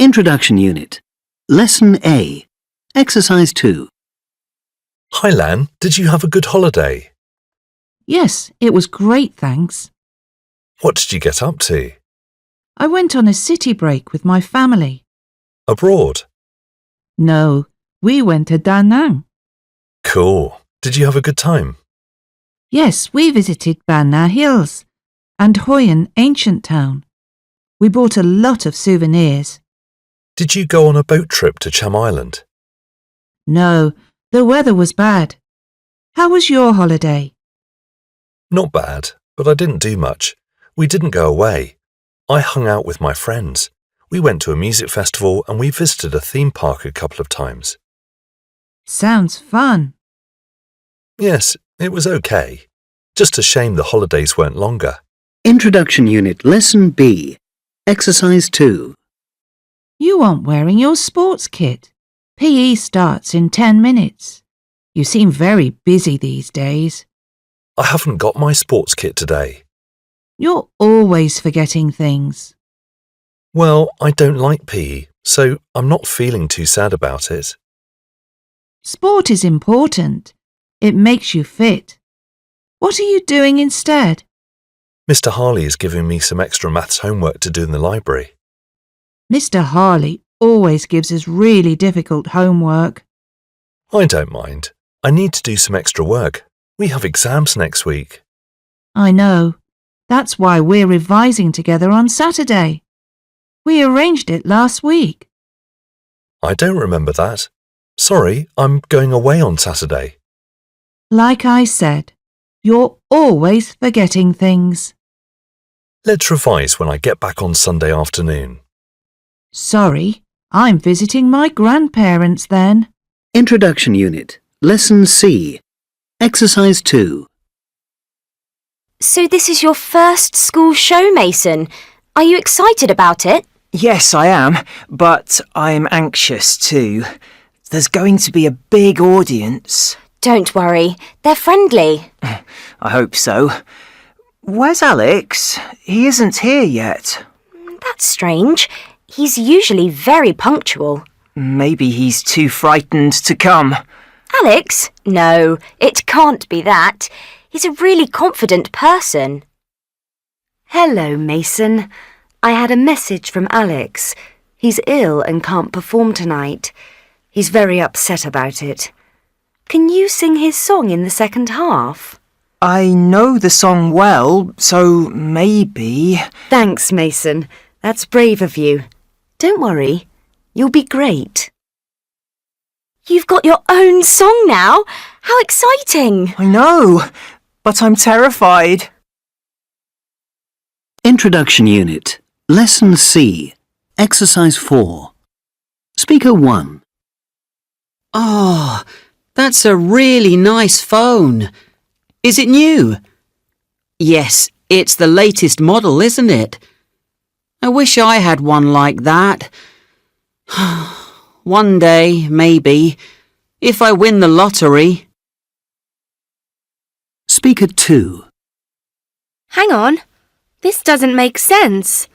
Introduction Unit. Lesson A. Exercise 2. Hi, Lan. Did you have a good holiday? Yes, it was great, thanks. What did you get up to? I went on a city break with my family. Abroad? No, we went to Da Nang. Cool. Did you have a good time? Yes, we visited Ban Na Hills and Hoi An ancient town. We bought a lot of souvenirs. Did you go on a boat trip to Cham Island? No, the weather was bad. How was your holiday? Not bad, but I didn't do much. We didn't go away. I hung out with my friends. We went to a music festival and we visited a theme park a couple of times. Sounds fun. Yes, it was okay. Just a shame the holidays weren't longer. Introduction Unit. Lesson B. Exercise 2. You aren't wearing your sports kit. PE starts in 10 minutes. You seem very busy these days. I haven't got my sports kit today. You're always forgetting things. Well, I don't like PE, so I'm not feeling too sad about it. Sport is important. It makes you fit. What are you doing instead? Mr. Harley is giving me some extra maths homework to do in the library. Mr. Harley always gives us really difficult homework. I don't mind. I need to do some extra work. We have exams next week. I know. That's why we're revising together on Saturday. We arranged it last week. I don't remember that. Sorry, I'm going away on Saturday. Like I said, you're always forgetting things. Let's revise when I get back on Sunday afternoon. Sorry, I'm visiting my grandparents then. Introduction Unit. Lesson C. Exercise 2. So this is your first school show, Mason. Are you excited about it? Yes, I am, but I'm anxious too. There's going to be a big audience. Don't worry, they're friendly. I hope so. Where's Alex? He isn't here yet. That's strange. He's usually very punctual. Maybe he's too frightened to come. Alex? No, it can't be that. He's a really confident person. Hello, Mason. I had a message from Alex. He's ill and can't perform tonight. He's very upset about it. Can you sing his song in the second half? I know the song well, so maybe... Thanks, Mason. That's brave of you. Don't worry. You'll be great. You've got your own song now. How exciting! I know, but I'm terrified. Introduction Unit. Lesson C. Exercise 4. Speaker 1. Oh, that's a really nice phone. Is it new? Yes, it's the latest model, isn't it? I wish I had one like that. One day, maybe, if I win the lottery. Speaker 2. Hang on. This doesn't make sense.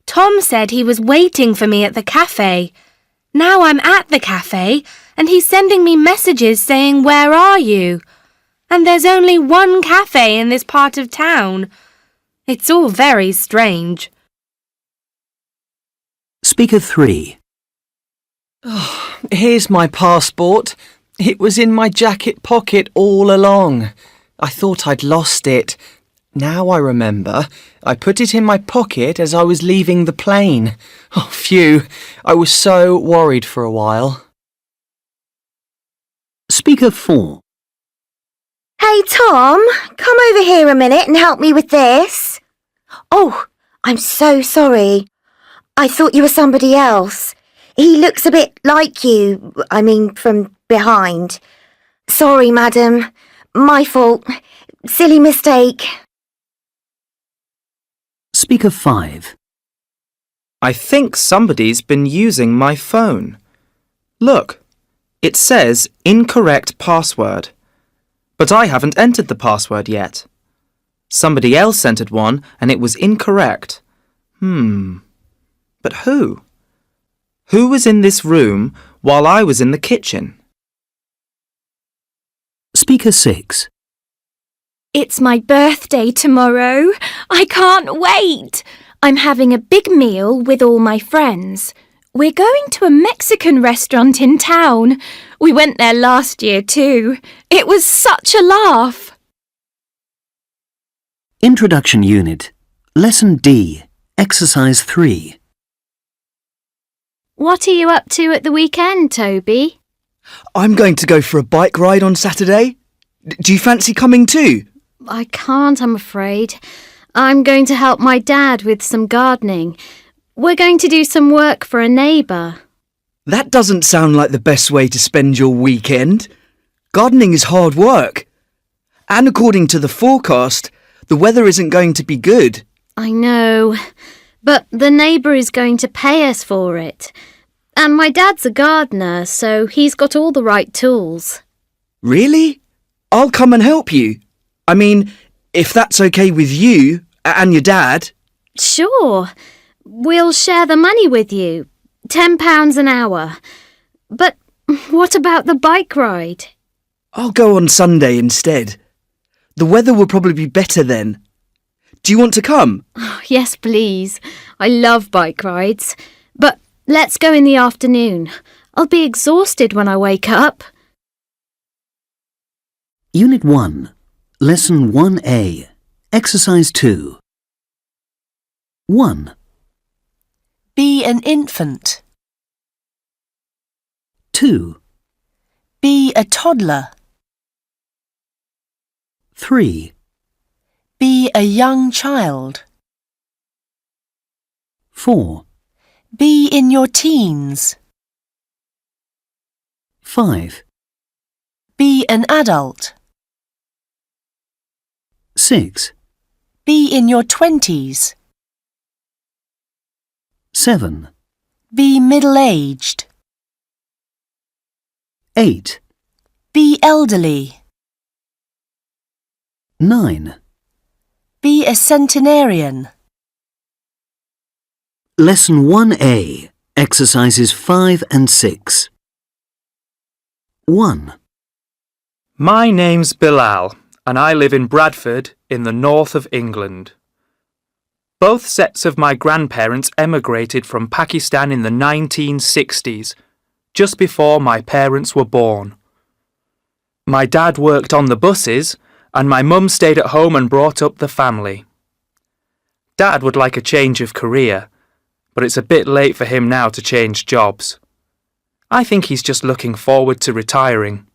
Tom said he was waiting for me at the cafe. Now I'm at the cafe and he's sending me messages saying, "Where are you?" And there's only one cafe in this part of town. It's all very strange. Speaker 3. Oh, here's my passport. It was in my jacket pocket all along. I thought I'd lost it. Now I remember. I put it in my pocket as I was leaving the plane. Oh, phew. I was so worried for a while. Speaker 4. Hey, Tom, come over here a minute and help me with this. Oh, I'm so sorry. I thought you were somebody else. He looks a bit like you, from behind. Sorry, madam. My fault. Silly mistake. Speaker 5. I think somebody's been using my phone. Look, it says incorrect password. But I haven't entered the password yet. Somebody else entered one and it was incorrect. But who? Who was in this room while I was in the kitchen? Speaker 6. It's my birthday tomorrow. I can't wait. I'm having a big meal with all my friends. We're going to a Mexican restaurant in town. We went there last year too. It was such a laugh. Introduction Unit. Lesson D. Exercise 3. What are you up to at the weekend, Toby? I'm going to go for a bike ride on Saturday. Do you fancy coming too? I can't, I'm afraid. I'm going to help my dad with some gardening. We're going to do some work for a neighbour. That doesn't sound like the best way to spend your weekend. Gardening is hard work. And according to the forecast, the weather isn't going to be good. I know, but the neighbour is going to pay us for it. And my dad's a gardener, so he's got all the right tools. Really? I'll come and help you. I mean, if that's okay with you and your dad. Sure. We'll share the money with you. £10 an hour. But what about the bike ride? I'll go on Sunday instead. The weather will probably be better then. Do you want to come? Yes, please. I love bike rides. But let's go in the afternoon. I'll be exhausted when I wake up. Unit 1. Lesson 1A. Exercise 2. 1. Be an infant. 2. Be a toddler. 3. Be a young child. 4. Be in your teens. 5. Be an adult. 6. Be in your 20s. 7. Be middle-aged. 8. Be elderly. 9. Be a centenarian. Lesson 1A. Exercises 5 and 6. 1. My name's Bilal, and I live in Bradford in the north of England. Both sets of my grandparents emigrated from Pakistan in the 1960s, just before my parents were born. My dad worked on the buses, and my mum stayed at home and brought up the family. Dad would like a change of career, but it's a bit late for him now to change jobs. I think he's just looking forward to retiring.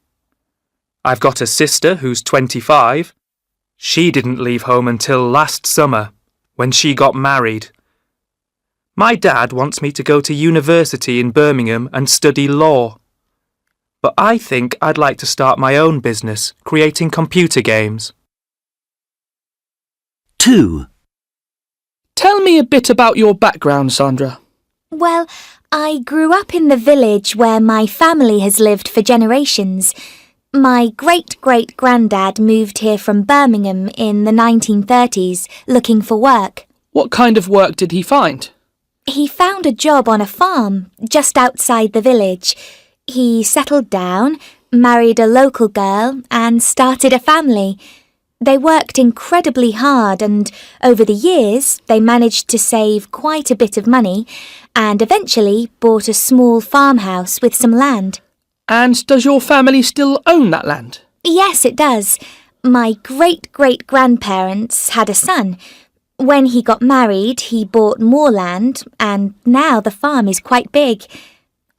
I've got a sister who's 25. She didn't leave home until last summer, when she got married. My dad wants me to go to university in Birmingham and study law. But I think I'd like to start my own business, creating computer games. 2. Tell me a bit about your background, Sandra. Well, I grew up in the village where my family has lived for generations. My great-great-granddad moved here from Birmingham in the 1930s looking for work. What kind of work did he find? He found a job on a farm just outside the village. He settled down, married a local girl and started a family. They worked incredibly hard and over the years they managed to save quite a bit of money and eventually bought a small farmhouse with some land. And does your family still own that land? Yes, it does. My great-great-grandparents had a son. When he got married, he bought more land, and now the farm is quite big.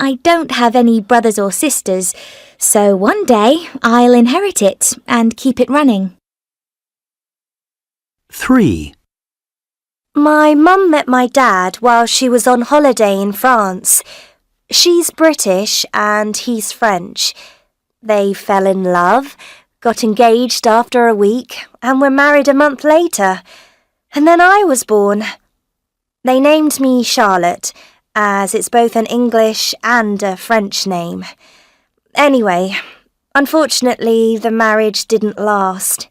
I don't have any brothers or sisters, so one day I'll inherit it and keep it running. 3. My mum met my dad while she was on holiday in France. She's British and he's French. They fell in love, got engaged after a week, and were married a month later. And then I was born. They named me Charlotte, as it's both an English and a French name. Anyway, unfortunately, the marriage didn't last.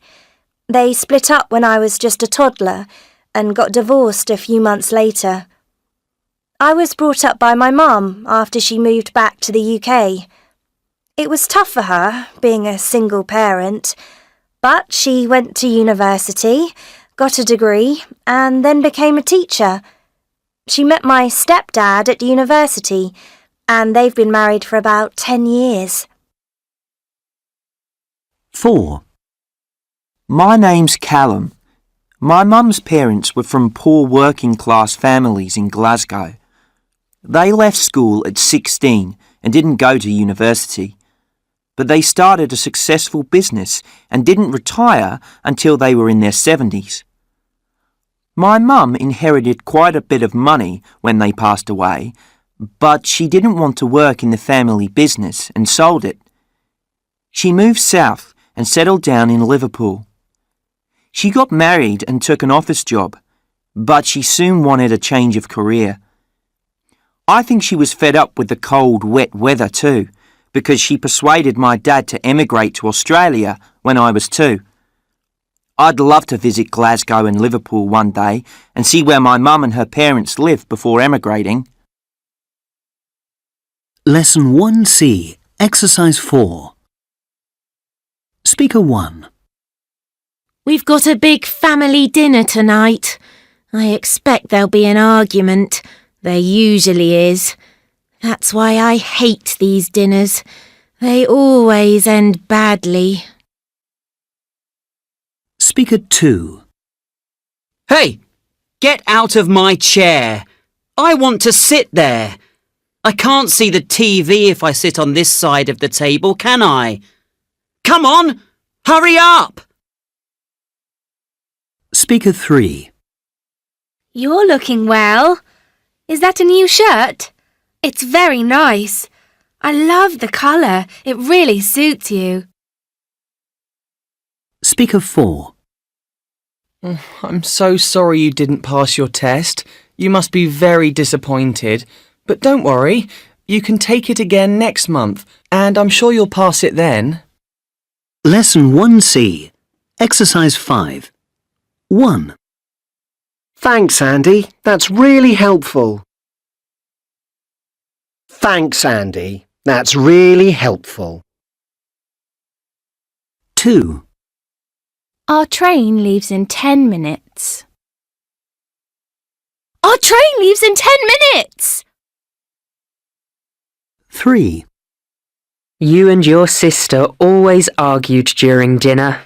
They split up when I was just a toddler and got divorced a few months later. I was brought up by my mum after she moved back to the UK. It was tough for her, being a single parent, but she went to university, got a degree, and then became a teacher. She met my stepdad at university, and they've been married for about 10 years. 4. My name's Callum. My mum's parents were from poor working-class families in Glasgow. They left school at 16 and didn't go to university, but they started a successful business and didn't retire until they were in their 70s. My mum inherited quite a bit of money when they passed away, but she didn't want to work in the family business and sold it. She moved south and settled down in Liverpool. She got married and took an office job, but she soon wanted a change of career. I think she was fed up with the cold, wet weather too, because she persuaded my dad to emigrate to Australia when I was 2. I'd love to visit Glasgow and Liverpool one day and see where my mum and her parents lived before emigrating. Lesson 1C, Exercise 4. Speaker 1. We've got a big family dinner tonight. I expect there'll be an argument. There usually is. That's why I hate these dinners. They always end badly. Speaker 2. Hey, get out of my chair. I want to sit there. I can't see the TV if I sit on this side of the table, can I? Come on, hurry up! Speaker 3. You're looking well. Is that a new shirt? It's very nice. I love the colour. It really suits you. Speaker 4. I'm so sorry you didn't pass your test. You must be very disappointed. But don't worry, you can take it again next month, and I'm sure you'll pass it then. Lesson 1C, Exercise 5. 1. Thanks, Andy. That's really helpful. Thanks, Andy. That's really helpful. 2. Our train leaves in 10 minutes. Our train leaves in 10 minutes! 3. You and your sister always argued during dinner.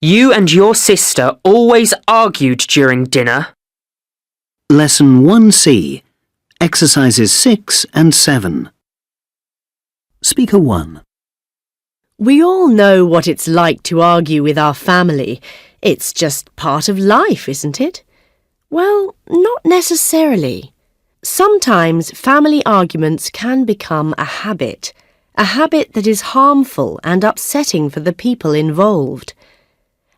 You and your sister always argued during dinner. Lesson 1C, Exercises 6 and 7. Speaker 1. We all know what it's like to argue with our family. It's just part of life, isn't it? Well, not necessarily. Sometimes family arguments can become a habit that is harmful and upsetting for the people involved.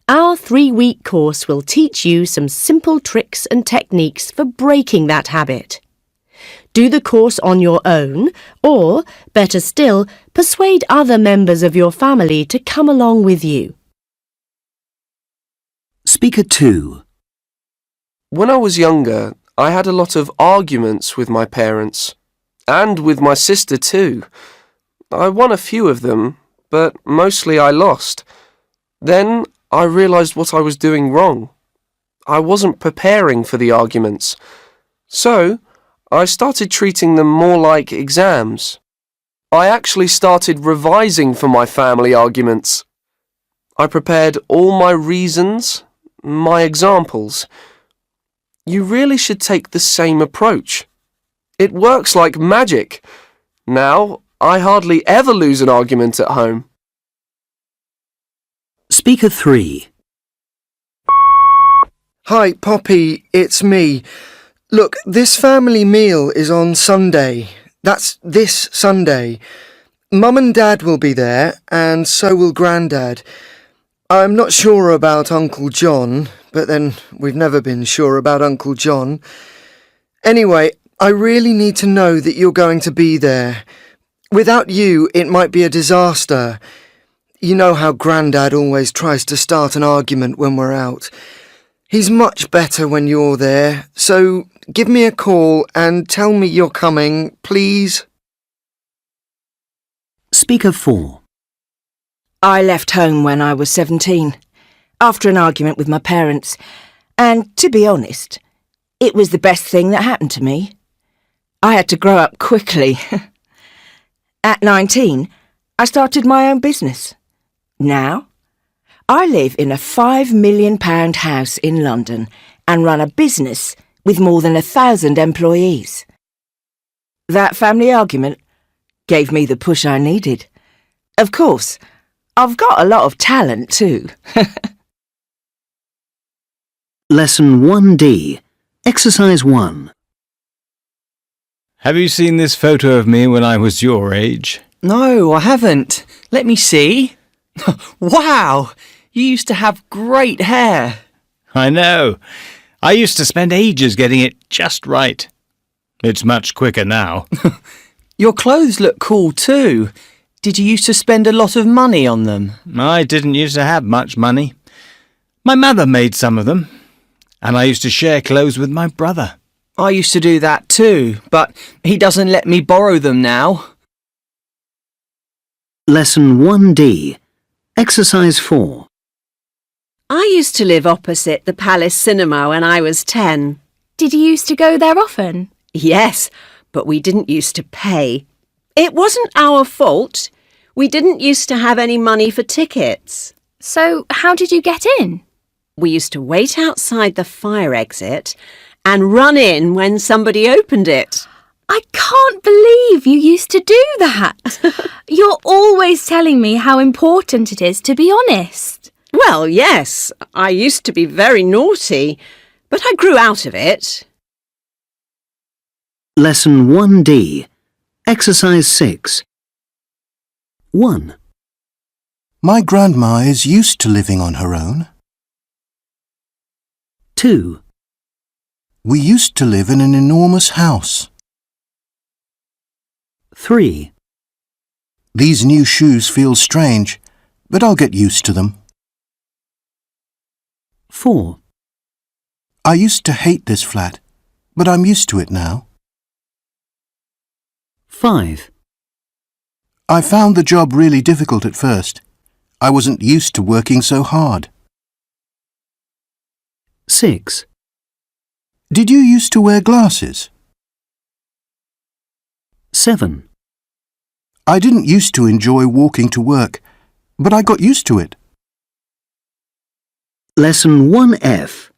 Our 3-week course will teach you some simple tricks and techniques for breaking that habit. Do the course on your own, or, better still, persuade other members of your family to come along with you. Speaker 2. When I was younger, I had a lot of arguments with my parents, and with my sister too. I won a few of them, but mostly I lost. Then I realised what I was doing wrong. I wasn't preparing for the arguments. So I started treating them more like exams. I actually started revising for my family arguments. I prepared all my reasons, my examples. You really should take the same approach. It works like magic. Now, I hardly ever lose an argument at home. Speaker 3. Hi, Poppy, it's me. Look, this family meal is on Sunday. That's this Sunday. Mum and Dad will be there, and so will Grandad. I'm not sure about Uncle John, but then we've never been sure about Uncle John. Anyway, I really need to know that you're going to be there. Without you, it might be a disaster. You know how Grandad always tries to start an argument when we're out. He's much better when you're there, so give me a call and tell me you're coming, please. Speaker 4. I left home when I was 17, after an argument with my parents, and to be honest, it was the best thing that happened to me. I had to grow up quickly. At 19, I started my own business. Now, I live in a £5 million house in London and run a business with more than 1,000 employees. That family argument gave me the push I needed. Of course, I've got a lot of talent too. Lesson 1D. Exercise 1. Have you seen this photo of me when I was your age? No, I haven't. Let me see. Wow! You used to have great hair. I know. I used to spend ages getting it just right. It's much quicker now. Your clothes look cool too. Did you used to spend a lot of money on them? I didn't used to have much money. My mother made some of them, and I used to share clothes with my brother. I used to do that too, but he doesn't let me borrow them now. Lesson 1D. Exercise 4. I used to live opposite the Palace Cinema when I was 10. Did you used to go there often? Yes, but we didn't used to pay. It wasn't our fault. We didn't used to have any money for tickets. So how did you get in? We used to wait outside the fire exit and run in when somebody opened it. I can't believe you used to do that. You're always telling me how important it is to be honest. Well, yes, I used to be very naughty, but I grew out of it. Lesson 1D. Exercise 6. 1. My grandma is used to living on her own. 2. We used to live in an enormous house. 3. These new shoes feel strange, but I'll get used to them. 4. I used to hate this flat, but I'm used to it now. 5. I found the job really difficult at first. I wasn't used to working so hard. 6. Did you used to wear glasses? 7. I didn't used to enjoy walking to work, but I got used to it. Lesson 1F.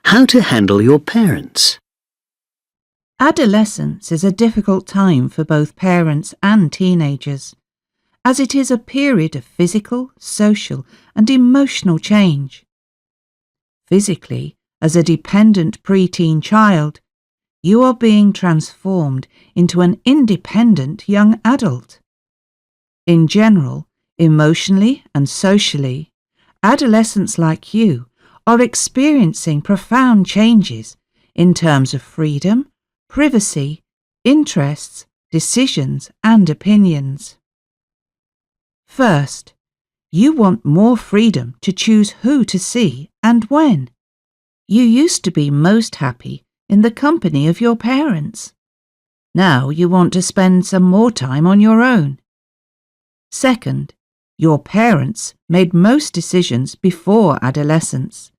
How to handle your parents. Adolescence is a difficult time for both parents and teenagers, as it is a period of physical, social and emotional change. Physically, as a dependent preteen child, you are being transformed into an independent young adult. In general, emotionally and socially, adolescents like you are experiencing profound changes in terms of freedom, privacy, interests, decisions and opinions. First, you want more freedom to choose who to see and when. You used to be most happy in the company of your parents. Now you want to spend some more time on your own. Second, your parents made most decisions before adolescence,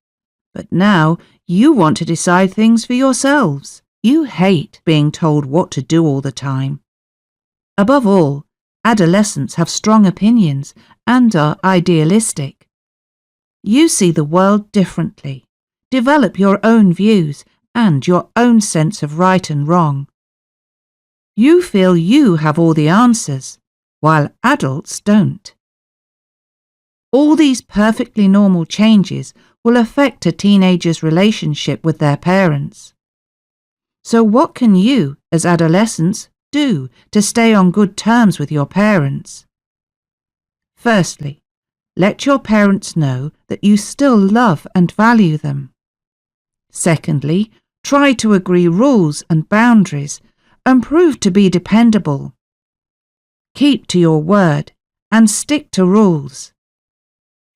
but now you want to decide things for yourselves. You hate being told what to do all the time. Above all, adolescents have strong opinions and are idealistic. You see the world differently, develop your own views and your own sense of right and wrong. You feel you have all the answers, while adults don't. All these perfectly normal changes will affect a teenager's relationship with their parents. So what can you, as adolescents, do to stay on good terms with your parents? Firstly, let your parents know that you still love and value them. Secondly, try to agree rules and boundaries and prove to be dependable. Keep to your word and stick to rules.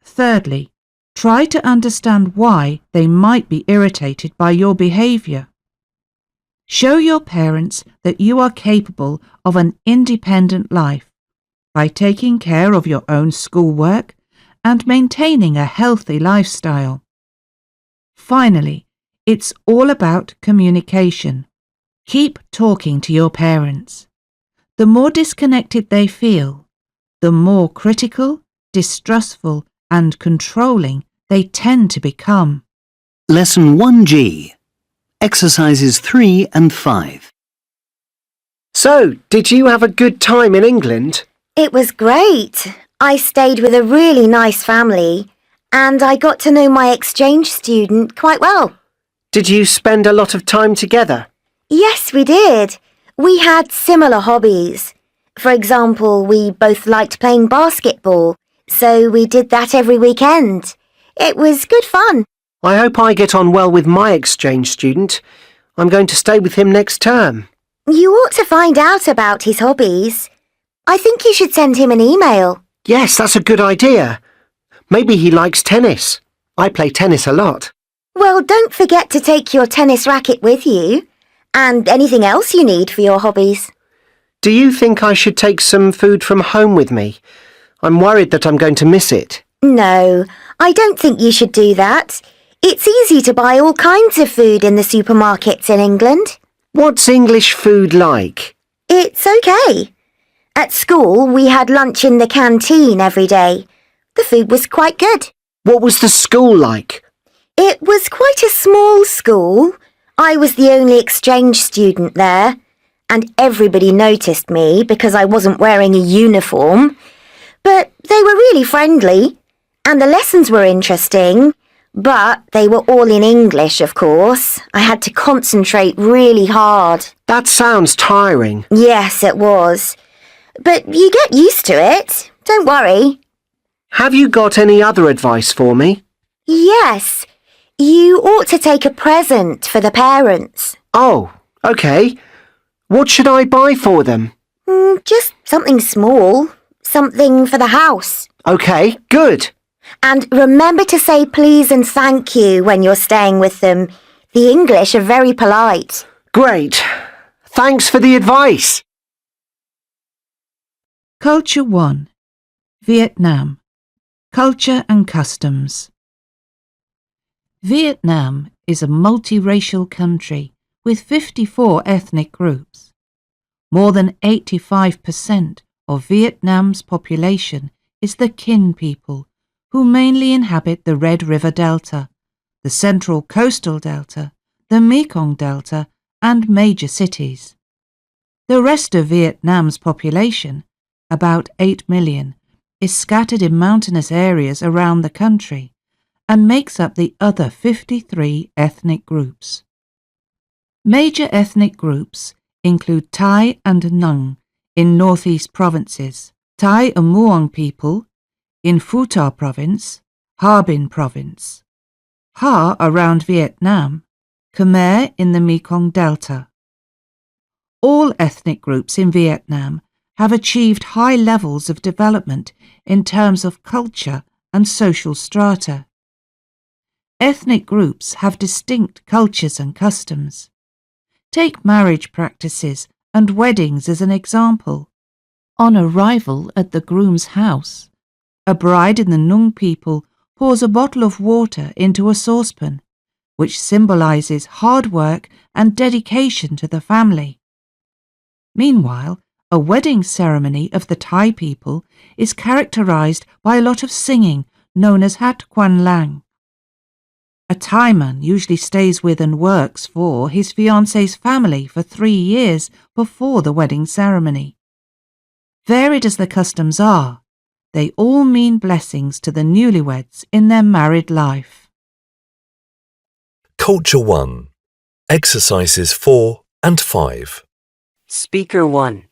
Thirdly, try to understand why they might be irritated by your behaviour. Show your parents that you are capable of an independent life by taking care of your own schoolwork and maintaining a healthy lifestyle. Finally, it's all about communication. Keep talking to your parents. The more disconnected they feel, the more critical, distrustful, and controlling they tend to become. Lesson 1G. Exercises 3 and 5. So, did you have a good time in England? It was great. I stayed with a really nice family and I got to know my exchange student quite well. Did you spend a lot of time together? Yes, we did. We had similar hobbies. For example, we both liked playing basketball, so we did that every weekend. It was good fun. I hope I get on well with my exchange student. I'm going to stay with him next term. You ought to find out about his hobbies. I think you should send him an email. Yes, that's a good idea. Maybe he likes tennis. I play tennis a lot. Well, don't forget to take your tennis racket with you and anything else you need for your hobbies. Do you think I should take some food from home with me? I'm worried that I'm going to miss it. No, I don't think you should do that. It's easy to buy all kinds of food in the supermarkets in England. What's English food like? It's okay. At school, we had lunch in the canteen every day. The food was quite good. What was the school like? It was quite a small school. I was the only exchange student there, and everybody noticed me because I wasn't wearing a uniform. But they were really friendly, and the lessons were interesting. But they were all in English, of course. I had to concentrate really hard. That sounds tiring. Yes, it was. But you get used to it. Don't worry. Have you got any other advice for me? Yes. You ought to take a present for the parents. Oh, OK. What should I buy for them? Just something small. Something for the house. OK, good. And remember to say please and thank you when you're staying with them. The English are very polite. Great. Thanks for the advice. Culture 1. Viet Nam. Culture and Customs. Viet Nam is a multiracial country with 54 ethnic groups. More than 85% of Vietnam's population is the Kin people, who mainly inhabit the Red River Delta, the Central Coastal Delta, the Mekong Delta, and major cities. The rest of Vietnam's population, about 8 million, is scattered in mountainous areas around the country and makes up the other 53 ethnic groups. Major ethnic groups include Thai and Nung in northeast provinces, Thai and Muong people in Phu Tho Province, Harbin Province, Ha around Vietnam, Khmer in the Mekong Delta. All ethnic groups in Vietnam have achieved high levels of development in terms of culture and social strata. Ethnic groups have distinct cultures and customs. Take marriage practices and weddings as an example. On arrival at the groom's house, a bride in the Nung people pours a bottle of water into a saucepan, which symbolises hard work and dedication to the family. Meanwhile, a wedding ceremony of the Thai people is characterised by a lot of singing known as Hat Quan Lang. A Thai man usually stays with and works for his fiancée's family for 3 years before the wedding ceremony. Varied as the customs are, they all mean blessings to the newlyweds in their married life. Culture 1. Exercises 4 and 5. Speaker 1.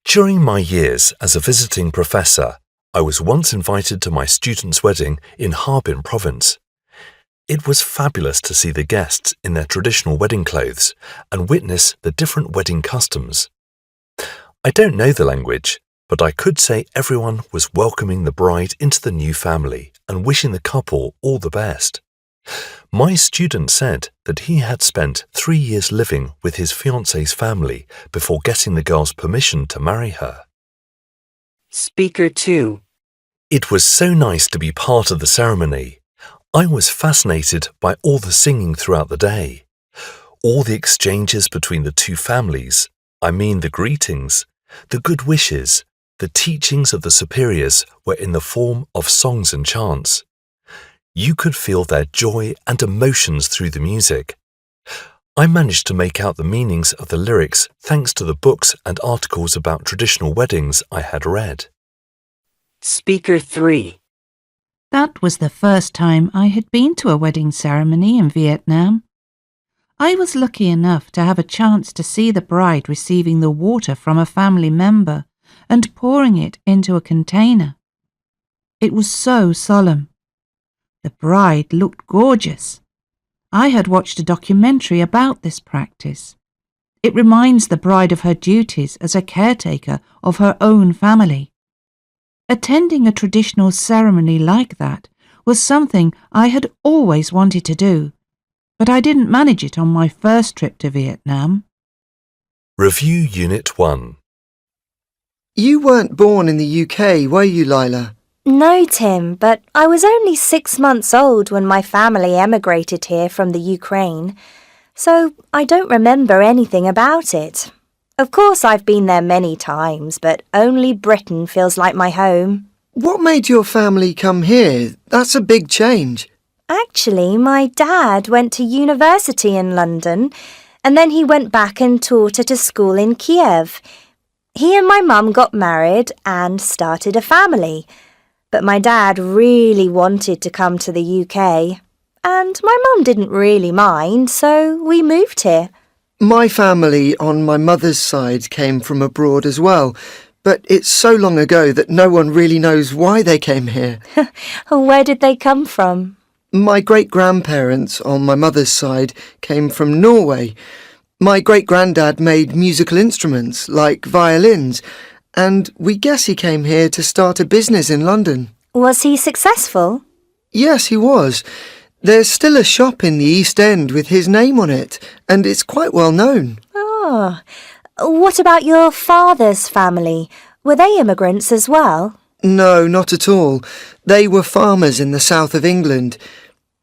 During my years as a visiting professor, I was once invited to my student's wedding in Harbin Province. It was fabulous to see the guests in their traditional wedding clothes and witness the different wedding customs. I don't know the language, but I could say everyone was welcoming the bride into the new family and wishing the couple all the best. My student said that he had spent 3 years living with his fiancée's family before getting the girl's permission to marry her. Speaker 2. It was so nice to be part of the ceremony. I was fascinated by all the singing throughout the day. All the exchanges between the two families, I mean the greetings, the good wishes, the teachings of the superiors were in the form of songs and chants. You could feel their joy and emotions through the music. I managed to make out the meanings of the lyrics thanks to the books and articles about traditional weddings I had read. Speaker 3. That was the first time I had been to a wedding ceremony in Vietnam. I was lucky enough to have a chance to see the bride receiving the water from a family member and pouring it into a container. It was so solemn. The bride looked gorgeous. I had watched a documentary about this practice. It reminds the bride of her duties as a caretaker of her own family. Attending a traditional ceremony like that was something I had always wanted to do, but I didn't manage it on my first trip to Vietnam. Review Unit 1. You weren't born in the UK, were you, Lila? No, Tim, but I was only 6 months old when my family emigrated here from the Ukraine, so I don't remember anything about it. Of course, I've been there many times, but only Britain feels like my home. What made your family come here? That's a big change. Actually, my dad went to university in London, and then he went back and taught at a school in Kiev. He and my mum got married and started a family. But my dad really wanted to come to the UK, and my mum didn't really mind, so we moved here. My family on my mother's side came from abroad as well, but it's so long ago that no one really knows why they came here. Where did they come from? My great-grandparents on my mother's side came from Norway. My great-granddad made musical instruments like violins, and we guess he came here to start a business in London. Was he successful? Yes, he was. There's still a shop in the East End with his name on it, and it's quite well known. Oh. What about your father's family? Were they immigrants as well? No, not at all. They were farmers in the south of England.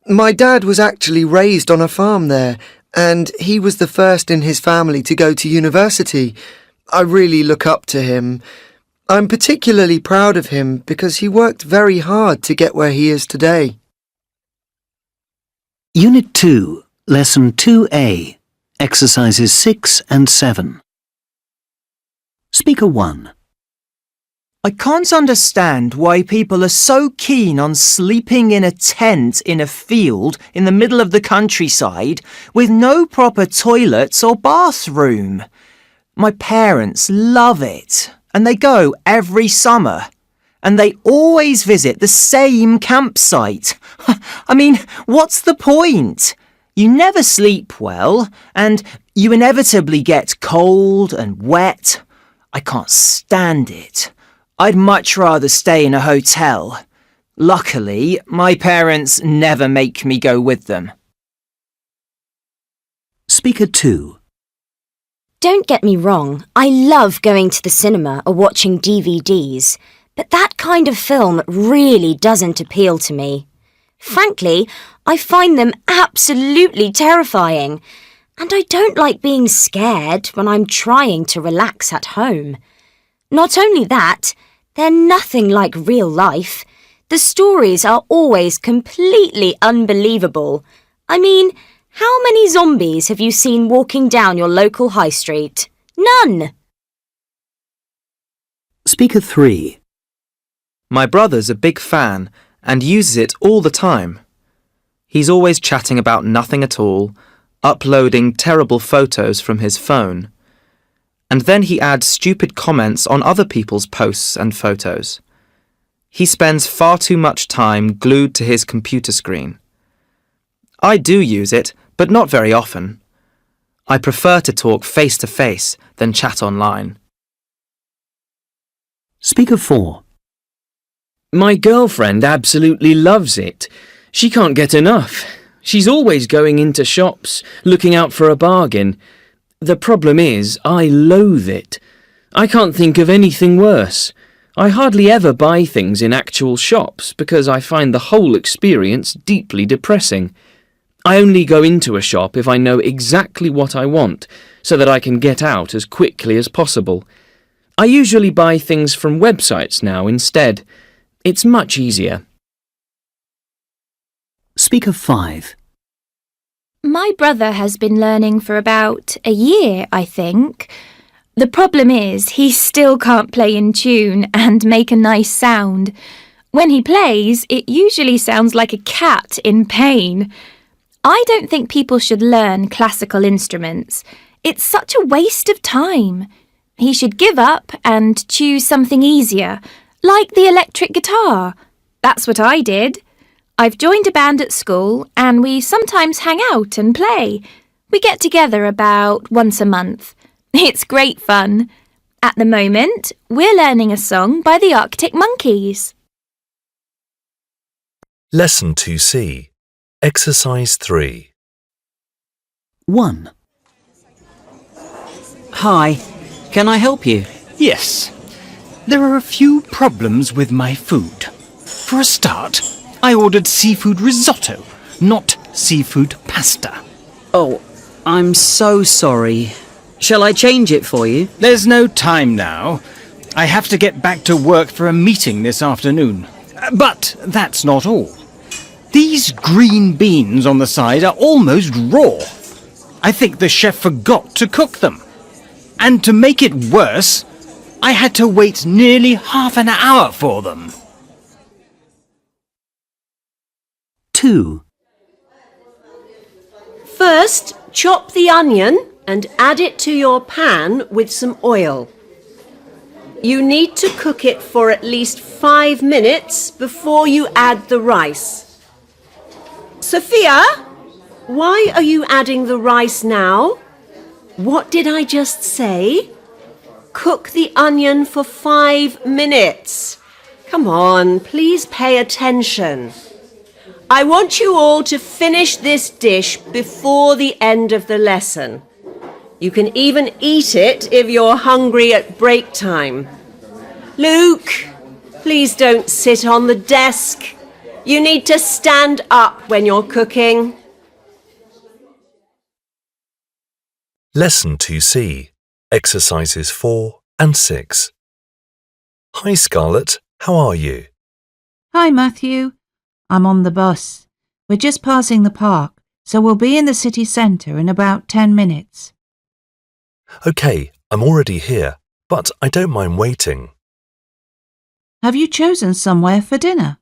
My dad was actually raised on a farm there, and he was the first in his family to go to university. I really look up to him. I'm particularly proud of him because he worked very hard to get where he is today. Unit 2, Lesson 2A, Exercises 6 and 7. Speaker 1. I can't understand why people are so keen on sleeping in a tent in a field in the middle of the countryside with no proper toilets or bathroom. My parents love it, and they go every summer. And they always visit the same campsite. I mean, what's the point? You never sleep well, and you inevitably get cold and wet. I can't stand it. I'd much rather stay in a hotel. Luckily, my parents never make me go with them. Speaker 2. Don't get me wrong, I love going to the cinema or watching DVDs, but that kind of film really doesn't appeal to me. Frankly, I find them absolutely terrifying, and I don't like being scared when I'm trying to relax at home. Not only that, they're nothing like real life. The stories are always completely unbelievable. I mean, how many zombies have you seen walking down your local high street? None! Speaker 3. My brother's a big fan and uses it all the time. He's always chatting about nothing at all, uploading terrible photos from his phone. And then he adds stupid comments on other people's posts and photos. He spends far too much time glued to his computer screen. I do use it, but not very often. I prefer to talk face to face than chat online. Speaker 4. My girlfriend absolutely loves it. She can't get enough. She's always going into shops, looking out for a bargain. The problem is, I loathe it. I can't think of anything worse. I hardly ever buy things in actual shops because I find the whole experience deeply depressing. I only go into a shop if I know exactly what I want, so that I can get out as quickly as possible. I usually buy things from websites now instead. It's much easier. Speaker 5. My brother has been learning for about a year, I think. The problem is he still can't play in tune and make a nice sound. When he plays, it usually sounds like a cat in pain. I don't think people should learn classical instruments. It's such a waste of time. He should give up and choose something easier, like the electric guitar. That's what I did. I've joined a band at school and we sometimes hang out and play. We get together about once a month. It's great fun. At the moment, we're learning a song by the Arctic Monkeys. Lesson 2C. Exercise 3. 1. Hi, can I help you? Yes. There are a few problems with my food. For a start, I ordered seafood risotto, not seafood pasta. Oh, I'm so sorry. Shall I change it for you? There's no time now. I have to get back to work for a meeting this afternoon. But that's not all. These green beans on the side are almost raw. I think the chef forgot to cook them. And to make it worse, I had to wait nearly half an hour for them. 2. First, chop the onion and add it to your pan with some oil. You need to cook it for at least 5 minutes before you add the rice. Sophia, why are you adding the rice now? What did I just say? Cook the onion for 5 minutes. Come on, please pay attention. I want you all to finish this dish before the end of the lesson. You can even eat it if you're hungry at break time. Luke, please don't sit on the desk. You need to stand up when you're cooking. Lesson 2C. Exercises 4 and 6. Hi, Scarlett. How are you? Hi, Matthew. I'm on the bus. We're just passing the park, so we'll be in the city centre in about 10 minutes. OK, I'm already here, but I don't mind waiting. Have you chosen somewhere for dinner?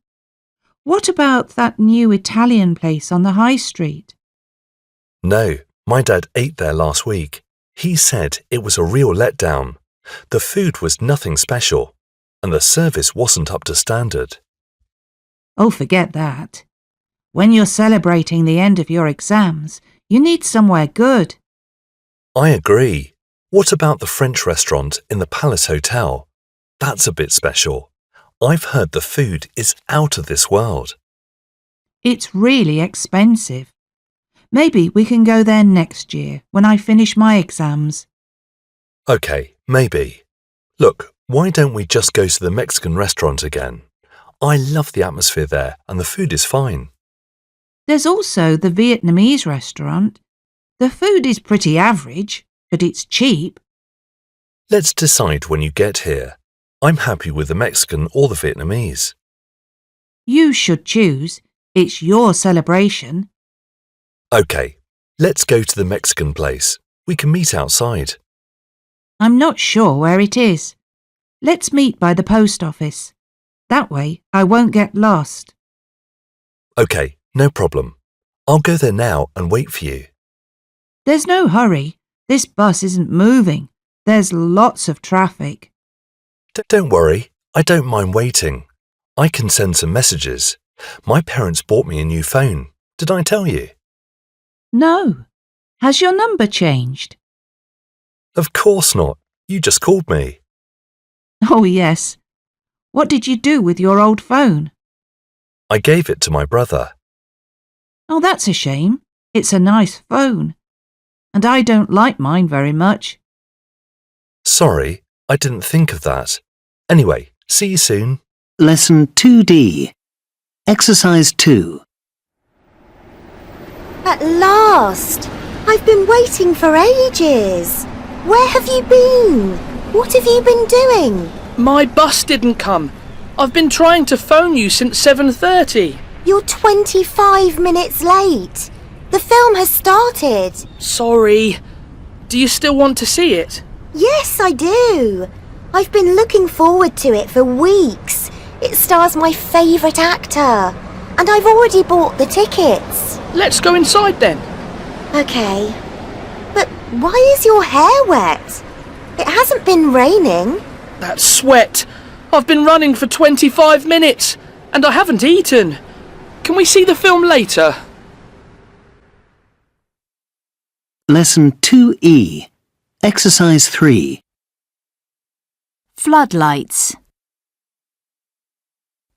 What about that new Italian place on the high street? No, my dad ate there last week. He said it was a real letdown. The food was nothing special, and the service wasn't up to standard. Oh, forget that. When you're celebrating the end of your exams, you need somewhere good. I agree. What about the French restaurant in the Palace Hotel? That's a bit special. I've heard the food is out of this world. It's really expensive. Maybe we can go there next year when I finish my exams. OK, maybe. Look, why don't we just go to the Mexican restaurant again? I love the atmosphere there and the food is fine. There's also the Vietnamese restaurant. The food is pretty average, but it's cheap. Let's decide when you get here. I'm happy with the Mexican or the Vietnamese. You should choose. It's your celebration. OK, let's go to the Mexican place. We can meet outside. I'm not sure where it is. Let's meet by the post office. That way I won't get lost. OK, no problem. I'll go there now and wait for you. There's no hurry. This bus isn't moving. There's lots of traffic. Don't worry, I don't mind waiting. I can send some messages. My parents bought me a new phone. Did I tell you? No. Has your number changed? Of course not. You just called me. Oh, yes. What did you do with your old phone? I gave it to my brother. Oh, that's a shame. It's a nice phone. And I don't like mine very much. Sorry, I didn't think of that. Anyway, see you soon. Lesson 2D. Exercise 2. At last! I've been waiting for ages. Where have you been? What have you been doing? My bus didn't come. I've been trying to phone you since 7:30. You're 25 minutes late. The film has started. Sorry. Do you still want to see it? Yes, I do. I've been looking forward to it for weeks. It stars my favourite actor. And I've already bought the tickets. Let's go inside then. OK. But why is your hair wet? It hasn't been raining. That sweat. I've been running for 25 minutes and I haven't eaten. Can we see the film later? Lesson 2E. Exercise 3. Floodlights.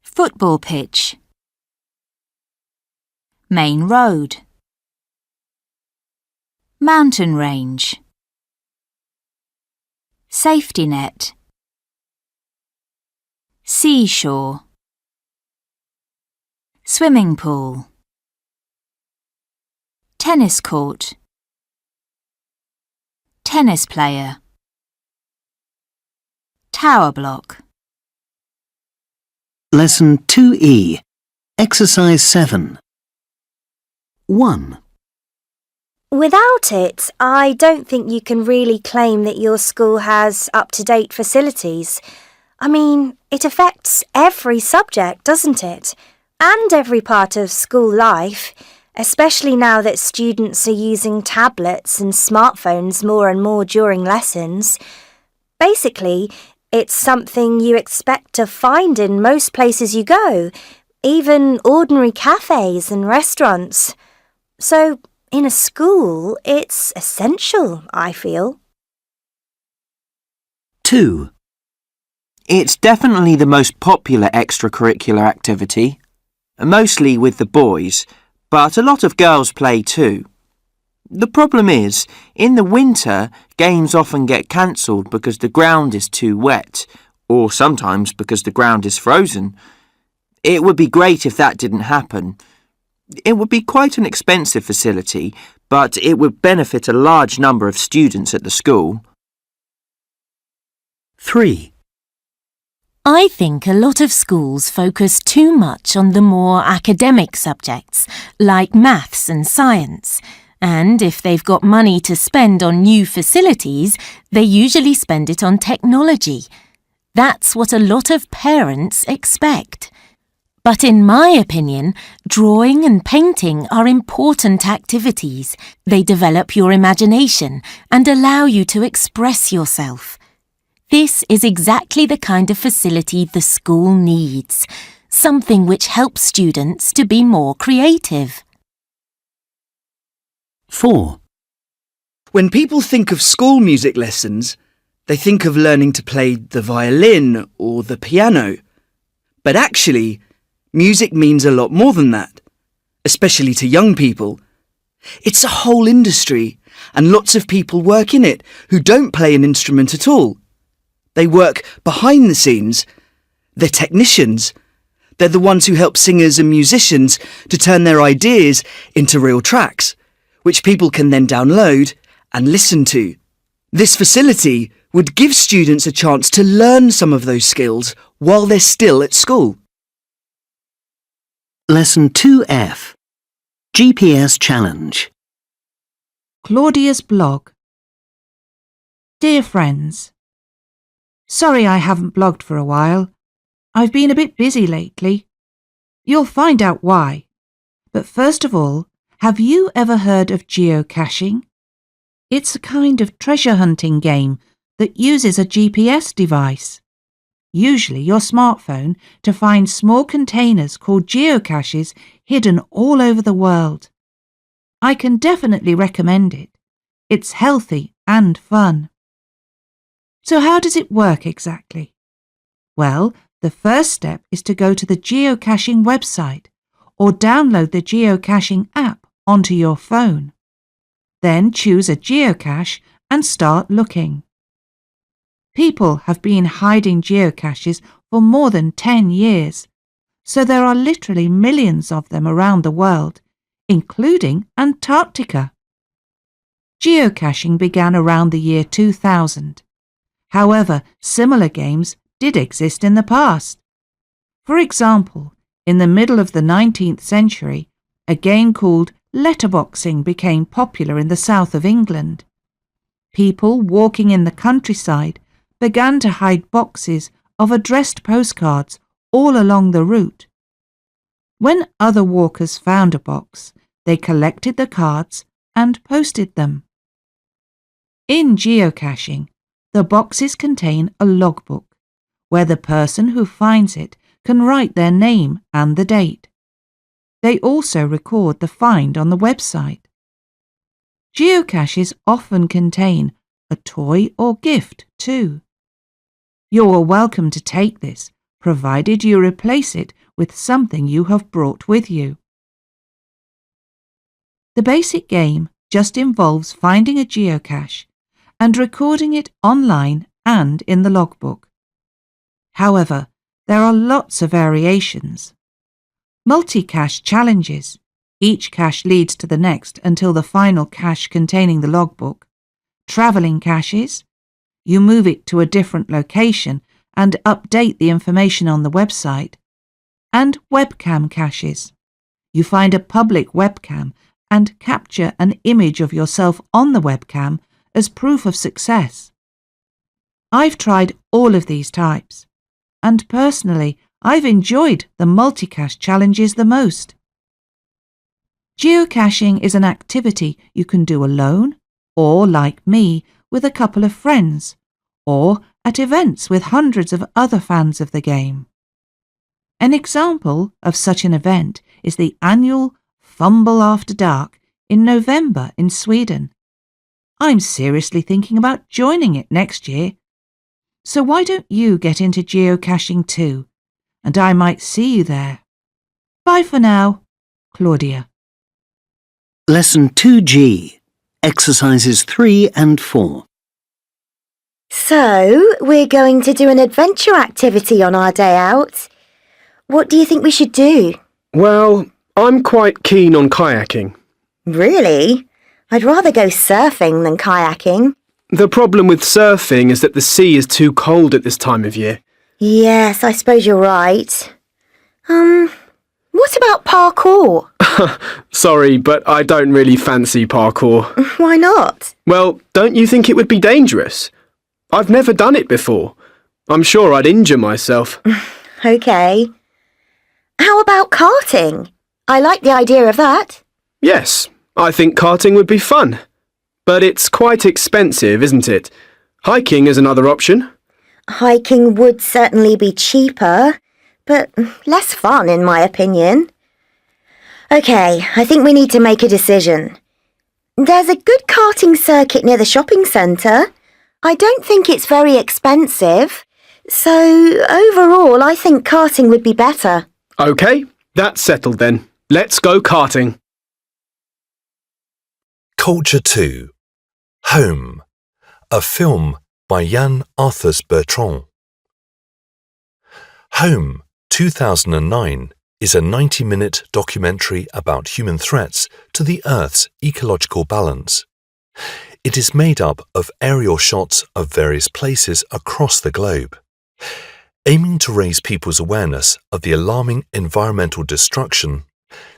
Football pitch. Main road. Mountain range. Safety net. Seashore. Swimming pool. Tennis court. Tennis player. Tower block. Lesson 2E. Exercise 7. 1. Without it, I don't think you can really claim that your school has up-to-date facilities. I mean, it affects every subject, doesn't it? And every part of school life, especially now that students are using tablets and smartphones more and more during lessons. Basically, it's something you expect to find in most places you go, even ordinary cafes and restaurants. So, in a school, it's essential, I feel. 2. It's definitely the most popular extracurricular activity, mostly with the boys, but a lot of girls play too. The problem is, in the winter, games often get cancelled because the ground is too wet, or sometimes because the ground is frozen. It would be great if that didn't happen. It would be quite an expensive facility, but it would benefit a large number of students at the school. 3. I think a lot of schools focus too much on the more academic subjects, like maths and science. And if they've got money to spend on new facilities, they usually spend it on technology. That's what a lot of parents expect. But in my opinion, drawing and painting are important activities. They develop your imagination and allow you to express yourself. This is exactly the kind of facility the school needs, something which helps students to be more creative. 4. When people think of school music lessons, they think of learning to play the violin or the piano. But actually, music means a lot more than that, especially to young people. It's a whole industry, and lots of people work in it who don't play an instrument at all. They work behind the scenes. They're technicians. They're the ones who help singers and musicians to turn their ideas into real tracks, which people can then download and listen to. This facility would give students a chance to learn some of those skills while they're still at school. Lesson 2F. GPS Challenge. Claudia's blog. Dear friends, sorry I haven't blogged for a while. I've been a bit busy lately. You'll find out why. But first of all, have you ever heard of geocaching? It's a kind of treasure hunting game that uses a GPS device, usually your smartphone, to find small containers called geocaches hidden all over the world. I can definitely recommend it. It's healthy and fun. So how does it work exactly? Well, the first step is to go to the geocaching website or download the geocaching app onto your phone. Then choose a geocache and start looking. People have been hiding geocaches for more than 10 years, so there are literally millions of them around the world, including Antarctica. Geocaching began around the year 2000. However, similar games did exist in the past. For example, in the middle of the 19th century, a game called letterboxing became popular in the south of England. People walking in the countryside began to hide boxes of addressed postcards all along the route. When other walkers found a box, they collected the cards and posted them. In geocaching, the boxes contain a logbook, where the person who finds it can write their name and the date. They also record the find on the website. Geocaches often contain a toy or gift too. You are welcome to take this, provided you replace it with something you have brought with you. The basic game just involves finding a geocache and recording it online and in the logbook. However, there are lots of variations. Multi-cache challenges. Each cache leads to the next until the final cache containing the logbook. Travelling caches. You move it to a different location and update the information on the website. And webcam caches. You find a public webcam and capture an image of yourself on the webcam as proof of success. I've tried all of these types, and personally, I've enjoyed the multicache challenges the most. Geocaching is an activity you can do alone, or like me, with a couple of friends, or at events with hundreds of other fans of the game. An example of such an event is the annual Fumble After Dark in November in Sweden. I'm seriously thinking about joining it next year. So why don't you get into geocaching too? And I might see you there. Bye for now, Claudia. Lesson 2G, Exercises 3 and 4. So, we're going to do an adventure activity on our day out. What do you think we should do? Well, I'm quite keen on kayaking. Really? I'd rather go surfing than kayaking. The problem with surfing is that the sea is too cold at this time of year. Yes, I suppose you're right. What about parkour? Sorry, but I don't really fancy parkour. Why not? Well, don't you think it would be dangerous? I've never done it before. I'm sure I'd injure myself. OK. How about karting? I like the idea of that. Yes, I think karting would be fun. But it's quite expensive, isn't it? Hiking is another option. Hiking would certainly be cheaper, but less fun in my opinion. OK, I think we need to make a decision. There's a good karting circuit near the shopping centre. I don't think it's very expensive. So overall, I think karting would be better. OK, that's settled then. Let's go karting. Culture 2. Home. A film by Yann Arthus Bertrand. Home, 2009, is a 90-minute documentary about human threats to the Earth's ecological balance. It is made up of aerial shots of various places across the globe. Aiming to raise people's awareness of the alarming environmental destruction,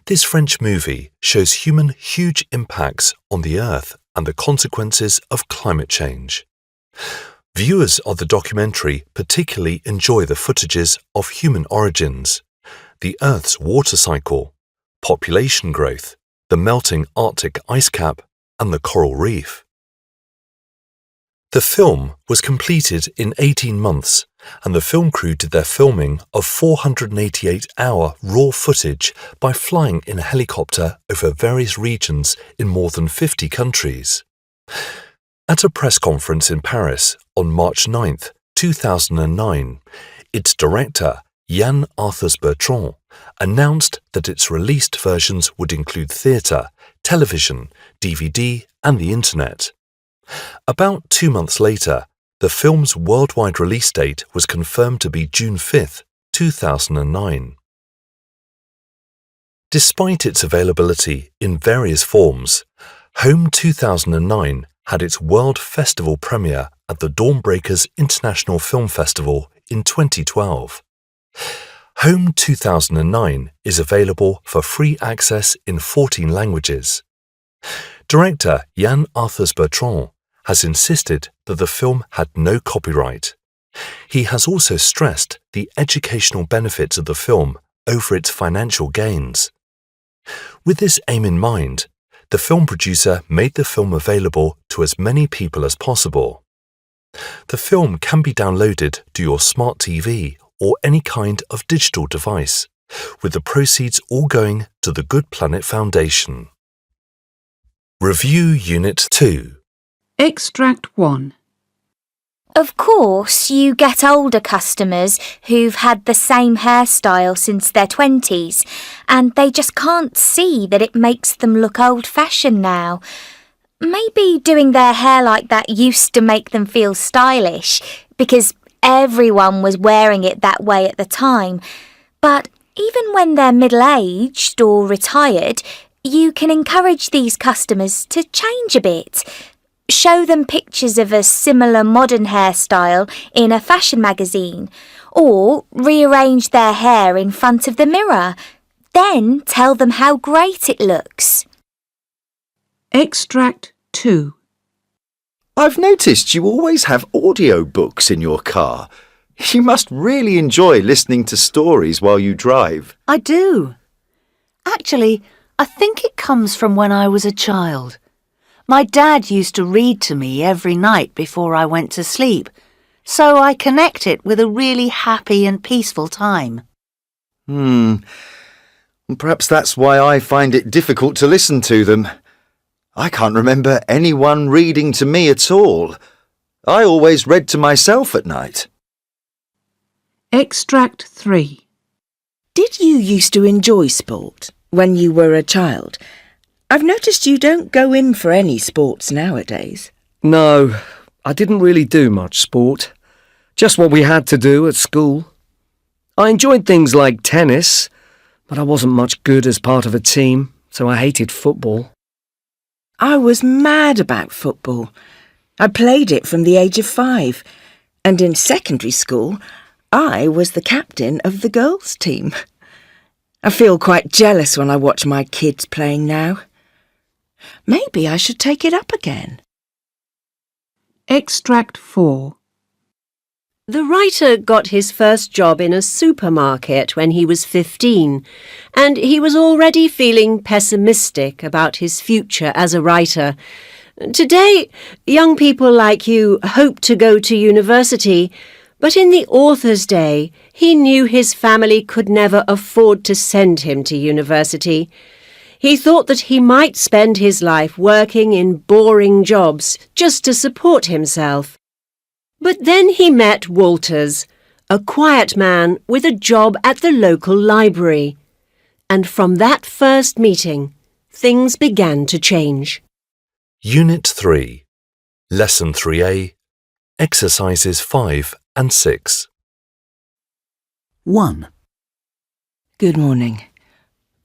this French movie shows huge impacts on the Earth and the consequences of climate change. Viewers of the documentary particularly enjoy the footages of human origins, the Earth's water cycle, population growth, the melting Arctic ice cap, and the coral reef. The film was completed in 18 months, and the film crew did their filming of 488-hour raw footage by flying in a helicopter over various regions in more than 50 countries. At a press conference in Paris on March 9, 2009, its director, Yann Arthus Bertrand, announced that its released versions would include theatre, television, DVD and the internet. About 2 months later, the film's worldwide release date was confirmed to be June 5th, 2009. Despite its availability in various forms, Home 2009 had its World Festival premiere at the Dawnbreakers International Film Festival in 2012. Home 2009 is available for free access in 14 languages. Director Yann Arthus Bertrand has insisted that the film had no copyright. He has also stressed the educational benefits of the film over its financial gains. With this aim in mind, the film producer made the film available to as many people as possible. The film can be downloaded to your smart TV or any kind of digital device, with the proceeds all going to the Good Planet Foundation. Review Unit 2. Extract 1. Of course, you get older customers who've had the same hairstyle since their 20s, and they just can't see that it makes them look old-fashioned now. Maybe doing their hair like that used to make them feel stylish, because everyone was wearing it that way at the time. But even when they're middle-aged or retired, you can encourage these customers to change a bit. Show them pictures of a similar modern hairstyle in a fashion magazine, or rearrange their hair in front of the mirror. Then tell them how great it looks. Extract 2. I've noticed you always have audio books in your car. You must really enjoy listening to stories while you drive. I do. Actually, I think it comes from when I was a child. My dad used to read to me every night before I went to sleep, so I connect it with a really happy and peaceful time. Perhaps that's why I find it difficult to listen to them. I can't remember anyone reading to me at all. I always read to myself at night. Extract 3. Did you used to enjoy sport when you were a child? I've noticed you don't go in for any sports nowadays. No, I didn't really do much sport. Just what we had to do at school. I enjoyed things like tennis, but I wasn't much good as part of a team, so I hated football. I was mad about football. I played it from the age of 5, and in secondary school, I was the captain of the girls' team. I feel quite jealous when I watch my kids playing now. Maybe I should take it up again. Extract 4. The writer got his first job in a supermarket when he was 15, and he was already feeling pessimistic about his future as a writer. Today, young people like you hope to go to university, but in the author's day, he knew his family could never afford to send him to university. He thought that he might spend his life working in boring jobs just to support himself. But then he met Walters, a quiet man with a job at the local library. And from that first meeting, things began to change. Unit 3, Lesson 3A, Exercises 5 and 6. 1. Good morning.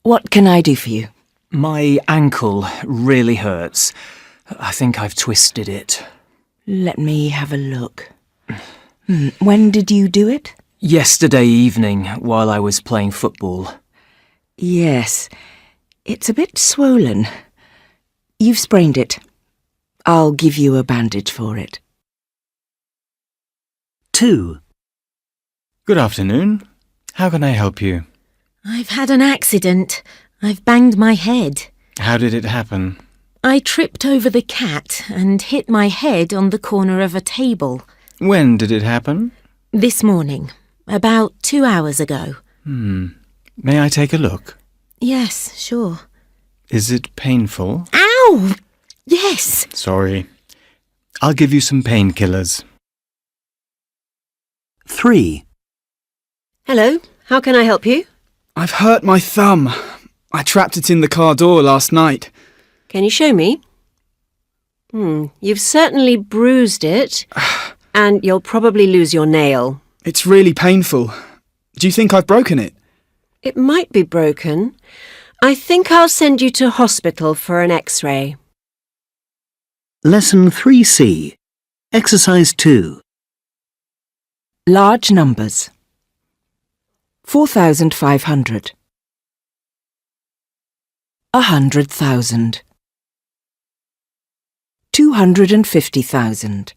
What can I do for you? My ankle really hurts. I think I've twisted it. Let me have a look. When did you do it? Yesterday evening, while I was playing football. Yes, it's a bit swollen. You've sprained it. I'll give you a bandage for it. 2. Good afternoon. How can I help you? I've had an accident. I've banged my head. How did it happen? I tripped over the cat and hit my head on the corner of a table. When did it happen? This morning, about 2 hours ago. May I take a look? Yes, sure. Is it painful? Ow! Yes. Sorry. I'll give you some painkillers. 3. Hello, how can I help you? I've hurt my thumb. I trapped it in the car door last night. Can you show me? You've certainly bruised it, and you'll probably lose your nail. It's really painful. Do you think I've broken it? It might be broken. I think I'll send you to hospital for an X-ray. Lesson 3C. Exercise 2. Large numbers. 4,500. 100,000. 250,000.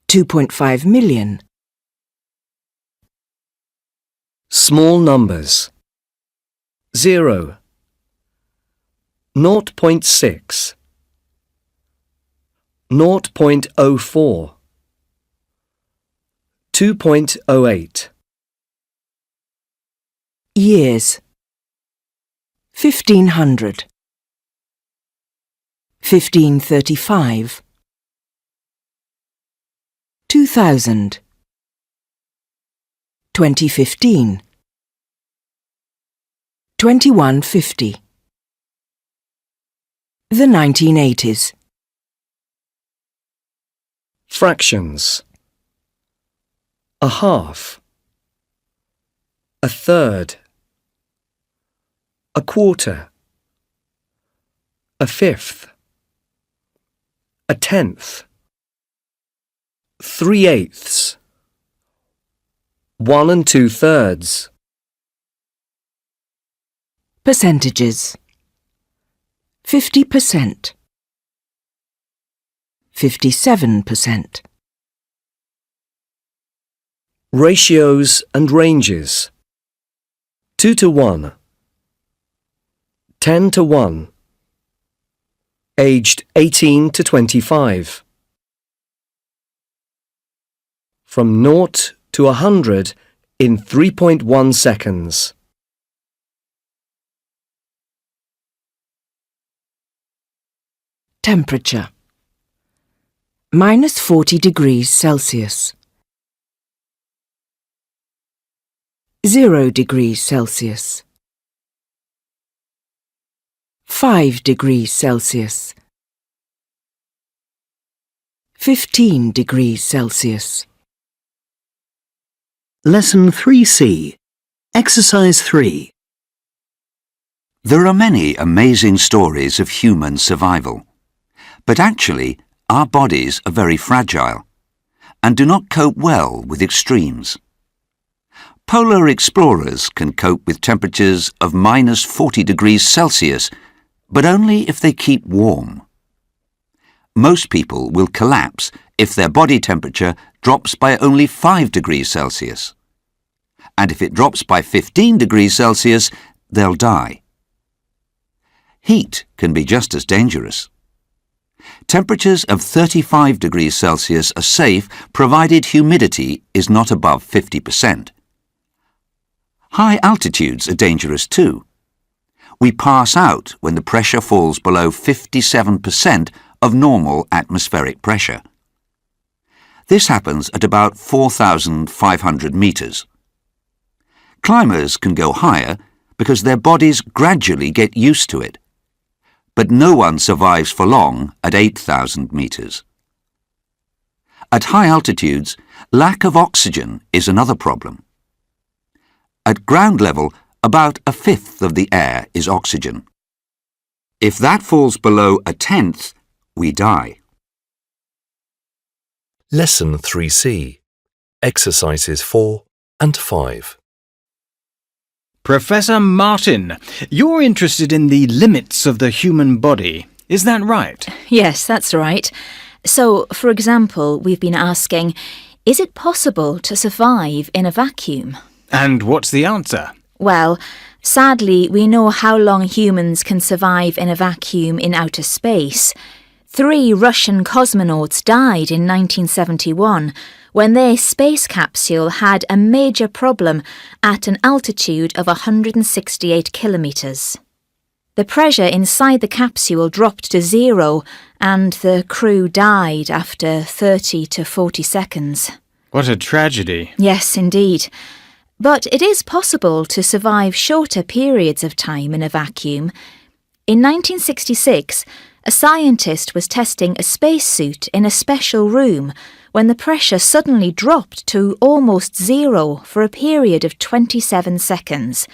2.5 million. Small numbers. 0. 0.6. 0.04. 2.08. Years. 1,500. 1,535. 2000. 2015. 2150. The 1980s. Fractions. A half. A third. A quarter. A fifth. A tenth. 3/8. 1 2/3. Percentages. 50%. 57%. Ratios and ranges. 2 to 1. 10 to 1. Aged 18 to 25. From 0 to 100 in 3.1 seconds. Temperature. -40 degrees Celsius. 0 degrees Celsius. 5 degrees Celsius. 15 degrees Celsius. Lesson 3C. Exercise 3. There are many amazing stories of human survival. But actually, our bodies are very fragile and do not cope well with extremes. Polar explorers can cope with temperatures of -40 degrees Celsius, but only if they keep warm. Most people will collapse if their body temperature drops by only 5 degrees Celsius. And if it drops by 15 degrees Celsius, they'll die. Heat can be just as dangerous. Temperatures of 35 degrees Celsius are safe provided humidity is not above 50%. High altitudes are dangerous too. We pass out when the pressure falls below 57% of normal atmospheric pressure. This happens at about 4,500 meters. Climbers can go higher because their bodies gradually get used to it. But no one survives for long at 8,000 meters. At high altitudes, lack of oxygen is another problem. At ground level, about 1/5 of the air is oxygen. If that falls below 1/10, we die. Lesson 3C. Exercises 4 and 5. Professor Martin, you're interested in the limits of the human body. Is that right? Yes, that's right. So, for example, we've been asking, is it possible to survive in a vacuum? And what's the answer? Well, sadly, we know how long humans can survive in a vacuum in outer space. 3 Russian cosmonauts died in 1971 when their space capsule had a major problem at an altitude of 168 kilometres. The pressure inside the capsule dropped to 0 and the crew died after 30 to 40 seconds. What a tragedy. Yes, indeed. But it is possible to survive shorter periods of time in a vacuum. In 1966, a scientist was testing a spacesuit in a special room when the pressure suddenly dropped to almost zero for a period of 27 seconds.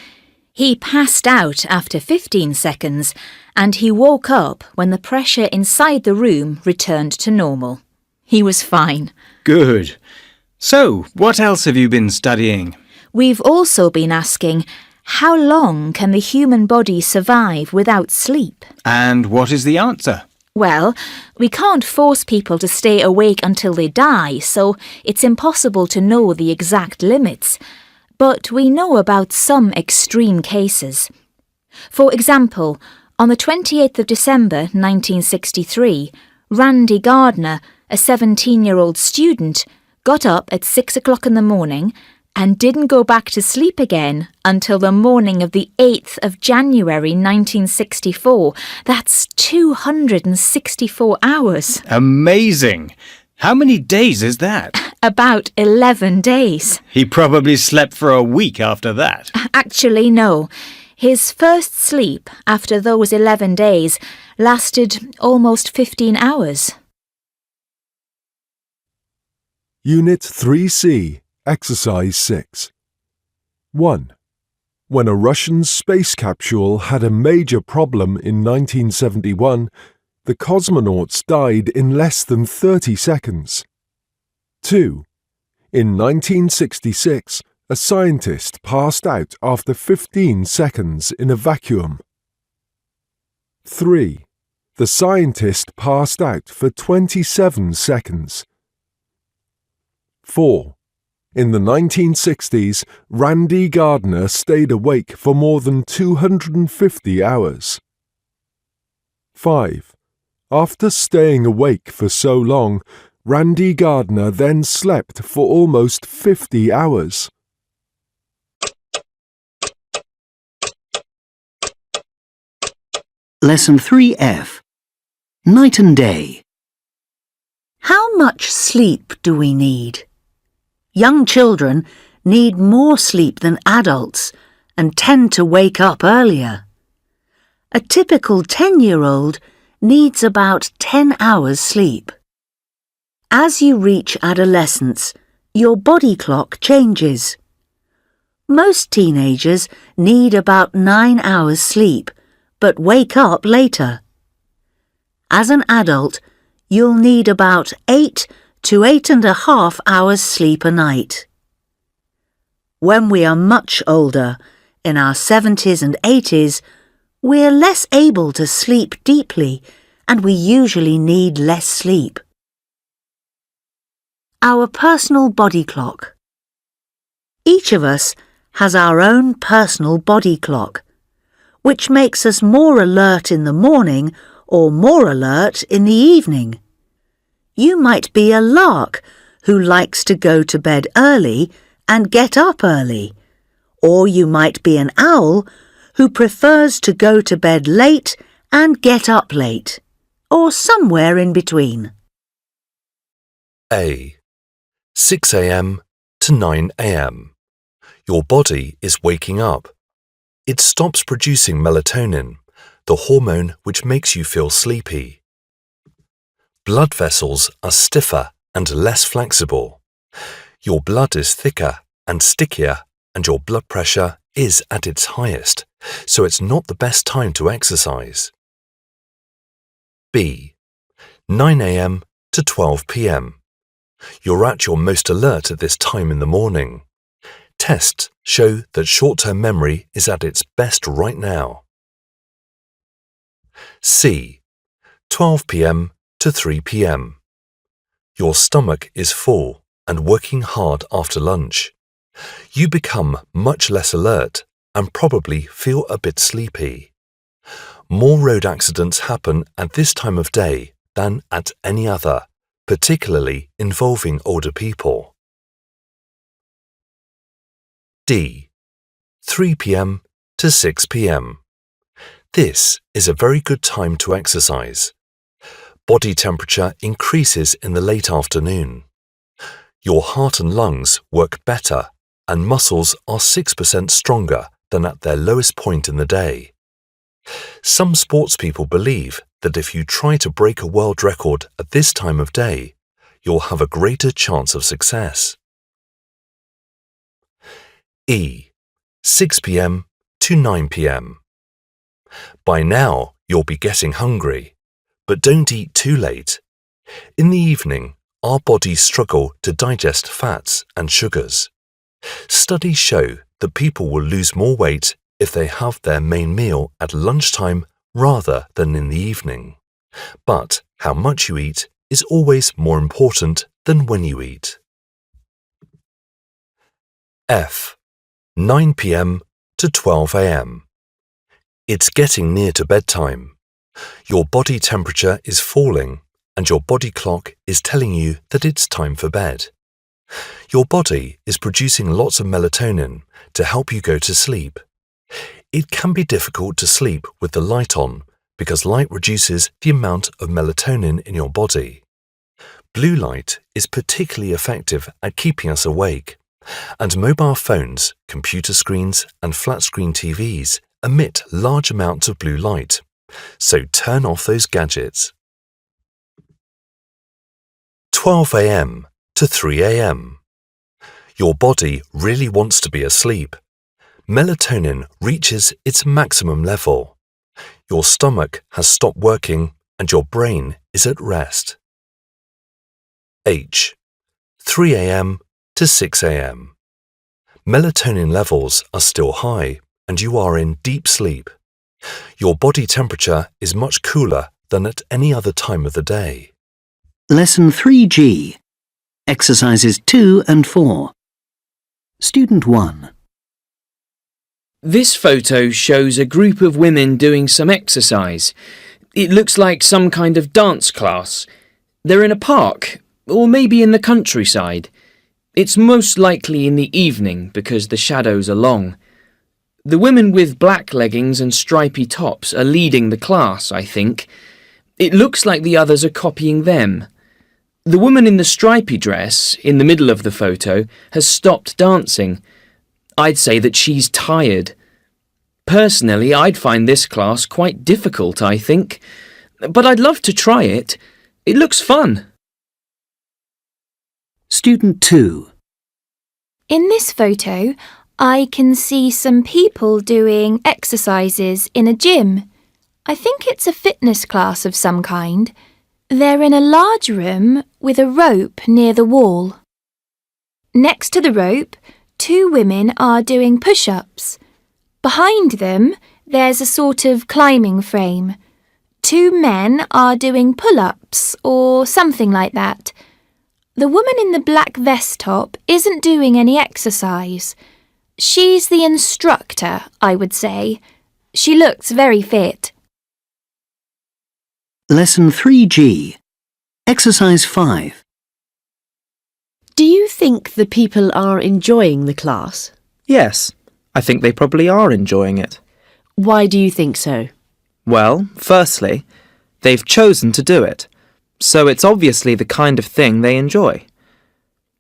He passed out after 15 seconds, and he woke up when the pressure inside the room returned to normal. He was fine. Good. So, what else have you been studying? We've also been asking, how long can the human body survive without sleep? And what is the answer? Well, we can't force people to stay awake until they die, so it's impossible to know the exact limits. But we know about some extreme cases. For example, on the 28th of December 1963, Randy Gardner, a 17-year-old student, got up at 6 o'clock in the morning and didn't go back to sleep again until the morning of the 8th of January 1964. That's 264 hours. Amazing! How many days is that? About 11 days. He probably slept for a week after that. Actually, no. His first sleep after those 11 days lasted almost 15 hours. Unit 3C, Exercise 6. 1. When a Russian space capsule had a major problem in 1971, the cosmonauts died in less than 30 seconds. 2. In 1966, a scientist passed out after 15 seconds in a vacuum. 3. The scientist passed out for 27 seconds. 4. In the 1960s, Randy Gardner stayed awake for more than 250 hours. 5. After staying awake for so long, Randy Gardner then slept for almost 50 hours. Lesson 3F. Night and day. How much sleep do we need? Young children need more sleep than adults and tend to wake up earlier. A typical 10-year-old needs about 10 hours sleep. As you reach adolescence, your body clock changes. Most teenagers need about 9 hours sleep, but wake up later. As an adult, you'll need about 8 to 8.5 hours sleep a night. When we are much older, in our 70s and 80s, we're less able to sleep deeply and we usually need less sleep. Our personal body clock. Each of us has our own personal body clock, which makes us more alert in the morning or more alert in the evening. You might be a lark who likes to go to bed early and get up early, or you might be an owl who prefers to go to bed late and get up late, or somewhere in between. A. 6 a.m. to 9 a.m. Your body is waking up. It stops producing melatonin, the hormone which makes you feel sleepy. Blood vessels are stiffer and less flexible. Your blood is thicker and stickier, and your blood pressure is at its highest, so it's not the best time to exercise. B. 9 a.m. to 12 p.m. You're at your most alert at this time in the morning. Tests show that short-term memory is at its best right now. C. 12 p.m. to 3 p.m. Your stomach is full and working hard after lunch. You become much less alert and probably feel a bit sleepy. More road accidents happen at this time of day than at any other, particularly involving older people. D. 3 p.m. to 6 p.m. This is a very good time to exercise. Body temperature increases in the late afternoon. your heart and lungs work better and muscles are 6% stronger than at their lowest point in the day. Some sports people believe that if you try to break a world record at this time of day, you'll have a greater chance of success. E. 6 p.m. to 9 p.m. By now, you'll be getting hungry, but don't eat too late. In the evening, our bodies struggle to digest fats and sugars. Studies show that people will lose more weight if they have their main meal at lunchtime rather than in the evening. But how much you eat is always more important than when you eat. F. 9 p.m. to 12 a.m. It's getting near to bedtime. Your body temperature is falling and your body clock is telling you that it's time for bed. Your body is producing lots of melatonin to help you go to sleep. It can be difficult to sleep with the light on because light reduces the amount of melatonin in your body. Blue light is particularly effective at keeping us awake, and mobile phones, computer screens, and flat-screen TVs emit large amounts of blue light, so turn off those gadgets. 12 a.m. to 3 a.m. Your body really wants to be asleep. Melatonin reaches its maximum level. Your stomach has stopped working and your brain is at rest. H. 3 a.m. to 6 a.m. Melatonin levels are still high and you are in deep sleep. Your body temperature is much cooler than at any other time of the day. Lesson 3G. Exercises 2 and 4. Student 1. This photo shows a group of women doing some exercise. It looks like some kind of dance class. They're in a park, or maybe in the countryside. It's most likely in the evening because the shadows are long. The women with black leggings and stripy tops are leading the class, I think. It looks like the others are copying them. The woman in the stripy dress, in the middle of the photo, has stopped dancing. I'd say that she's tired. Personally, I'd find this class quite difficult, I think. But I'd love to try it. It looks fun. Student 2. In this photo, I can see some people doing exercises in a gym. I think it's a fitness class of some kind. They're in a large room with a rope near the wall. Next to the rope, 2 women are doing push-ups. Behind them, there's a sort of climbing frame. 2 men are doing pull-ups or something like that. The woman in the black vest top isn't doing any exercise. She's the instructor, I would say. She looks very fit. Lesson 3G. Exercise 5. Do you think the people are enjoying the class? Yes, I think they probably are enjoying it. Why do you think so? Well, firstly, they've chosen to do it, so it's obviously the kind of thing they enjoy.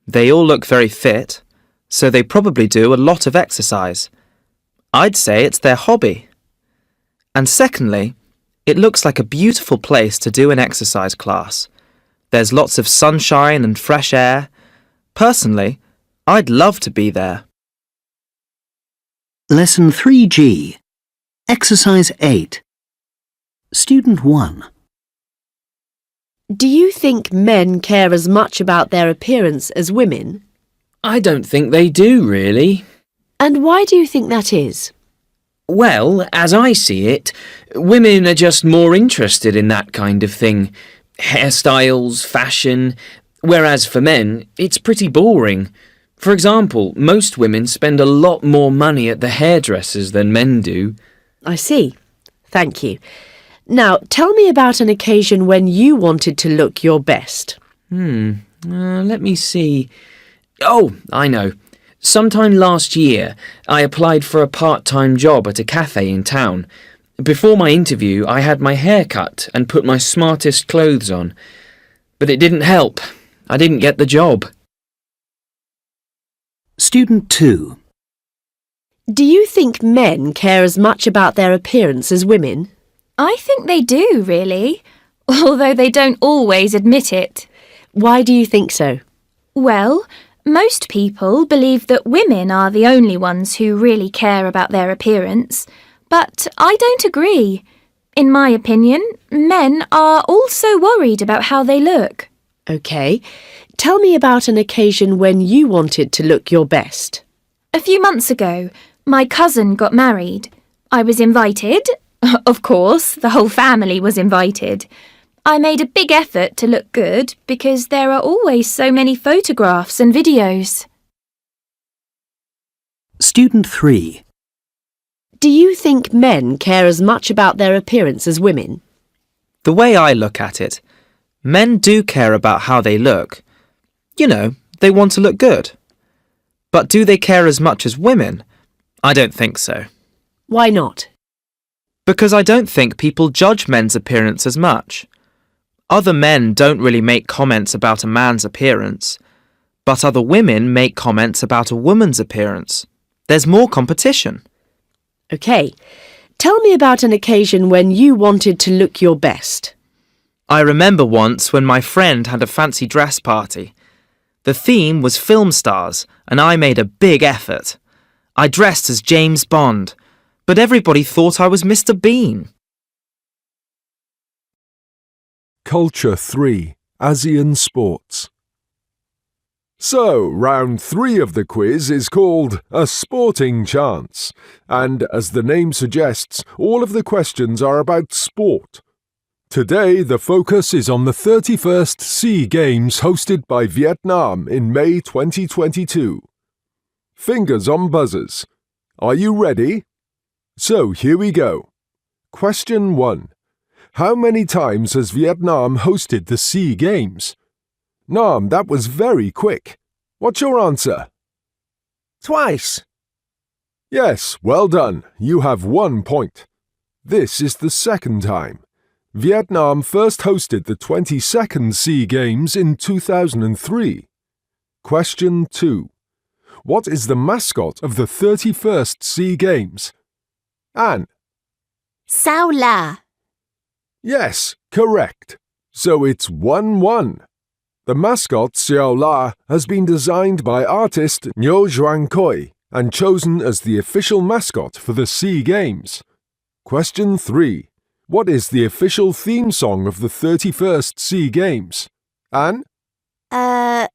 They all look very fit, so they probably do a lot of exercise. I'd say it's their hobby. And secondly, it looks like a beautiful place to do an exercise class. There's lots of sunshine and fresh air. Personally, I'd love to be there. Lesson 3G. Exercise 8. Student 1. Do you think men care as much about their appearance as women? I don't think they do, really. And why do you think that is? Well, as I see it, women are just more interested in that kind of thing. Hairstyles, fashion, whereas for men, it's pretty boring. For example, most women spend a lot more money at the hairdressers than men do. I see. Thank you. Now, tell me about an occasion when you wanted to look your best. Let me see. Oh, I know. Sometime last year, I applied for a part-time job at a cafe in town. Before my interview, I had my hair cut and put my smartest clothes on. But it didn't help. I didn't get the job. Student 2. Do you think men care as much about their appearance as women? I think they do, really, although they don't always admit it. Why do you think so? Well, most people believe that women are the only ones who really care about their appearance, but I don't agree. In my opinion, men are also worried about how they look. OK. Tell me about an occasion when you wanted to look your best. A few months ago, my cousin got married. I was invited. Of course, the whole family was invited. I made a big effort to look good because there are always so many photographs and videos. Student 3. Do you think men care as much about their appearance as women? The way I look at it, men do care about how they look. You know, they want to look good. But do they care as much as women? I don't think so. Why not? Because I don't think people judge men's appearance as much. Other men don't really make comments about a man's appearance, but other women make comments about a woman's appearance. There's more competition. OK. Tell me about an occasion when you wanted to look your best. I remember once when my friend had a fancy dress party. The theme was film stars, and I made a big effort. I dressed as James Bond, but everybody thought I was Mr. Bean. Culture 3. ASEAN Sports. So, round 3 of the quiz is called A Sporting Chance, and as the name suggests, all of the questions are about sport. Today, the focus is on the 31st SEA Games hosted by Viet Nam in May 2022. Fingers on buzzers. Are you ready? So, here we go. Question 1. How many times has Vietnam hosted the SEA Games? Nam, that was very quick. What's your answer? Twice. Yes, well done. You have 1 point. This is the second time. Vietnam first hosted the 22nd SEA Games in 2003. Question 2. What is the mascot of the 31st SEA Games? Anne. Sao La. Yes, correct. So it's 1-1. The mascot Xiao La has been designed by artist Nho Duong Khoi and chosen as the official mascot for the SEA Games. Question 3. What is the official theme song of the 31st SEA Games? Anne? I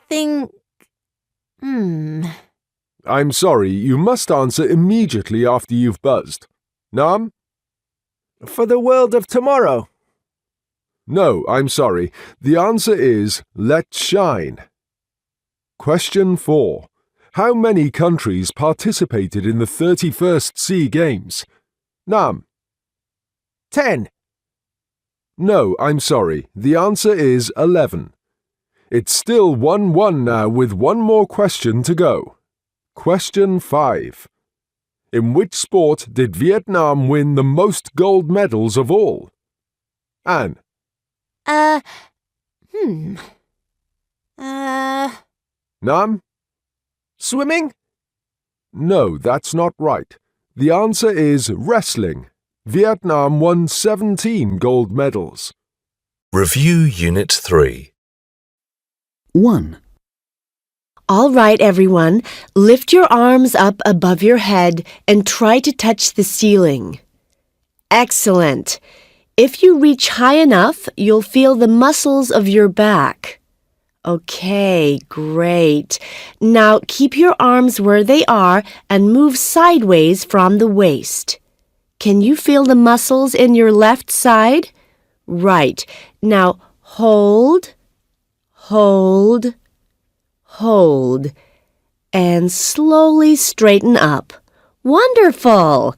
think... I'm sorry, you must answer immediately after you've buzzed. Nam? For the world of tomorrow. No, I'm sorry. The answer is Let's Shine. Question 4. How many countries participated in the 31st SEA Games? Nam? 10. No, I'm sorry. The answer is 11. It's still 1-1 now with one more question to go. Question 5. In which sport did Vietnam win the most gold medals of all? Anne? Nam? Swimming? No, that's not right. The answer is wrestling. Vietnam won 17 gold medals. Review Unit 3. 1. All right, everyone. Lift your arms up above your head and try to touch the ceiling. Excellent. If you reach high enough, you'll feel the muscles of your back. Okay, great. Now keep your arms where they are and move sideways from the waist. Can you feel the muscles in your left side? Right. Now hold, hold, hold, and slowly straighten up. Wonderful!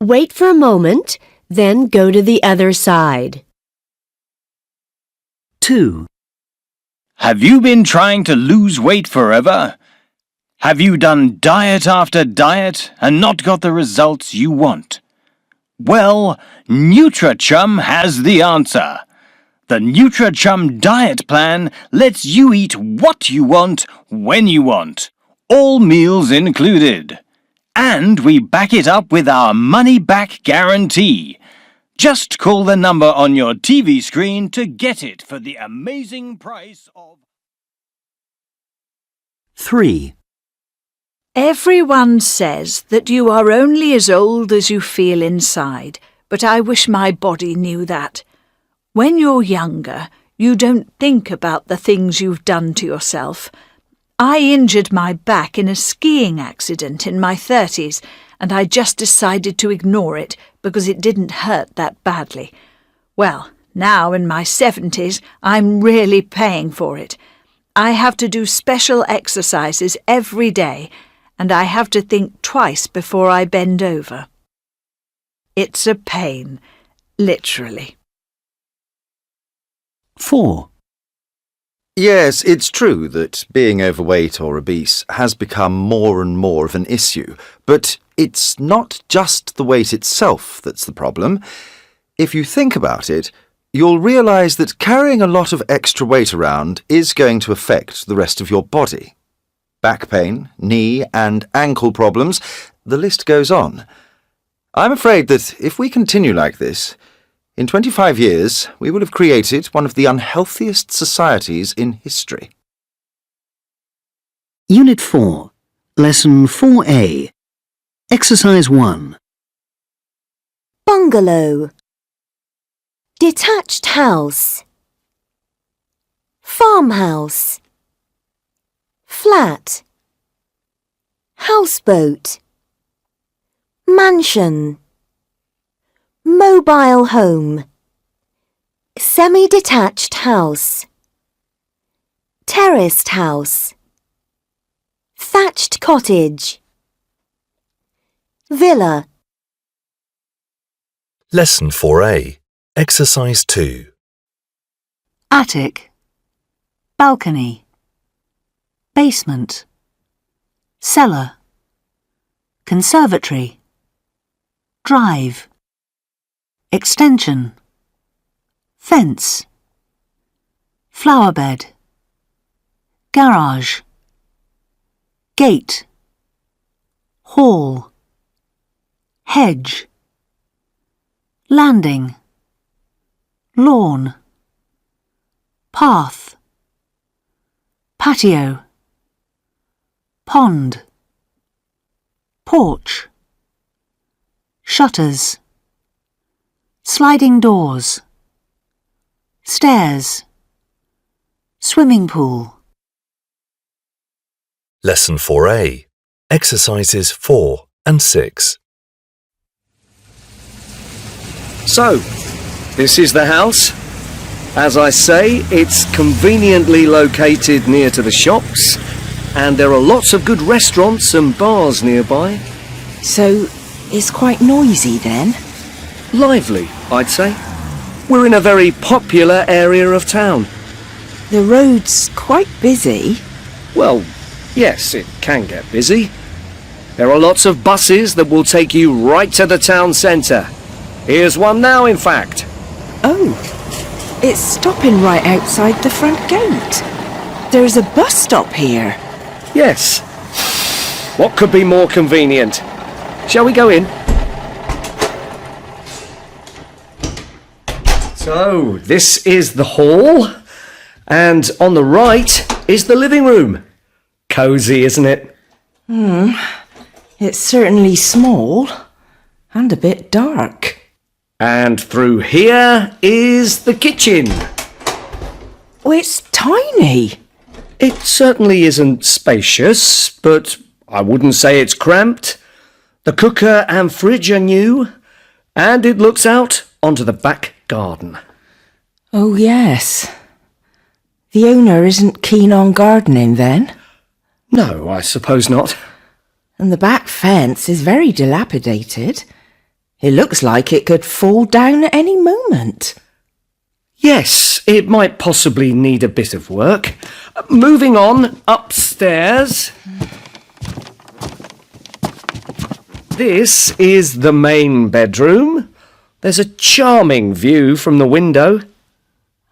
Wait for a moment, then go to the other side. 2. Have you been trying to lose weight forever? Have you done diet after diet and not got the results you want? Well, NutriChum has the answer. The NutriChum diet plan lets you eat what you want, when you want, all meals included. And we back it up with our money-back guarantee. Just call the number on your TV screen to get it for the amazing price of... 3. Everyone says that you are only as old as you feel inside, but I wish my body knew that. When you're younger, you don't think about the things you've done to yourself. I injured my back in a skiing accident in my 30s, and I just decided to ignore it because it didn't hurt that badly. Well, now in my 70s, I'm really paying for it. I have to do special exercises every day, and I have to think twice before I bend over. It's a pain, literally. 4. Yes, it's true that being overweight or obese has become more and more of an issue, but it's not just the weight itself that's the problem. If you think about it, you'll realise that carrying a lot of extra weight around is going to affect the rest of your body. Back pain, knee and ankle problems, the list goes on. I'm afraid that if we continue like this, in 25 years, we will have created one of the unhealthiest societies in history. Unit 4, Lesson 4A, Exercise 1. Bungalow. Detached house. Farmhouse. Flat. Houseboat. Mansion. Mobile home. Semi-detached house. Terraced house. Thatched cottage. Villa. Lesson 4A, Exercise 2. Attic. Balcony. Basement. Cellar. Conservatory. Drive. Extension. Fence. Flower bed. Garage. Gate. Hall. Hedge. Landing. Lawn. Path. Patio. Pond. Porch. Shutters. Sliding doors. Stairs. Swimming pool. Lesson 4A, Exercises 4 and 6. So, this is the house. As I say, it's conveniently located near to the shops, and there are lots of good restaurants and bars nearby. So, it's quite noisy then? Lively, I'd say. We're in a very popular area of town. The road's quite busy. Well, yes, it can get busy. There are lots of buses that will take you right to the town centre. Here's one now, in fact. Oh, it's stopping right outside the front gate. There's a bus stop here. Yes. What could be more convenient? Shall we go in? So, this is the hall, and on the right is the living room. Cosy, isn't it? It's certainly small and a bit dark. And through here is the kitchen. Oh, it's tiny. It certainly isn't spacious, but I wouldn't say it's cramped. The cooker and fridge are new, and it looks out onto the back garden. Oh, yes. The owner isn't keen on gardening then? No, I suppose not. And the back fence is very dilapidated. It looks like it could fall down at any moment. Yes, it might possibly need a bit of work. Moving on, upstairs. This is the main bedroom. There's a charming view from the window.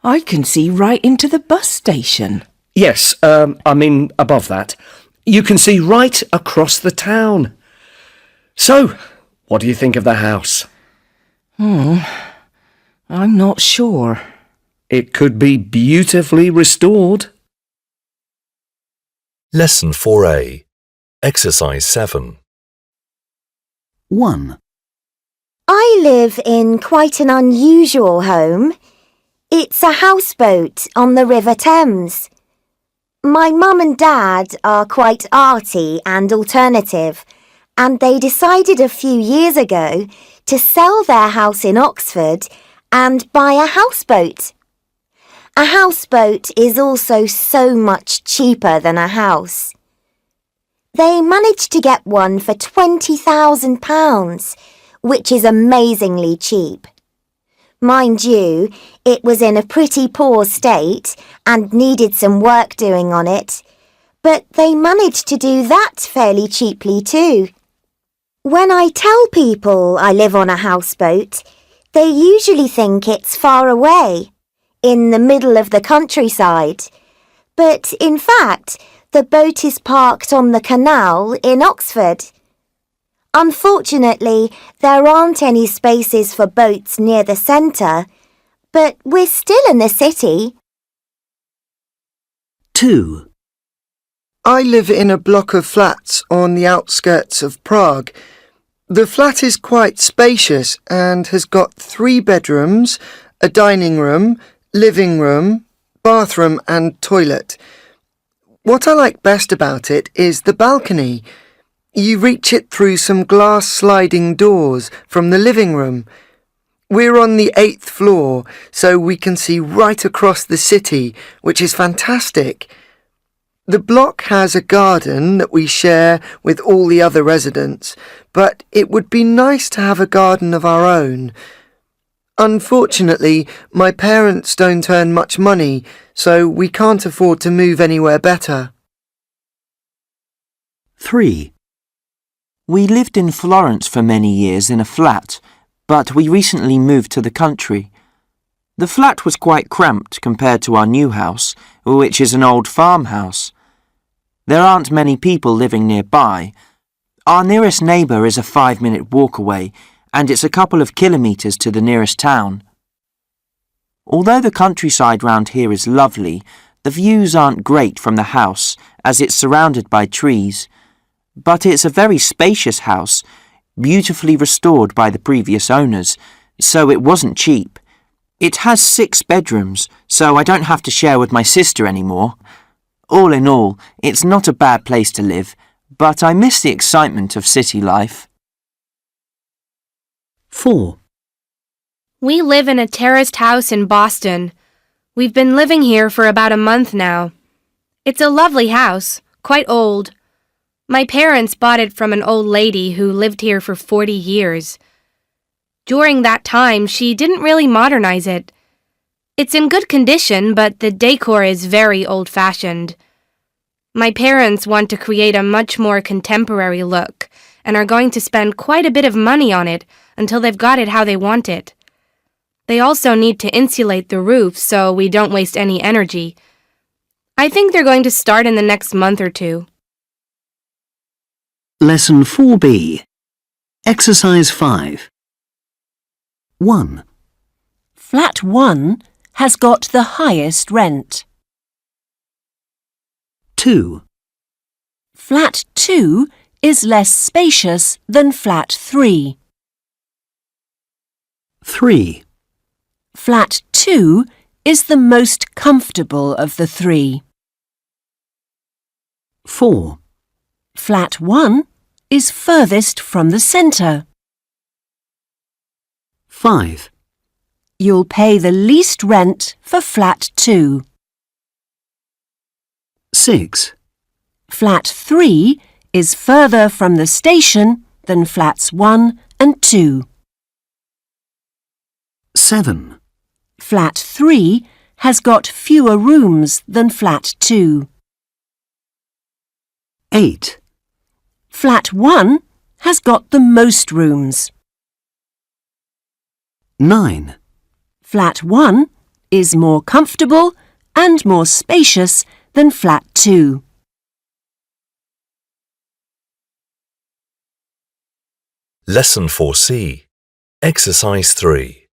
I can see right into the bus station. Yes, I mean above that. You can see right across the town. So, what do you think of the house? I'm not sure. It could be beautifully restored. Lesson 4A. Exercise 7. 1. I live in quite an unusual home. It's a houseboat on the River Thames. My mum and dad are quite arty and alternative, and they decided a few years ago to sell their house in Oxford and buy a houseboat. A houseboat is also so much cheaper than a house. They managed to get one for £20,000, which is amazingly cheap. Mind you, it was in a pretty poor state and needed some work doing on it, but they managed to do that fairly cheaply too. When I tell people I live on a houseboat, they usually think it's far away, in the middle of the countryside. But in fact, the boat is parked on the canal in Oxford. Unfortunately, there aren't any spaces for boats near the centre, but we're still in the city. 2. I live in a block of flats on the outskirts of Prague. The flat is quite spacious and has got 3 bedrooms, a dining room, living room, bathroom and toilet. What I like best about it is the balcony. You reach it through some glass sliding doors from the living room. We're on the 8th floor, so we can see right across the city, which is fantastic. The block has a garden that we share with all the other residents, but it would be nice to have a garden of our own. Unfortunately, my parents don't earn much money, so we can't afford to move anywhere better. 3. We lived in Florence for many years in a flat, but we recently moved to the country. The flat was quite cramped compared to our new house, which is an old farmhouse. There aren't many people living nearby. Our nearest neighbour is a 5-minute walk away, and it's a couple of kilometres to the nearest town. Although the countryside round here is lovely, the views aren't great from the house, as it's surrounded by trees. But it's a very spacious house, beautifully restored by the previous owners, so it wasn't cheap. It has 6 bedrooms, so I don't have to share with my sister anymore. All in all, it's not a bad place to live, but I miss the excitement of city life. 4. We live in a terraced house in Boston. We've been living here for about a month now. It's a lovely house, quite old. My parents bought it from an old lady who lived here for 40 years. During that time, she didn't really modernize it. It's in good condition, but the decor is very old-fashioned. My parents want to create a much more contemporary look and are going to spend quite a bit of money on it until they've got it how they want it. They also need to insulate the roof so we don't waste any energy. I think they're going to start in the next month or 2. Lesson 4B. Exercise 5. 1. Flat 1 has got the highest rent. 2. Flat 2 is less spacious than flat 3. 3. Flat 2 is the most comfortable of the 3. 4. Flat 1 is furthest from the centre. 5. You'll pay the least rent for flat 2. 6. Flat 3 is further from the station than flats 1 and 2. 7. Flat 3 has got fewer rooms than flat 2. 8. Flat 1 has got the most rooms. 9. Flat 1 is more comfortable and more spacious than flat 2. Lesson 4C. Exercise 3.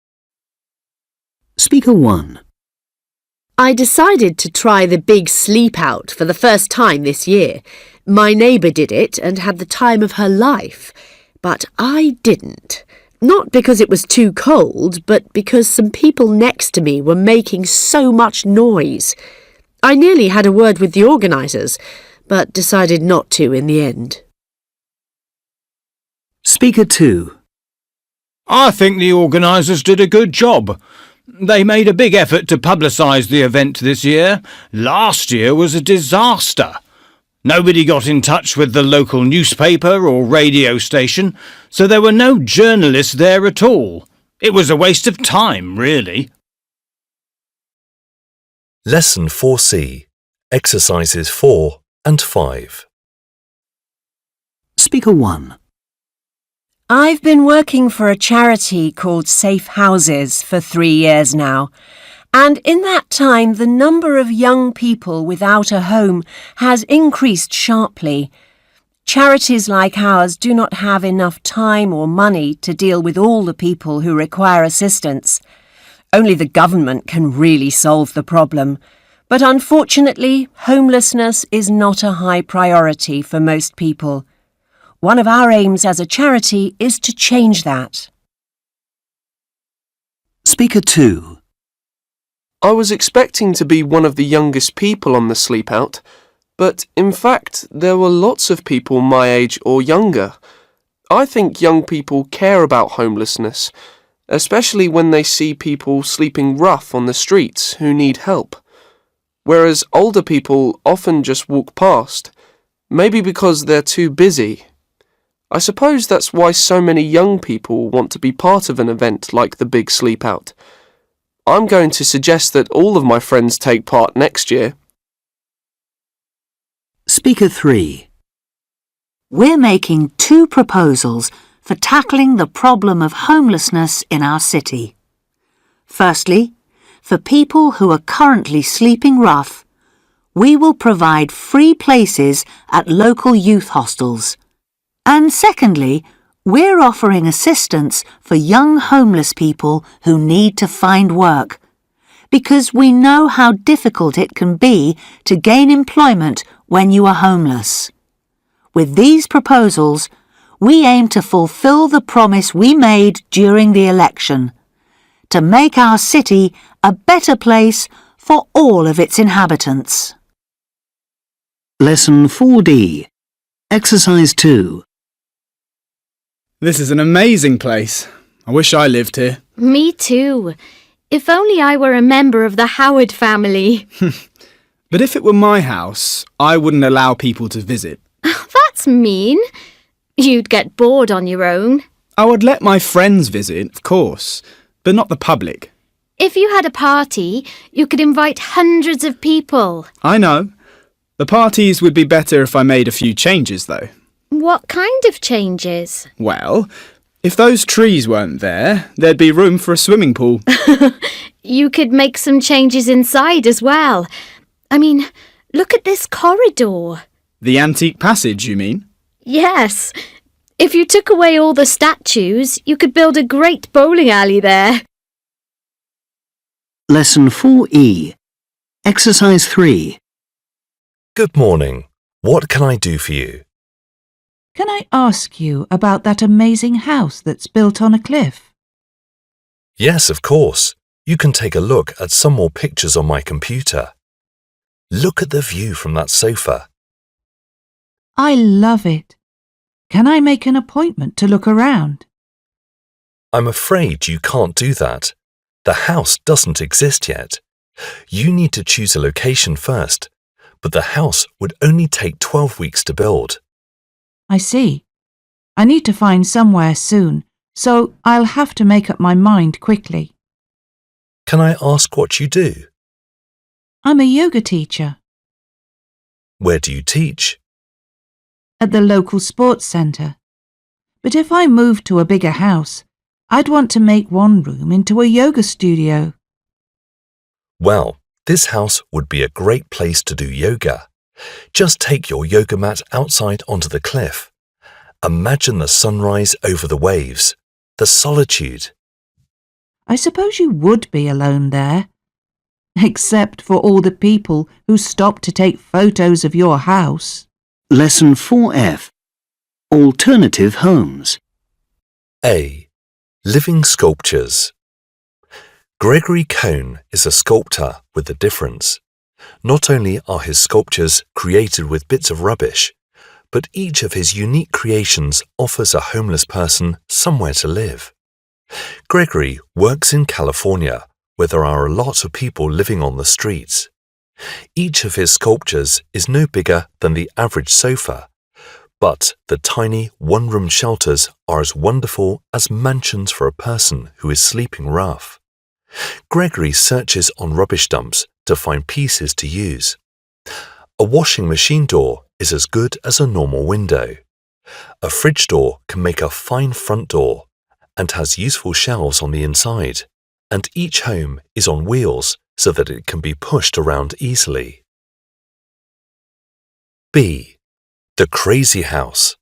Speaker 1. I decided to try the big sleep out for the first time this year. My neighbour did it and had the time of her life, but I didn't. Not because it was too cold, but because some people next to me were making so much noise. I nearly had a word with the organisers, but decided not to in the end. Speaker 2. I think the organisers did a good job. They made a big effort to publicise the event this year. Last year was a disaster. Nobody got in touch with the local newspaper or radio station, so there were no journalists there at all. It was a waste of time, really. Lesson 4C. Exercises 4 and 5. Speaker 1. I've been working for a charity called Safe Houses for 3 years now, and in that time the number of young people without a home has increased sharply. Charities like ours do not have enough time or money to deal with all the people who require assistance. Only the government can really solve the problem, but unfortunately, homelessness is not a high priority for most people. One of our aims as a charity is to change that. Speaker 2. I was expecting to be one of the youngest people on the sleep out, but in fact there were lots of people my age or younger. I think young people care about homelessness, especially when they see people sleeping rough on the streets who need help, whereas older people often just walk past, maybe because they're too busy. I suppose that's why so many young people want to be part of an event like the Big Sleep Out. I'm going to suggest that all of my friends take part next year. Speaker 3. We're making 2 proposals for tackling the problem of homelessness in our city. Firstly, for people who are currently sleeping rough, we will provide free places at local youth hostels. And secondly, we're offering assistance for young homeless people who need to find work, because we know how difficult it can be to gain employment when you are homeless. With these proposals, we aim to fulfil the promise we made during the election, to make our city a better place for all of its inhabitants. Lesson 4D. Exercise 2. This is an amazing place. I wish I lived here. Me too. If only I were a member of the Howard family. But if it were my house, I wouldn't allow people to visit. That's mean. You'd get bored on your own. I would let my friends visit, of course, but not the public. If you had a party, you could invite hundreds of people. I know. The parties would be better if I made a few changes, though. What kind of changes? Well, if those trees weren't there, there'd be room for a swimming pool. You could make some changes inside as well. I mean, look at this corridor. The antique passage, you mean? Yes. If you took away all the statues, you could build a great bowling alley there. Lesson 4E. Exercise 3. Good morning. What can I do for you? Can I ask you about that amazing house that's built on a cliff? Yes, of course. You can take a look at some more pictures on my computer. Look at the view from that sofa. I love it. Can I make an appointment to look around? I'm afraid you can't do that. The house doesn't exist yet. You need to choose a location first, but the house would only take 12 weeks to build. I see. I need to find somewhere soon, so I'll have to make up my mind quickly. Can I ask what you do? I'm a yoga teacher. Where do you teach? At the local sports centre. But if I moved to a bigger house, I'd want to make one room into a yoga studio. Well, this house would be a great place to do yoga. Just take your yoga mat outside onto the cliff. Imagine the sunrise over the waves, the solitude. I suppose you would be alone there, except for all the people who stop to take photos of your house. Lesson 4F. Alternative homes. A. Living sculptures. Gregory Cohn is a sculptor with a difference. Not only are his sculptures created with bits of rubbish, but each of his unique creations offers a homeless person somewhere to live. Gregory works in California, where there are a lot of people living on the streets. Each of his sculptures is no bigger than the average sofa, but the tiny one-room shelters are as wonderful as mansions for a person who is sleeping rough. Gregory searches on rubbish dumps to find pieces to use. A washing machine door is as good as a normal window. A fridge door can make a fine front door and has useful shelves on the inside, and each home is on wheels so that it can be pushed around easily. B. The Crazy House.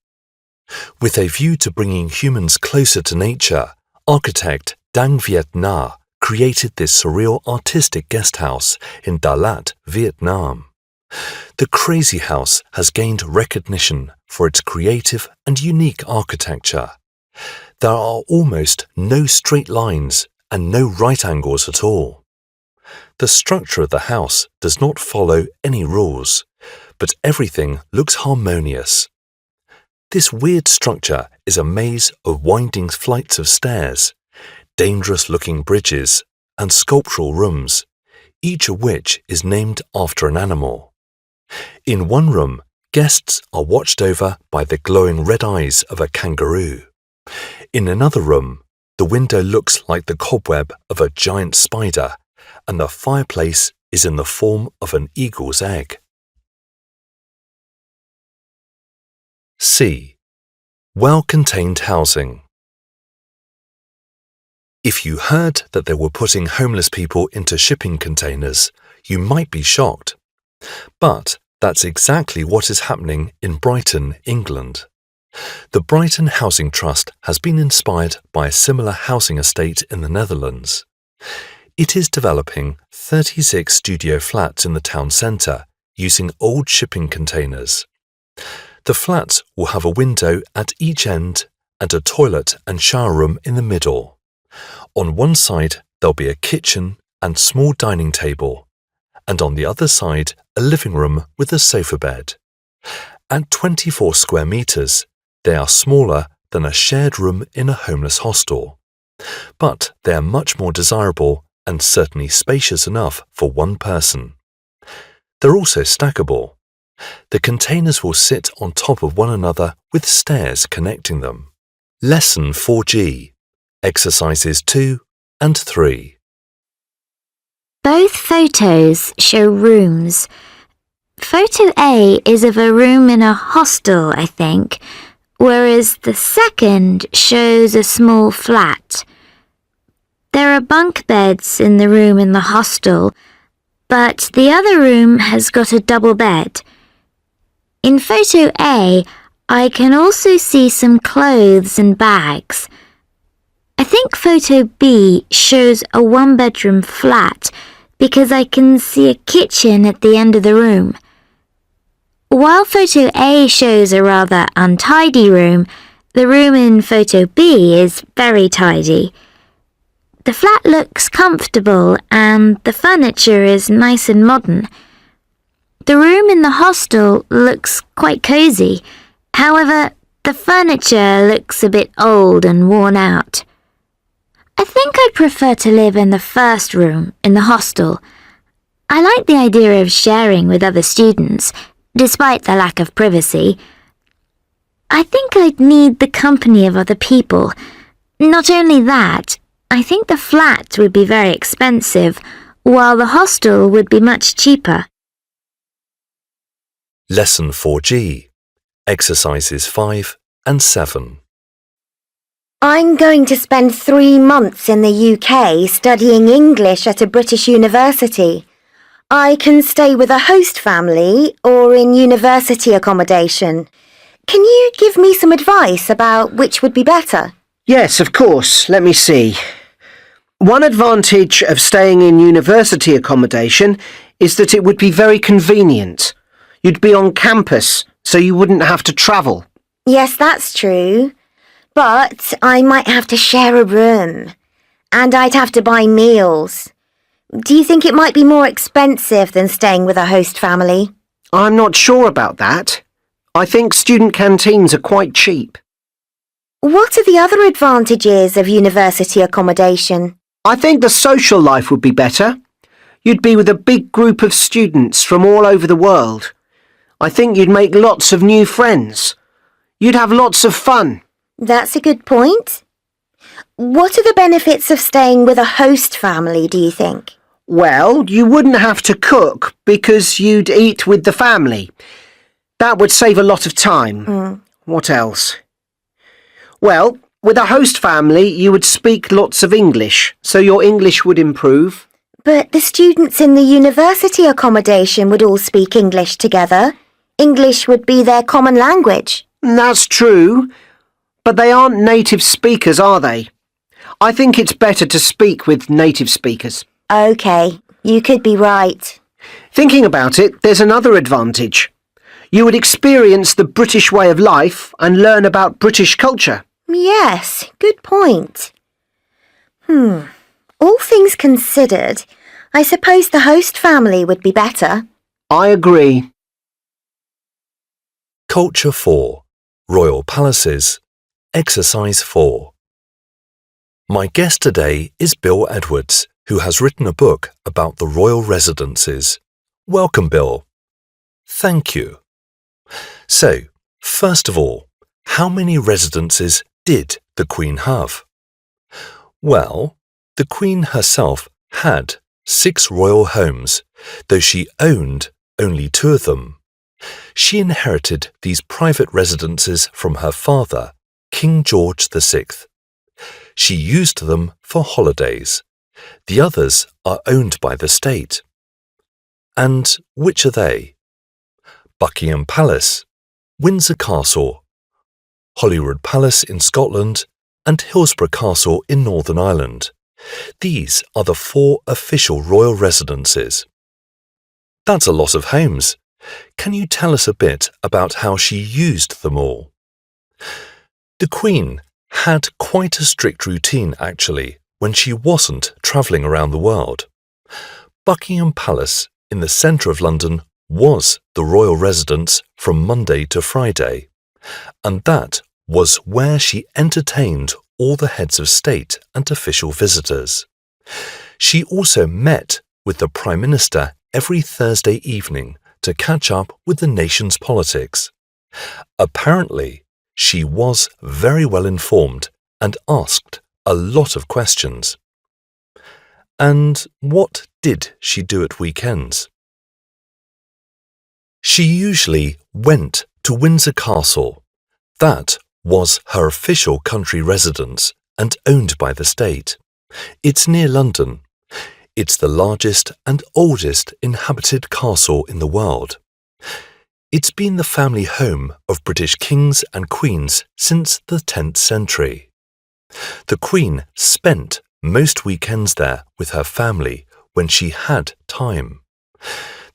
With a view to bringing humans closer to nature, architect Viet Nam created this surreal artistic guest house in Đà Lạt, Viet Nam. The Crazy House has gained recognition for its creative and unique architecture. There are almost no straight lines and no right angles at all. The structure of the house does not follow any rules, but everything looks harmonious. This weird structure is a maze of winding flights of stairs, dangerous-looking bridges, and sculptural rooms, each of which is named after an animal. In one room, guests are watched over by the glowing red eyes of a kangaroo. In another room, the window looks like the cobweb of a giant spider, and the fireplace is in the form of an eagle's egg. C. Well-contained housing. If you heard that they were putting homeless people into shipping containers, you might be shocked. But that's exactly what is happening in Brighton, England. The Brighton Housing Trust has been inspired by a similar housing estate in the Netherlands. It is developing 36 studio flats in the town centre using old shipping containers. The flats will have a window at each end and a toilet and shower room in the middle. On one side, there'll be a kitchen and small dining table, and on the other side, a living room with a sofa bed. At 24 square metres, they are smaller than a shared room in a homeless hostel. But they are much more desirable and certainly spacious enough for one person. They're also stackable. The containers will sit on top of one another with stairs connecting them. Lesson 4G. Exercises 2 and 3. Both photos show rooms. Photo A is of a room in a hostel, I think, whereas the second shows a small flat. There are bunk beds in the room in the hostel, but the other room has got a double bed. In photo A, I can also see some clothes and bags. I think photo B shows a one-bedroom flat because I can see a kitchen at the end of the room. While photo A shows a rather untidy room, the room in photo B is very tidy. The flat looks comfortable and the furniture is nice and modern. The room in the hostel looks quite cosy. However, the furniture looks a bit old and worn out. I think I'd prefer to live in the first room in the hostel. I like the idea of sharing with other students, despite the lack of privacy. I think I'd need the company of other people. Not only that, I think the flat would be very expensive, while the hostel would be much cheaper. Lesson 4G. Exercises 5 and 7. I'm going to spend 3 months in the UK studying English at a British university. I can stay with a host family or in university accommodation. Can you give me some advice about which would be better? Yes, of course. Let me see. One advantage of staying in university accommodation is that it would be very convenient. You'd be on campus, so you wouldn't have to travel. Yes, that's true. But I might have to share a room. And I'd have to buy meals. Do you think it might be more expensive than staying with a host family? I'm not sure about that. I think student canteens are quite cheap. What are the other advantages of university accommodation? I think the social life would be better. You'd be with a big group of students from all over the world. I think you'd make lots of new friends. You'd have lots of fun. That's a good point. What are the benefits of staying with a host family, do you think? Well, you wouldn't have to cook because you'd eat with the family. That would save a lot of time. What else? Well, with a host family, you would speak lots of English, so your English would improve. But the students in the university accommodation would all speak English together. English would be their common language. That's true, but they aren't native speakers, are they? I think it's better to speak with native speakers. OK, you could be right. Thinking about it, there's another advantage. You would experience the British way of life and learn about British culture. Yes, good point. All things considered, I suppose the host family would be better. I agree. Culture 4. Royal Palaces. Exercise 4. My guest today is Bill Edwards, who has written a book about the royal residences. Welcome, Bill. Thank you. So, first of all, how many residences did the Queen have? Well, the Queen herself had 6 royal homes, though she owned only 2 of them. She inherited these private residences from her father, King George VI. She used them for holidays. The others are owned by the state. And which are they? Buckingham Palace, Windsor Castle, Holyrood Palace in Scotland, and Hillsborough Castle in Northern Ireland. These are the 4 official royal residences. That's a lot of homes. Can you tell us a bit about how she used them all? The Queen had quite a strict routine, actually, when she wasn't travelling around the world. Buckingham Palace, in the centre of London, was the royal residence from Monday to Friday, and that was where she entertained all the heads of state and official visitors. She also met with the Prime Minister every Thursday evening to catch up with the nation's politics. Apparently, she was very well informed and asked a lot of questions. And what did she do at weekends? She usually went to Windsor Castle. That was her official country residence and owned by the state. It's near London. It's the largest and oldest inhabited castle in the world. It's been the family home of British kings and queens since the 10th century. The Queen spent most weekends there with her family when she had time.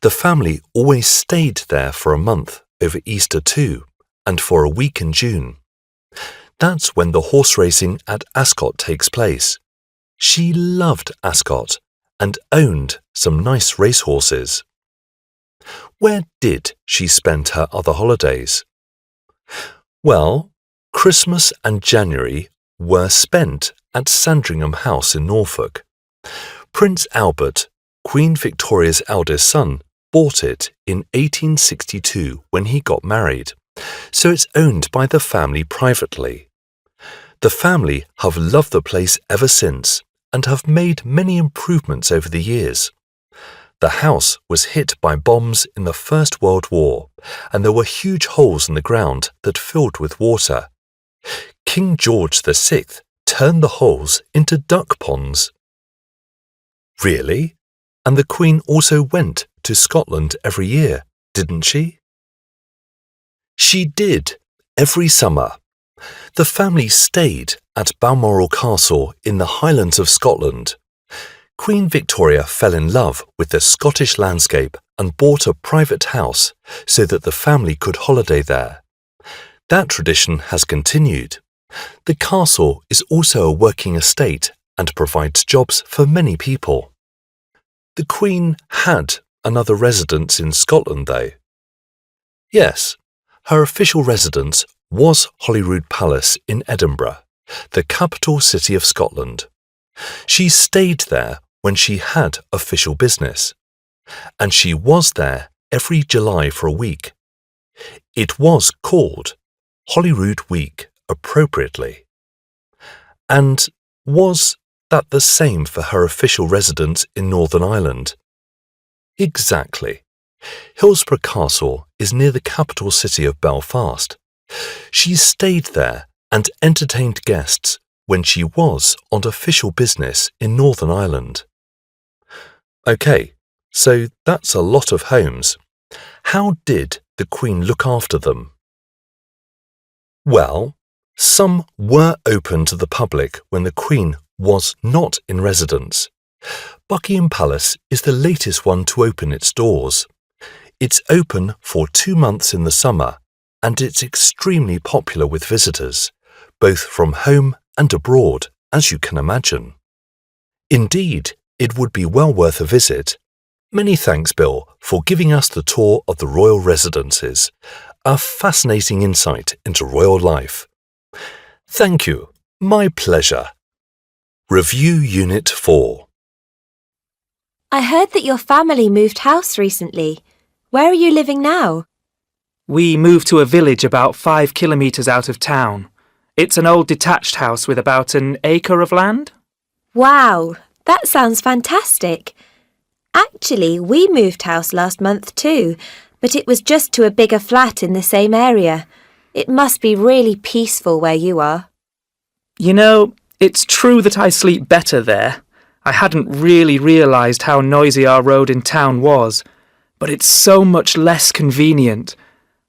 The family always stayed there for a month over Easter too, and for a week in June. That's when the horse racing at Ascot takes place. She loved Ascot and owned some nice racehorses. Where did she spend her other holidays? Well, Christmas and January were spent at Sandringham House in Norfolk. Prince Albert, Queen Victoria's eldest son, bought it in 1862 when he got married, so it's owned by the family privately. The family have loved the place ever since and have made many improvements over the years. The house was hit by bombs in the First World War, and there were huge holes in the ground that filled with water. King George VI turned the holes into duck ponds. Really? And the Queen also went to Scotland every year, didn't she? She did, every summer. The family stayed at Balmoral Castle in the Highlands of Scotland. Queen Victoria fell in love with the Scottish landscape and bought a private house so that the family could holiday there. That tradition has continued. The castle is also a working estate and provides jobs for many people. The Queen had another residence in Scotland, though. Yes, her official residence was Holyrood Palace in Edinburgh, the capital city of Scotland. She stayed there when she had official business, and she was there every July for a week. It was called Holyrood Week appropriately. And was that the same for her official residence in Northern Ireland? Exactly. Hillsborough Castle is near the capital city of Belfast. She stayed there and entertained guests when she was on official business in Northern Ireland. OK, so that's a lot of homes. How did the Queen look after them? Well, some were open to the public when the Queen was not in residence. Buckingham Palace is the latest one to open its doors. It's open for 2 months in the summer, and it's extremely popular with visitors, both from home and abroad, as you can imagine. Indeed, it would be well worth a visit. Many thanks, Bill, for giving us the tour of the royal residences, a fascinating insight into royal life. Thank you. My pleasure. Review Unit 4. I heard that your family moved house recently. Where are you living now? We moved to a village about 5 kilometres out of town. It's an old detached house with about an acre of land. Wow, that sounds fantastic. Actually, we moved house last month too, but it was just to a bigger flat in the same area. It must be really peaceful where you are. You know, it's true that I sleep better there. I hadn't really realised how noisy our road in town was, but it's so much less convenient.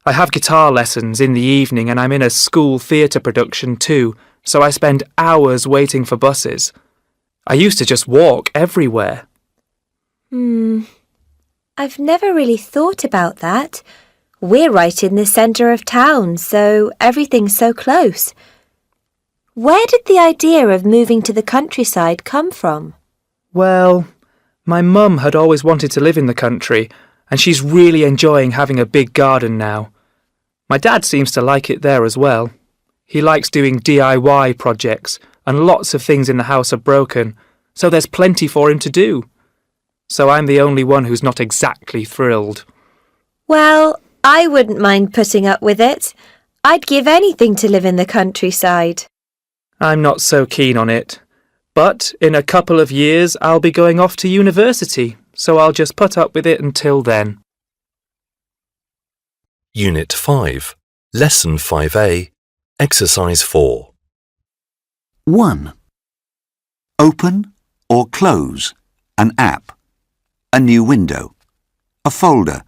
I have guitar lessons in the evening and I'm in a school theatre production too, so I spend hours waiting for buses. I used to just walk everywhere. I've never really thought about that. We're right in the centre of town, so everything's so close. Where did the idea of moving to the countryside come from? Well, my mum had always wanted to live in the country, and she's really enjoying having a big garden now. My dad seems to like it there as well. He likes doing DIY projects, and lots of things in the house are broken, so there's plenty for him to do. So I'm the only one who's not exactly thrilled. Well, I wouldn't mind putting up with it. I'd give anything to live in the countryside. I'm not so keen on it. But in a couple of years I'll be going off to university, so I'll just put up with it until then. Unit 5, Lesson 5A, Exercise 4. 1. Open or close an app, a new window, a folder,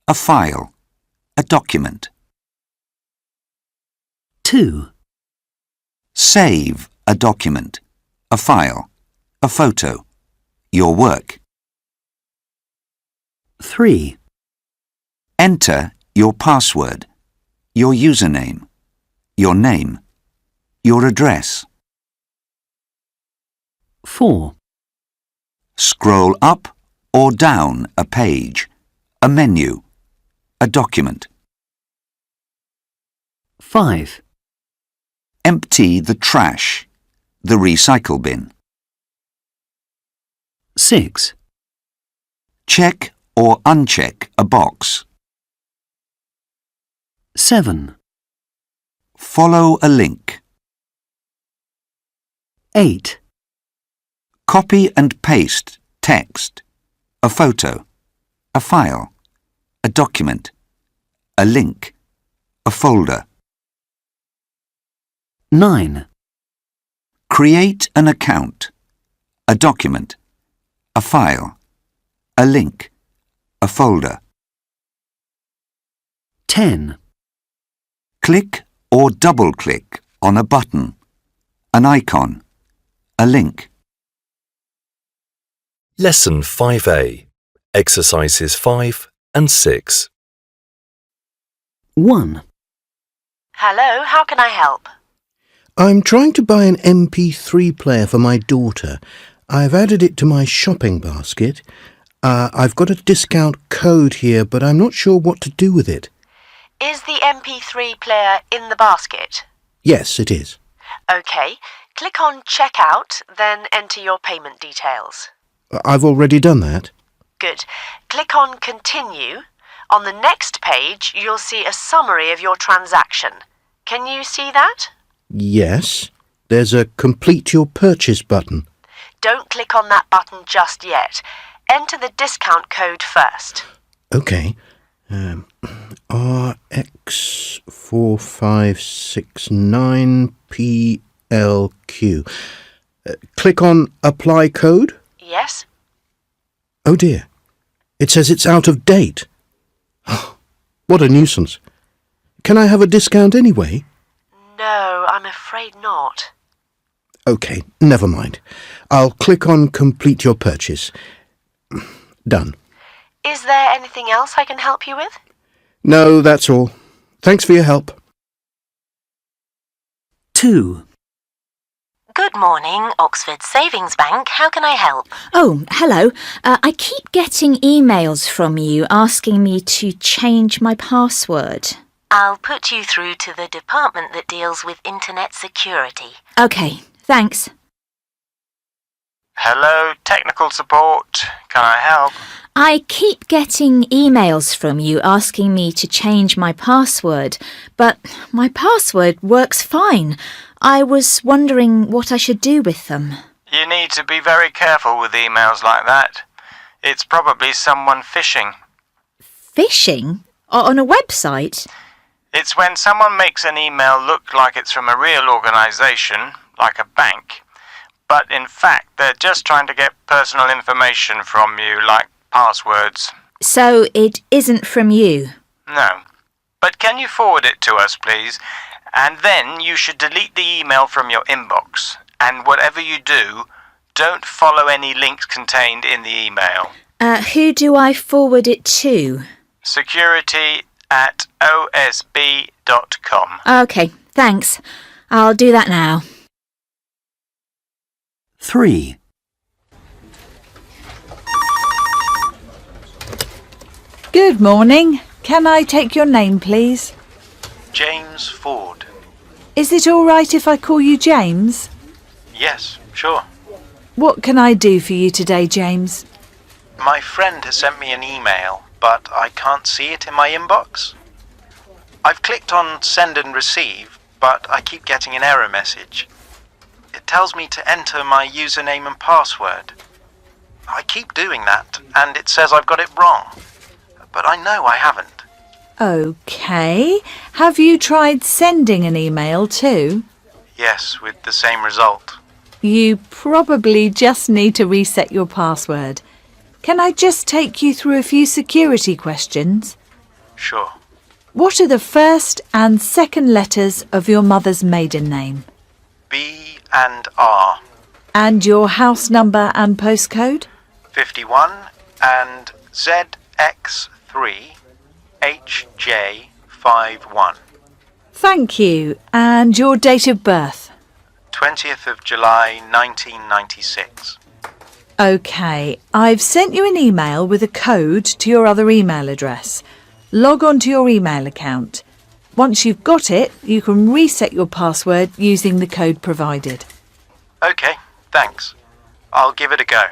a file, a document. 2. Save a document, a file, a photo, your work. 3. Enter your password, your username, your name, your address. 4. Scroll up or down a page, a menu, a document. 5. Empty the trash, the recycle bin. 6. Check or uncheck a box. 7. Follow a link. 8. Copy and paste text, a photo, a file, a document, a link, a folder. 9. Create an account, a document, a file, a link, a folder. 10. Click or double-click on a button, an icon, a link. Lesson 5A, Exercises 5 and 6. 1. Hello, how can I help? I'm trying to buy an MP3 player for my daughter. I've added it to my shopping basket. I've got a discount code here, but I'm not sure what to do with it. Is the MP3 player in the basket? Yes, it is. OK, click on Checkout, then enter your payment details. I've already done that. Good. Click on Continue. On the next page, you'll see a summary of your transaction. Can you see that? Yes. There's a Complete Your Purchase button. Don't click on that button just yet. Enter the discount code first. OK. RX4569PLQ. Click on Apply Code. Yes? Oh dear. It says it's out of date. What a nuisance. Can I have a discount anyway? No, I'm afraid not. OK, never mind. I'll click on Complete Your Purchase. Done. Is there anything else I can help you with? No, that's all. Thanks for your help. 2. Good morning, Oxford Savings Bank. How can I help? Oh, hello. I keep getting emails from you asking me to change my password. I'll put you through to the department that deals with internet security. OK, thanks. Hello, technical support. Can I help? I keep getting emails from you asking me to change my password, but my password works fine. I was wondering what I should do with them. You need to be very careful with emails like that. It's probably someone phishing. Phishing? On a website? It's when someone makes an email look like it's from a real organisation, like a bank, but in fact they're just trying to get personal information from you, like passwords. So it isn't from you? No. But can you forward it to us, please? And then you should delete the email from your inbox. And whatever you do, don't follow any links contained in the email. Who do I forward it to? security@osb.com. OK, thanks. I'll do that now. 3. Good morning. Can I take your name, please? James Ford. Is it all right if I call you James? Yes, sure. What can I do for you today, James? My friend has sent me an email, but I can't see it in my inbox. I've clicked on Send and Receive, but I keep getting an error message. It tells me to enter my username and password. I keep doing that, and it says I've got it wrong. But I know I haven't. OK. Have you tried sending an email too? Yes, with the same result. You probably just need to reset your password. Can I just take you through a few security questions? Sure. What are the first and second letters of your mother's maiden name? B and R. And your house number and postcode? 51 and ZX3 HJ51. Thank you. And your date of birth? 20th of July 1996. OK. I've sent you an email with a code to your other email address. Log on to your email account. Once you've got it, you can reset your password using the code provided. OK, thanks. I'll give it a go.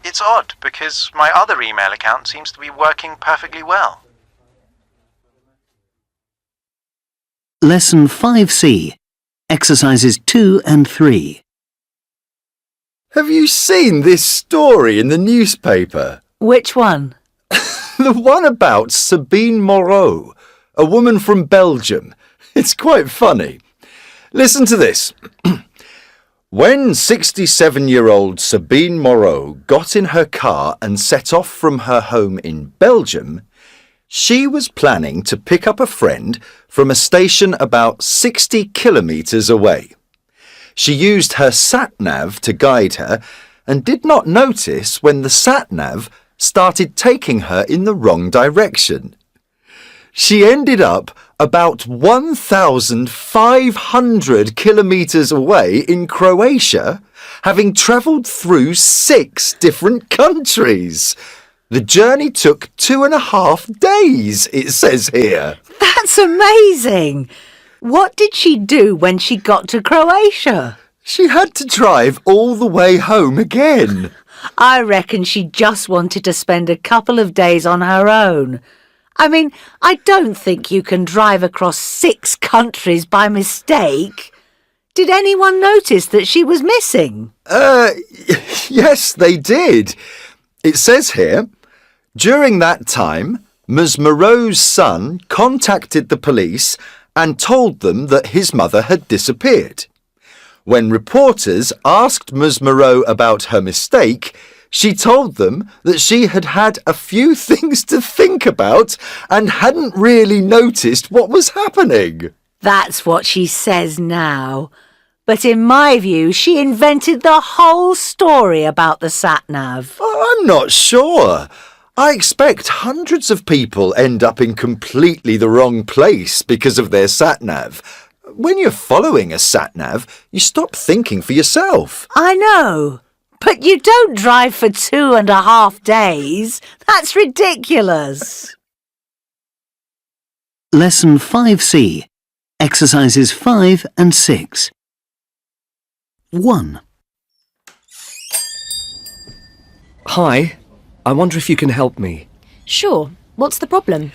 It's odd because my other email account seems to be working perfectly well. Lesson 5C, Exercises 2 and 3. Have you seen this story in the newspaper? Which one? The one about Sabine Moreau, a woman from Belgium. It's quite funny. Listen to this. When 67-year-old Sabine Moreau got in her car and set off from her home in Belgium, She was planning to pick up a friend from a station about 60 kilometres away. She used her sat-nav to guide her and did not notice when the sat-nav started taking her in the wrong direction. She ended up about 1,500 kilometres away in Croatia, having travelled through 6 different countries. The journey took 2.5 days, it says here. That's amazing! What did she do when she got to Croatia? She had to drive all the way home again. I reckon she just wanted to spend a couple of days on her own. I mean, I don't think you can drive across 6 countries by mistake. Did anyone notice that she was missing? Yes, they did. It says here, during that time, Ms. Moreau's son contacted the police and told them that his mother had disappeared. When reporters asked Ms. Moreau about her mistake, she told them that she had had a few things to think about and hadn't really noticed what was happening. That's what she says now. But in my view, she invented the whole story about the sat-nav. I'm not sure. I expect hundreds of people end up in completely the wrong place because of their sat-nav. When you're following a sat-nav, you stop thinking for yourself. I know. But you don't drive for 2.5 days. That's ridiculous. Lesson 5C, Exercises 5 and 6. 1. Hi, I wonder if you can help me. Sure. What's the problem?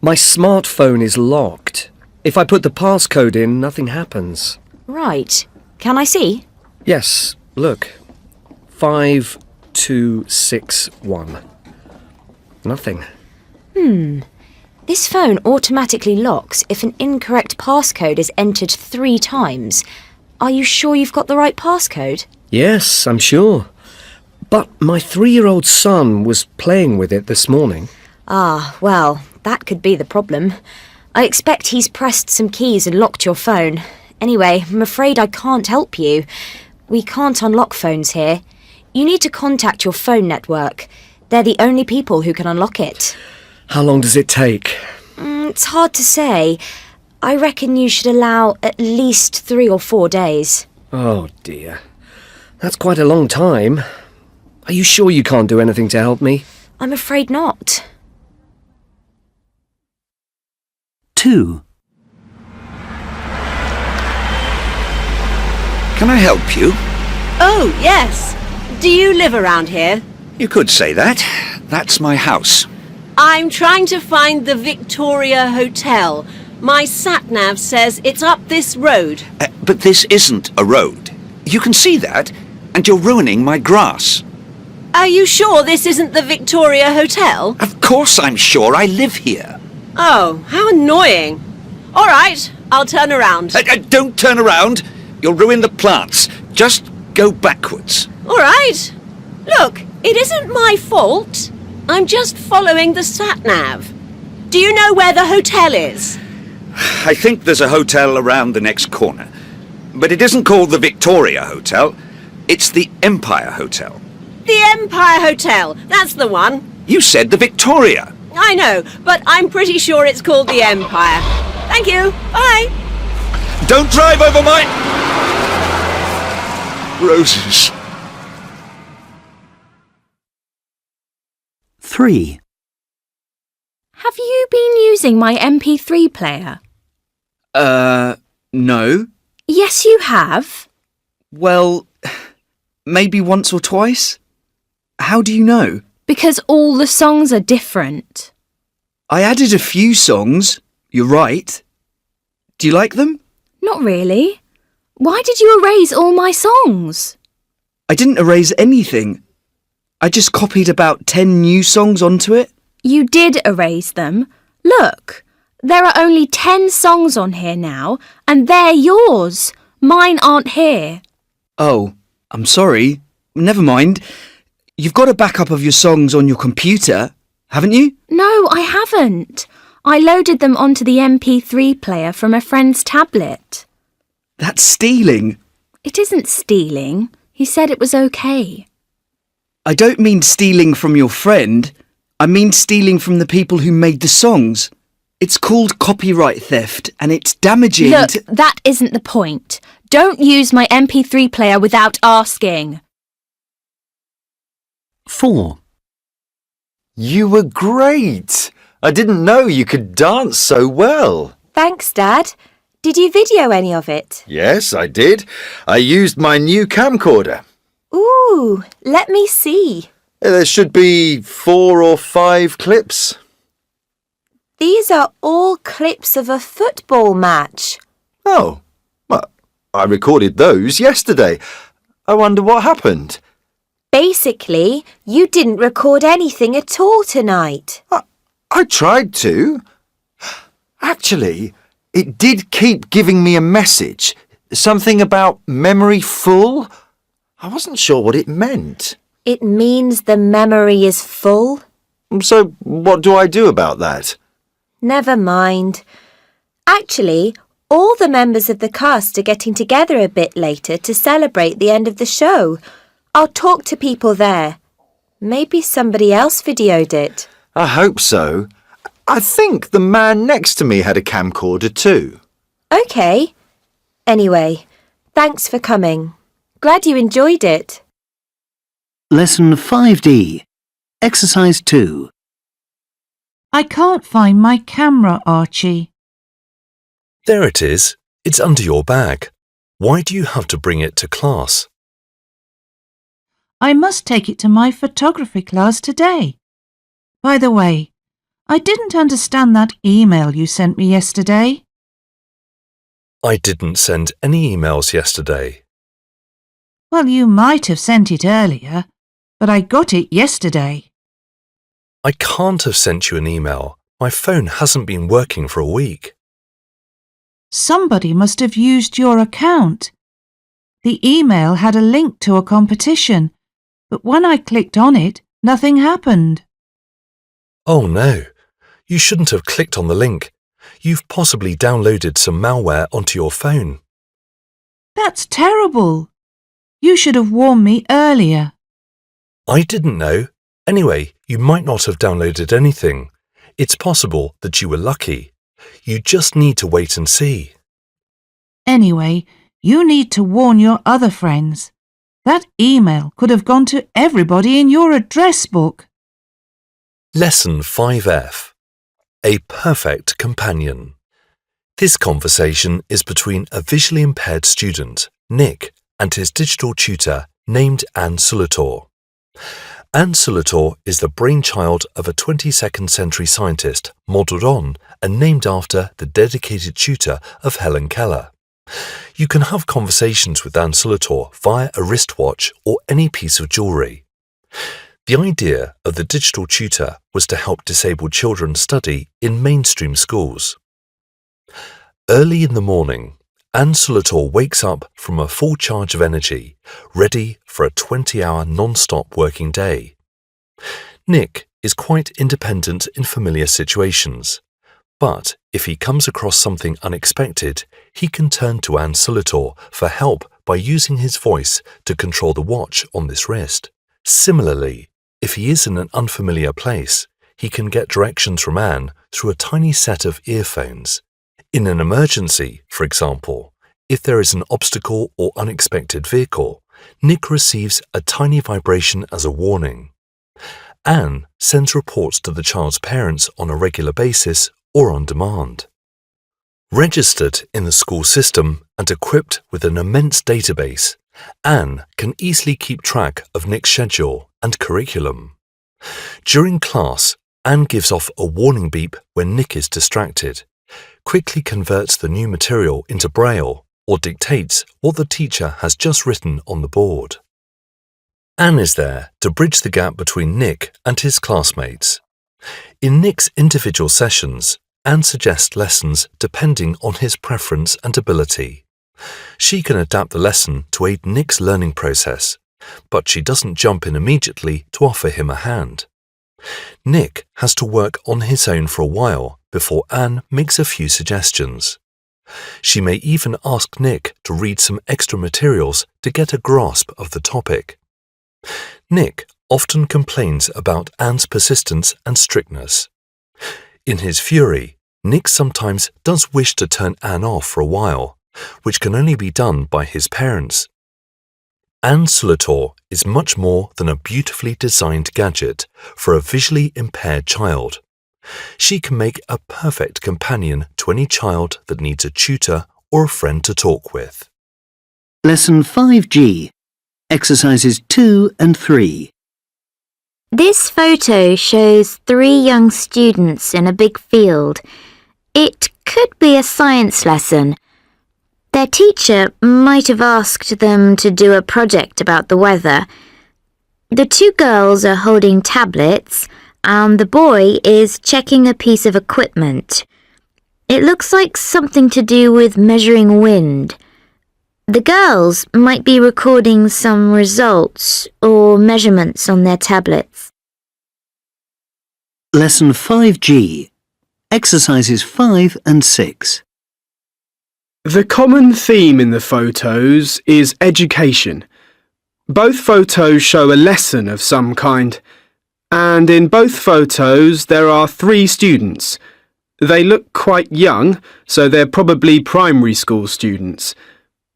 My smartphone is locked. If I put the passcode in, nothing happens. Right. Can I see? Yes, look. 5261. Nothing. This phone automatically locks if an incorrect passcode is entered 3 times. Are you sure you've got the right passcode? Yes, I'm sure. But my 3-year-old son was playing with it this morning. Ah, well, that could be the problem. I expect he's pressed some keys and locked your phone. Anyway, I'm afraid I can't help you. We can't unlock phones here. You need to contact your phone network. They're the only people who can unlock it. How long does it take? It's hard to say. I reckon you should allow at least 3 or 4 days. Oh dear. That's quite a long time. Are you sure you can't do anything to help me? I'm afraid not. 2. Can I help you? Oh, yes. Do you live around here? You could say that. That's my house. I'm trying to find the Victoria Hotel. My sat-nav says it's up this road. But this isn't a road. You can see that, and you're ruining my grass. Are you sure this isn't the Victoria Hotel? Of course I'm sure. I live here. Oh, how annoying. All right, I'll turn around. Don't turn around. You'll ruin the plants. Just go backwards. All right. Look, it isn't my fault. I'm just following the sat-nav. Do you know where the hotel is? I think there's a hotel around the next corner. But it isn't called the Victoria Hotel. It's the Empire Hotel. The Empire Hotel. That's the one. You said the Victoria. I know, but I'm pretty sure it's called the Empire. Thank you. Bye. Don't drive over my... roses. 3. Have you been using my MP3 player? No. Yes, you have. Well, maybe once or twice. How do you know? Because all the songs are different. I added a few songs, you're right. Do you like them? Not really. Why did you erase all my songs? I didn't erase anything. I just copied about 10 new songs onto it. You did erase them. Look, there are only 10 songs on here now, and they're yours. Mine aren't here. Oh, I'm sorry. Never mind. You've got a backup of your songs on your computer, haven't you? No, I haven't. I loaded them onto the MP3 player from a friend's tablet. That's stealing. It isn't stealing. He said it was okay. I don't mean stealing from your friend. I mean stealing from the people who made the songs. It's called copyright theft and it's damaging Look, that isn't the point. Don't use my MP3 player without asking. 4. You were great. I didn't know you could dance so well. Thanks, Dad. Did you video any of it? Yes, I did. I used my new camcorder. Ooh, let me see. There should be 4 or 5 clips. These are all clips of a football match. Oh, well, I recorded those yesterday. I wonder what happened. Basically, you didn't record anything at all tonight. I tried to. Actually, it did keep giving me a message. Something about memory full. I wasn't sure what it meant. It means the memory is full. So what do I do about that? Never mind. Actually, all the members of the cast are getting together a bit later to celebrate the end of the show. I'll talk to people there. Maybe somebody else videoed it. I hope so. I think the man next to me had a camcorder too. OK. Anyway, thanks for coming. Glad you enjoyed it. Lesson 5D. Exercise 2. I can't find my camera, Archie. There it is. It's under your bag. Why do you have to bring it to class? I must take it to my photography class today. By the way, I didn't understand that email you sent me yesterday. I didn't send any emails yesterday. Well, you might have sent it earlier, but I got it yesterday. I can't have sent you an email. My phone hasn't been working for a week. Somebody must have used your account. The email had a link to a competition, but when I clicked on it, nothing happened. Oh no, you shouldn't have clicked on the link. You've possibly downloaded some malware onto your phone. That's terrible. You should have warned me earlier. I didn't know. Anyway, you might not have downloaded anything. It's possible that you were lucky. You just need to wait and see. Anyway, you need to warn your other friends. That email could have gone to everybody in your address book. Lesson 5F. A perfect companion. This conversation is between a visually impaired student, Nick, and his digital tutor named Anne Sulator. Anne Sulator is the brainchild of a 22nd century scientist modelled on and named after the dedicated tutor of Helen Keller. You can have conversations with Anne Sulator via a wristwatch or any piece of jewellery. The idea of the digital tutor was to help disabled children study in mainstream schools. Early in the morning, Anne Sulator wakes up from a full charge of energy, ready for a 20-hour non-stop working day. Nick is quite independent in familiar situations, but if he comes across something unexpected, he can turn to Anne Sulator for help by using his voice to control the watch on this wrist. Similarly, if he is in an unfamiliar place, he can get directions from Anne through a tiny set of earphones. In an emergency, for example, if there is an obstacle or unexpected vehicle, Nick receives a tiny vibration as a warning. Anne sends reports to the child's parents on a regular basis or on demand. Registered in the school system and equipped with an immense database, Anne can easily keep track of Nick's schedule and curriculum. During class, Anne gives off a warning beep when Nick is distracted, quickly converts the new material into Braille, or dictates what the teacher has just written on the board. Anne is there to bridge the gap between Nick and his classmates. In Nick's individual sessions, Anne suggests lessons depending on his preference and ability. She can adapt the lesson to aid Nick's learning process, but she doesn't jump in immediately to offer him a hand. Nick has to work on his own for a while before Anne makes a few suggestions. She may even ask Nick to read some extra materials to get a grasp of the topic. Nick often complains about Anne's persistence and strictness. In his fury, Nick sometimes does wish to turn Anne off for a while, which can only be done by his parents. Anne Sulator is much more than a beautifully designed gadget for a visually impaired child. She can make a perfect companion to any child that needs a tutor or a friend to talk with. Lesson 5G, Exercises 2 and 3. This photo shows 3 young students in a big field. It could be a science lesson. Their teacher might have asked them to do a project about the weather. The 2 girls are holding tablets, and the boy is checking a piece of equipment. It looks like something to do with measuring wind. The girls might be recording some results or measurements on their tablets. Lesson 5G, Exercises 5 and 6. The common theme in the photos is education. Both photos show a lesson of some kind, and in both photos there are 3 students. They look quite young, so they're probably primary school students.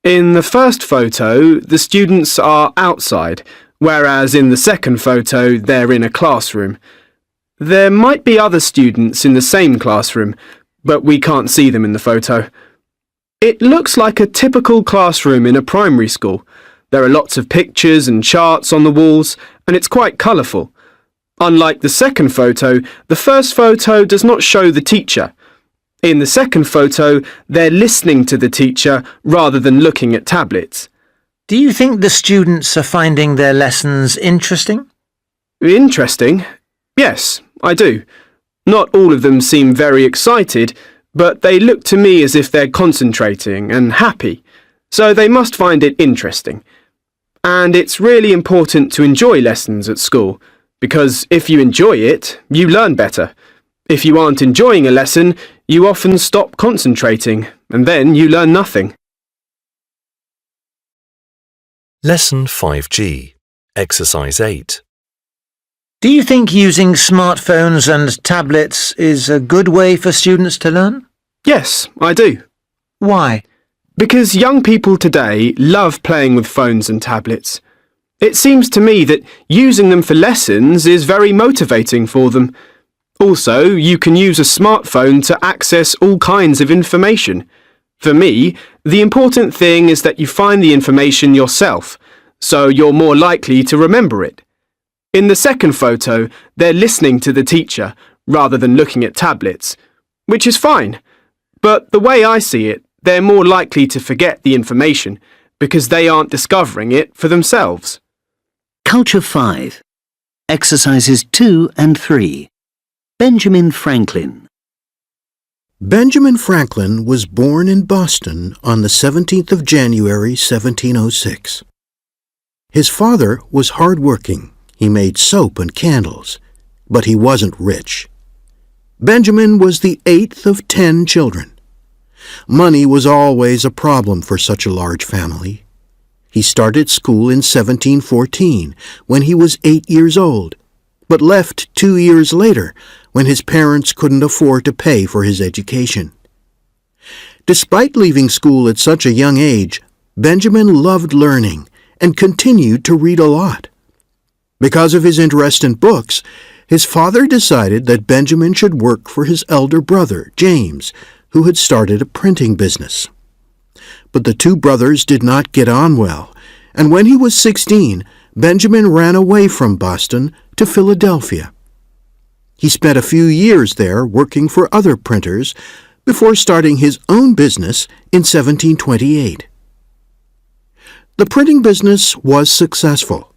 In the first photo, the students are outside, whereas in the second photo they're in a classroom. There might be other students in the same classroom, but we can't see them in the photo. It looks like a typical classroom in a primary school. There are lots of pictures and charts on the walls, and it's quite colourful. Unlike the second photo, the first photo does not show the teacher. In the second photo, they're listening to the teacher rather than looking at tablets. Do you think the students are finding their lessons interesting? Interesting? Yes, I do. Not all of them seem very excited, but they look to me as if they're concentrating and happy, so they must find it interesting. And it's really important to enjoy lessons at school, because if you enjoy it, you learn better. If you aren't enjoying a lesson, you often stop concentrating, and then you learn nothing. Lesson 5G, Exercise 8. Do you think using smartphones and tablets is a good way for students to learn? Yes, I do. Why? Because young people today love playing with phones and tablets. It seems to me that using them for lessons is very motivating for them. Also, you can use a smartphone to access all kinds of information. For me, the important thing is that you find the information yourself, so you're more likely to remember it. In the second photo, they're listening to the teacher rather than looking at tablets, which is fine. But the way I see it, they're more likely to forget the information because they aren't discovering it for themselves. Culture 5, Exercises 2 and 3. Benjamin Franklin. Benjamin Franklin was born in Boston on the 17th of January, 1706. His father was hard-working. He made soap and candles, but he wasn't rich. Benjamin was the 8th of 10 children. Money was always a problem for such a large family. He started school in 1714, when he was 8 years old, but left 2 years later when his parents couldn't afford to pay for his education. Despite leaving school at such a young age, Benjamin loved learning and continued to read a lot. Because of his interest in books, his father decided that Benjamin should work for his elder brother, James, who had started a printing business. But the 2 brothers did not get on well, and when he was 16, Benjamin ran away from Boston to Philadelphia. He spent a few years there working for other printers before starting his own business in 1728. The printing business was successful,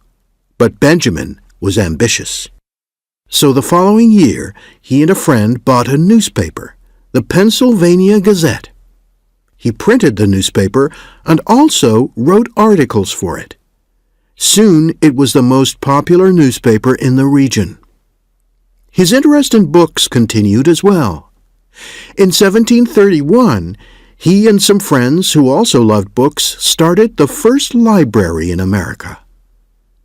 but Benjamin was ambitious. So the following year, he and a friend bought a newspaper, the Pennsylvania Gazette. He printed the newspaper and also wrote articles for it. Soon it was the most popular newspaper in the region. His interest in books continued as well. In 1731, he and some friends who also loved books started the first library in America.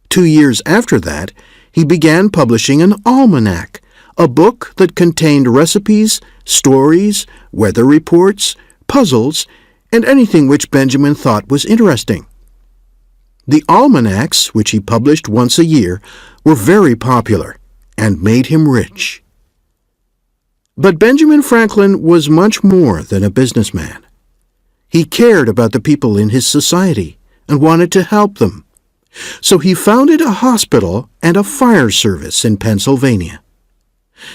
2 years after that, he began publishing an almanac, a book that contained recipes, stories, weather reports, puzzles, and anything which Benjamin thought was interesting. The almanacs, which he published once a year, were very popular and made him rich. But Benjamin Franklin was much more than a businessman. He cared about the people in his society and wanted to help them. So he founded a hospital and a fire service in Pennsylvania.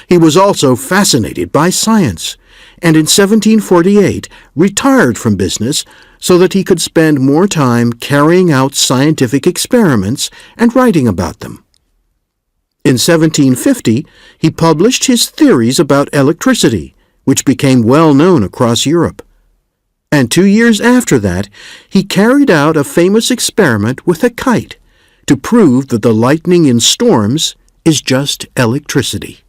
He was also fascinated by science, and in 1748 retired from business so that he could spend more time carrying out scientific experiments and writing about them. In 1750, he published his theories about electricity, which became well known across Europe. And 2 years after that, he carried out a famous experiment with a kite to prove that the lightning in storms is just electricity.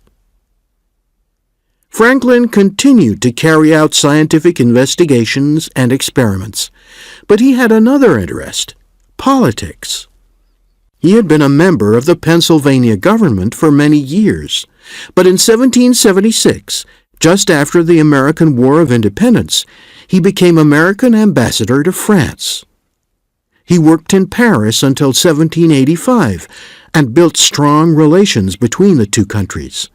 Franklin continued to carry out scientific investigations and experiments, but he had another interest, politics. He had been a member of the Pennsylvania government for many years, but in 1776, just after the American War of Independence, he became American ambassador to France. He worked in Paris until 1785 and built strong relations between the two countries.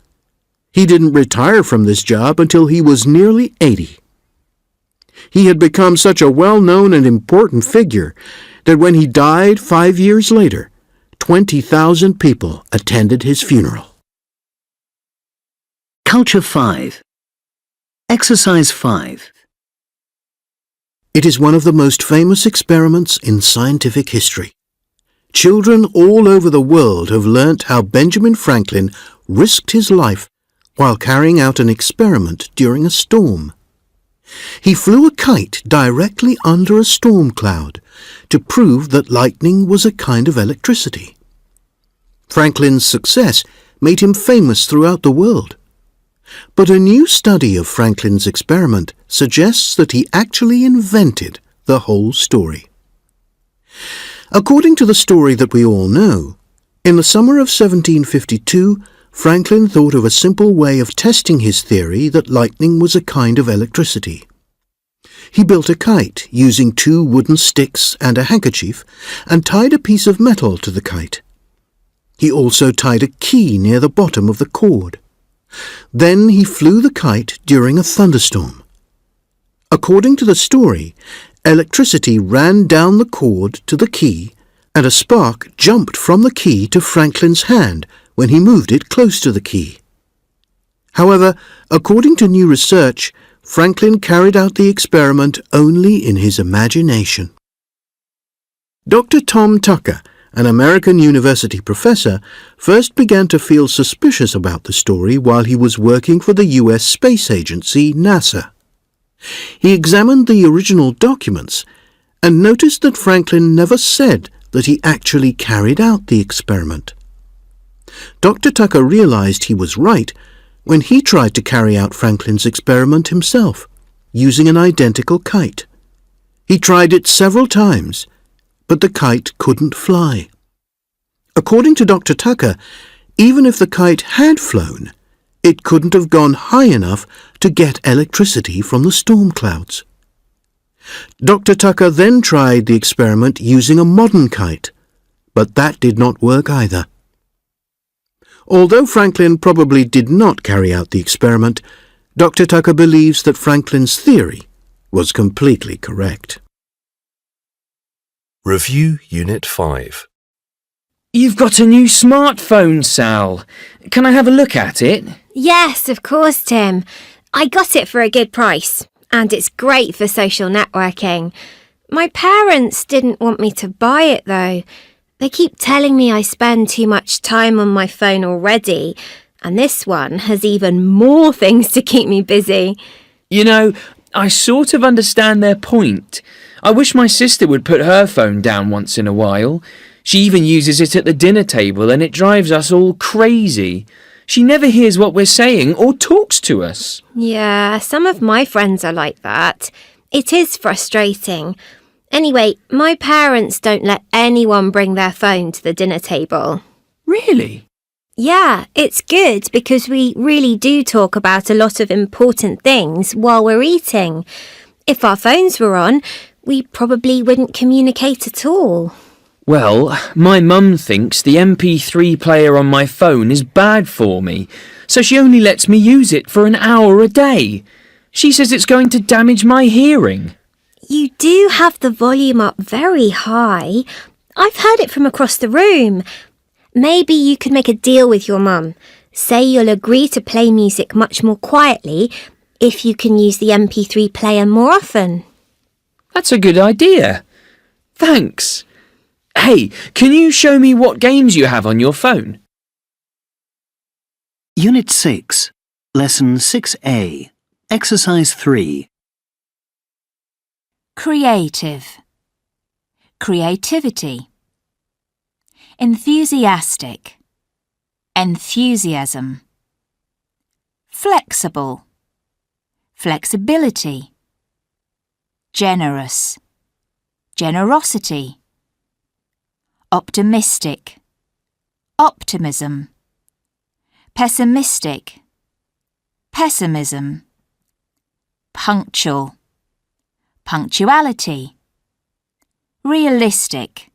He didn't retire from this job until he was nearly 80. He had become such a well-known and important figure that when he died 5 years later, 20,000 people attended his funeral. Culture 5. Exercise 5. It is one of the most famous experiments in scientific history. Children all over the world have learnt how Benjamin Franklin risked his life while carrying out an experiment during a storm. He flew a kite directly under a storm cloud to prove that lightning was a kind of electricity. Franklin's success made him famous throughout the world. But a new study of Franklin's experiment suggests that he actually invented the whole story. According to the story that we all know, in the summer of 1752, Franklin thought of a simple way of testing his theory that lightning was a kind of electricity. He built a kite using 2 wooden sticks and a handkerchief and tied a piece of metal to the kite. He also tied a key near the bottom of the cord. Then he flew the kite during a thunderstorm. According to the story, electricity ran down the cord to the key, and a spark jumped from the key to Franklin's hand when he moved it close to the key. However, according to new research, Franklin carried out the experiment only in his imagination. Dr. Tom Tucker, an American university professor, first began to feel suspicious about the story while he was working for the U.S. Space Agency, NASA. He examined the original documents and noticed that Franklin never said that he actually carried out the experiment. Dr. Tucker realized he was right when he tried to carry out Franklin's experiment himself, using an identical kite. He tried it several times, but the kite couldn't fly. According to Dr. Tucker, even if the kite had flown, it couldn't have gone high enough to get electricity from the storm clouds. Dr. Tucker then tried the experiment using a modern kite, but that did not work either. Although Franklin probably did not carry out the experiment, Dr. Tucker believes that Franklin's theory was completely correct. Review Unit 5. You've got a new smartphone, Sal. Can I have a look at it? Yes, of course, Tim. I got it for a good price, and it's great for social networking. My parents didn't want me to buy it, though. They keep telling me I spend too much time on my phone already, and this one has even more things to keep me busy. You know, I sort of understand their point. I wish my sister would put her phone down once in a while. She even uses it at the dinner table and it drives us all crazy. She never hears what we're saying or talks to us. Yeah, some of my friends are like that. It is frustrating. Anyway, my parents don't let anyone bring their phone to the dinner table. Really? Yeah, it's good because we really do talk about a lot of important things while we're eating. If our phones were on, we probably wouldn't communicate at all. Well, my mum thinks the MP3 player on my phone is bad for me, so she only lets me use it for an hour a day. She says it's going to damage my hearing. You do have the volume up very high. I've heard it from across the room. Maybe you could make a deal with your mum. Say you'll agree to play music much more quietly if you can use the MP3 player more often. That's a good idea. Thanks. Hey, can you show me what games you have on your phone? Unit 6, Lesson 6A, Exercise 3. Creative. Creativity. Enthusiastic. Enthusiasm. Flexible. Flexibility. Generous. Generosity. Optimistic. Optimism. Pessimistic. Pessimism. Punctual. Punctuality. Realistic.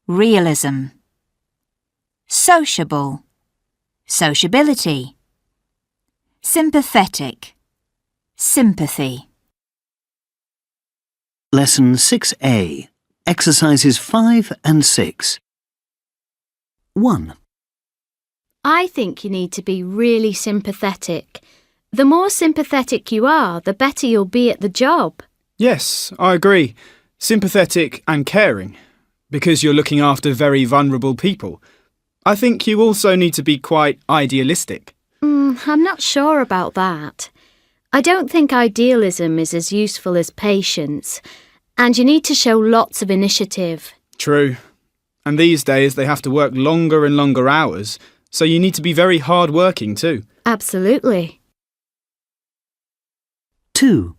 Realism. Sociable. Sociability. Sympathetic. Sympathy. Lesson 6A, Exercises 5 and 6. 1. I think you need to be really sympathetic. The more sympathetic you are, the better you'll be at the job. Yes, I agree. Sympathetic and caring, because you're looking after very vulnerable people. I think you also need to be quite idealistic. I'm not sure about that. I don't think idealism is as useful as patience, and you need to show lots of initiative. True. And these days they have to work longer and longer hours, so you need to be very hard-working too. Absolutely. 2.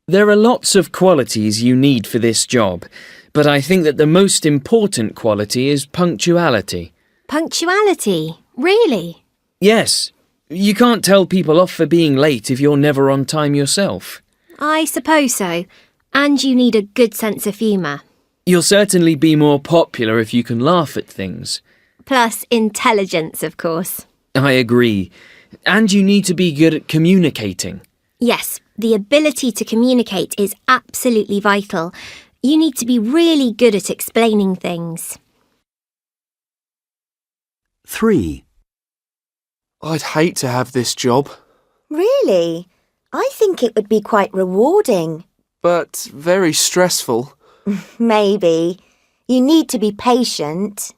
There are lots of qualities you need for this job, but I think that the most important quality is punctuality. Punctuality? Really? Yes. You can't tell people off for being late if you're never on time yourself. I suppose so. And you need a good sense of humour. You'll certainly be more popular if you can laugh at things. Plus intelligence, of course. I agree. And you need to be good at communicating. Yes, the ability to communicate is absolutely vital. You need to be really good at explaining things. 3. I'd hate to have this job. Really? I think it would be quite rewarding. But very stressful. Maybe. You need to be patient.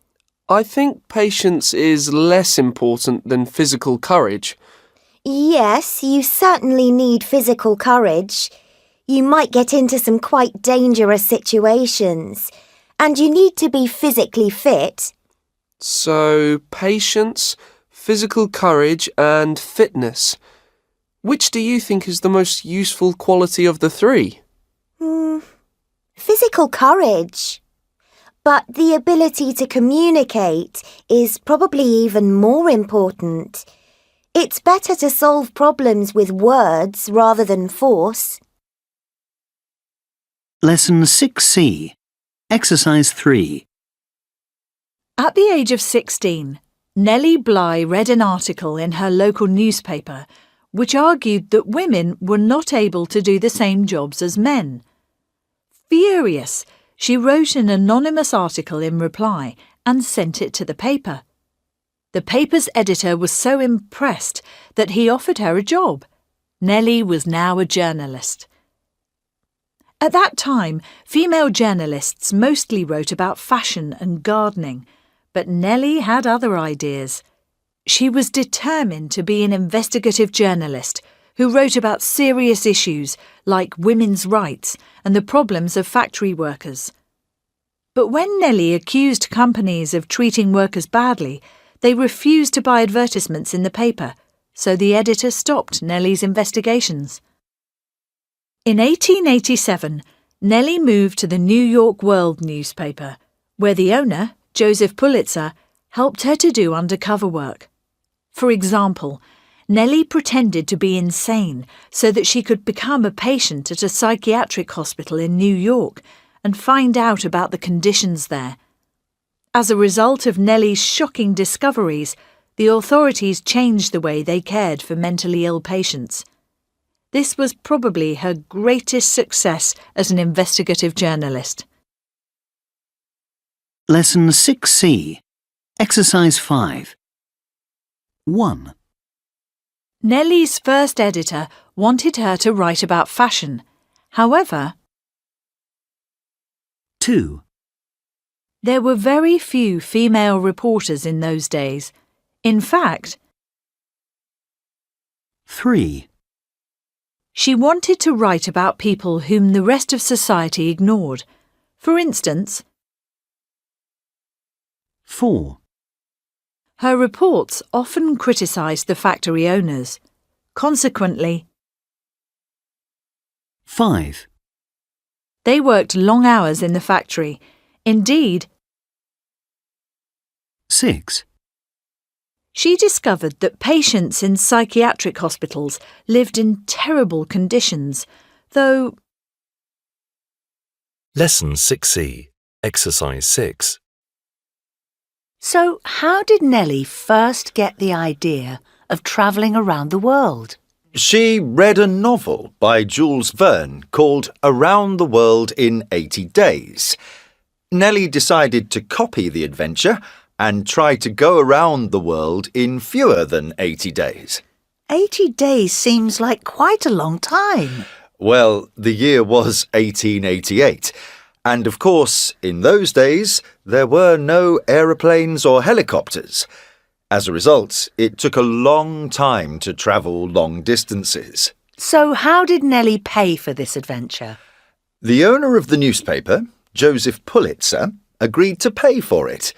I think patience is less important than physical courage. Yes, you certainly need physical courage. You might get into some quite dangerous situations. And you need to be physically fit. So, patience, physical courage and fitness. Which do you think is the most useful quality of the three? Physical courage. But the ability to communicate is probably even more important. It's better to solve problems with words rather than force. Lesson 6C, Exercise 3. At the age of 16, Nellie Bly read an article in her local newspaper which argued that women were not able to do the same jobs as men. Furious, she wrote an anonymous article in reply and sent it to the paper. The paper's editor was so impressed that he offered her a job. Nellie was now a journalist. At that time, female journalists mostly wrote about fashion and gardening, but Nellie had other ideas. She was determined to be an investigative journalist who wrote about serious issues like women's rights and the problems of factory workers. But when Nellie accused companies of treating workers badly, They refused to buy advertisements in the paper, so the editor stopped Nellie's investigations. In 1887, Nellie moved to the New York World newspaper, where the owner, Joseph Pulitzer, helped her to do undercover work. For example, Nellie pretended to be insane so that she could become a patient at a psychiatric hospital in New York and find out about the conditions there. As a result of Nellie's shocking discoveries, the authorities changed the way they cared for mentally ill patients. This was probably her greatest success as an investigative journalist. Lesson 6C. Exercise 5. 1. Nellie's first editor wanted her to write about fashion. However, 2. there were very few female reporters in those days. In fact, 3. she wanted to write about people whom the rest of society ignored. For instance, 4. her reports often criticised the factory owners. Consequently, 5. they worked long hours in the factory. Indeed, 6. she discovered that patients in psychiatric hospitals lived in terrible conditions, though Lesson 6C, Exercise 6. So, how did Nellie first get the idea of travelling around the world? She read a novel by Jules Verne called Around the World in 80 Days. Nellie decided to copy the adventure and try to go around the world in fewer than 80 days. 80 days seems like quite a long time. Well, the year was 1888. And of course, in those days, there were no aeroplanes or helicopters. As a result, it took a long time to travel long distances. So how did Nellie pay for this adventure? The owner of the newspaper, Joseph Pulitzer, agreed to pay for it.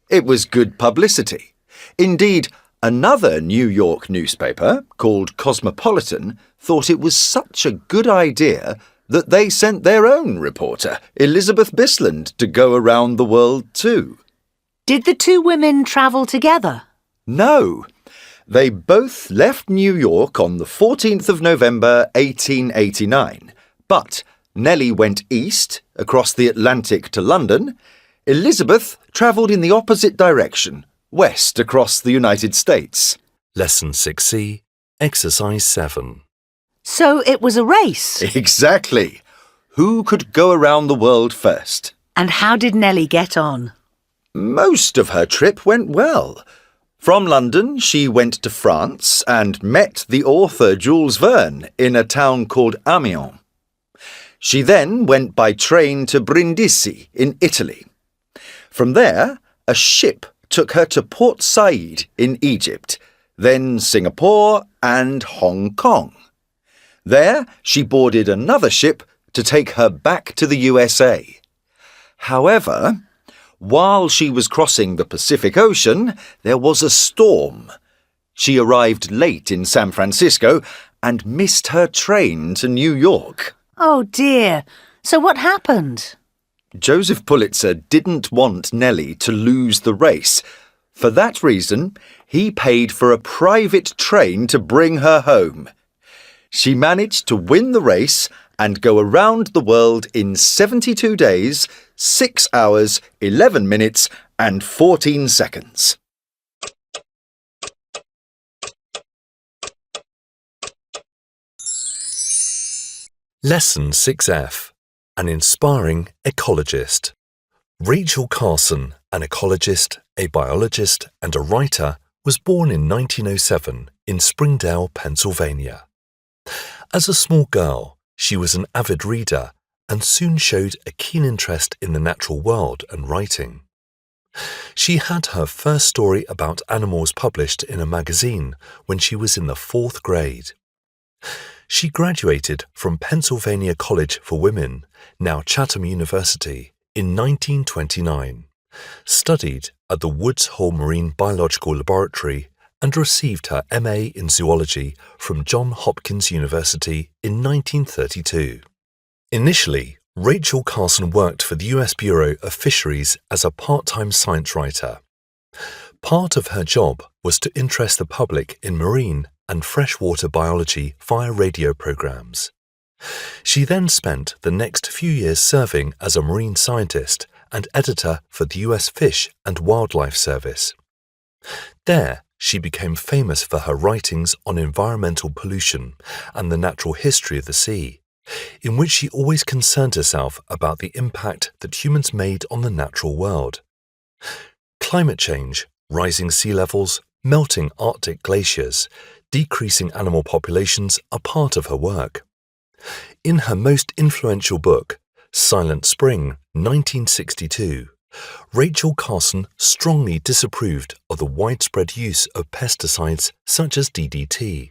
It was good publicity. Indeed, another New York newspaper, called Cosmopolitan, thought it was such a good idea that they sent their own reporter, Elizabeth Bisland, to go around the world too. Did the two women travel together? No. They both left New York on the 14th of November 1889, but Nellie went east, across the Atlantic to London. Elizabeth travelled in the opposite direction, west across the United States. Lesson 6C, Exercise 7. So it was a race. Exactly. Who could go around the world first? And how did Nellie get on? Most of her trip went well. From London, she went to France and met the author Jules Verne in a town called Amiens. She then went by train to Brindisi in Italy. From there, a ship took her to Port Said in Egypt, then Singapore and Hong Kong. There, she boarded another ship to take her back to the USA. However, while she was crossing the Pacific Ocean, there was a storm. She arrived late in San Francisco and missed her train to New York. Oh dear. So what happened? Joseph Pulitzer didn't want Nellie to lose the race. For that reason, he paid for a private train to bring her home. She managed to win the race and go around the world in 72 days, 6 hours, 11 minutes and 14 seconds. Lesson 6F, An Inspiring Ecologist. Rachel Carson, an ecologist, a biologist and a writer, was born in 1907 in Springdale, Pennsylvania. As a small girl, she was an avid reader and soon showed a keen interest in the natural world and writing. She had her first story about animals published in a magazine when she was in the 4th grade. She graduated from Pennsylvania College for Women, now Chatham University, in 1929, studied at the Woods Hole Marine Biological Laboratory and received her MA in Zoology from Johns Hopkins University in 1932. Initially, Rachel Carson worked for the US Bureau of Fisheries as a part-time science writer. Part of her job was to interest the public in marine and freshwater biology via radio programs. She then spent the next few years serving as a marine scientist and editor for the US Fish and Wildlife Service. There, she became famous for her writings on environmental pollution and the natural history of the sea, in which she always concerned herself about the impact that humans made on the natural world. Climate change, rising sea levels, melting Arctic glaciers, decreasing animal populations are part of her work. In her most influential book, Silent Spring, 1962, Rachel Carson strongly disapproved of the widespread use of pesticides such as DDT.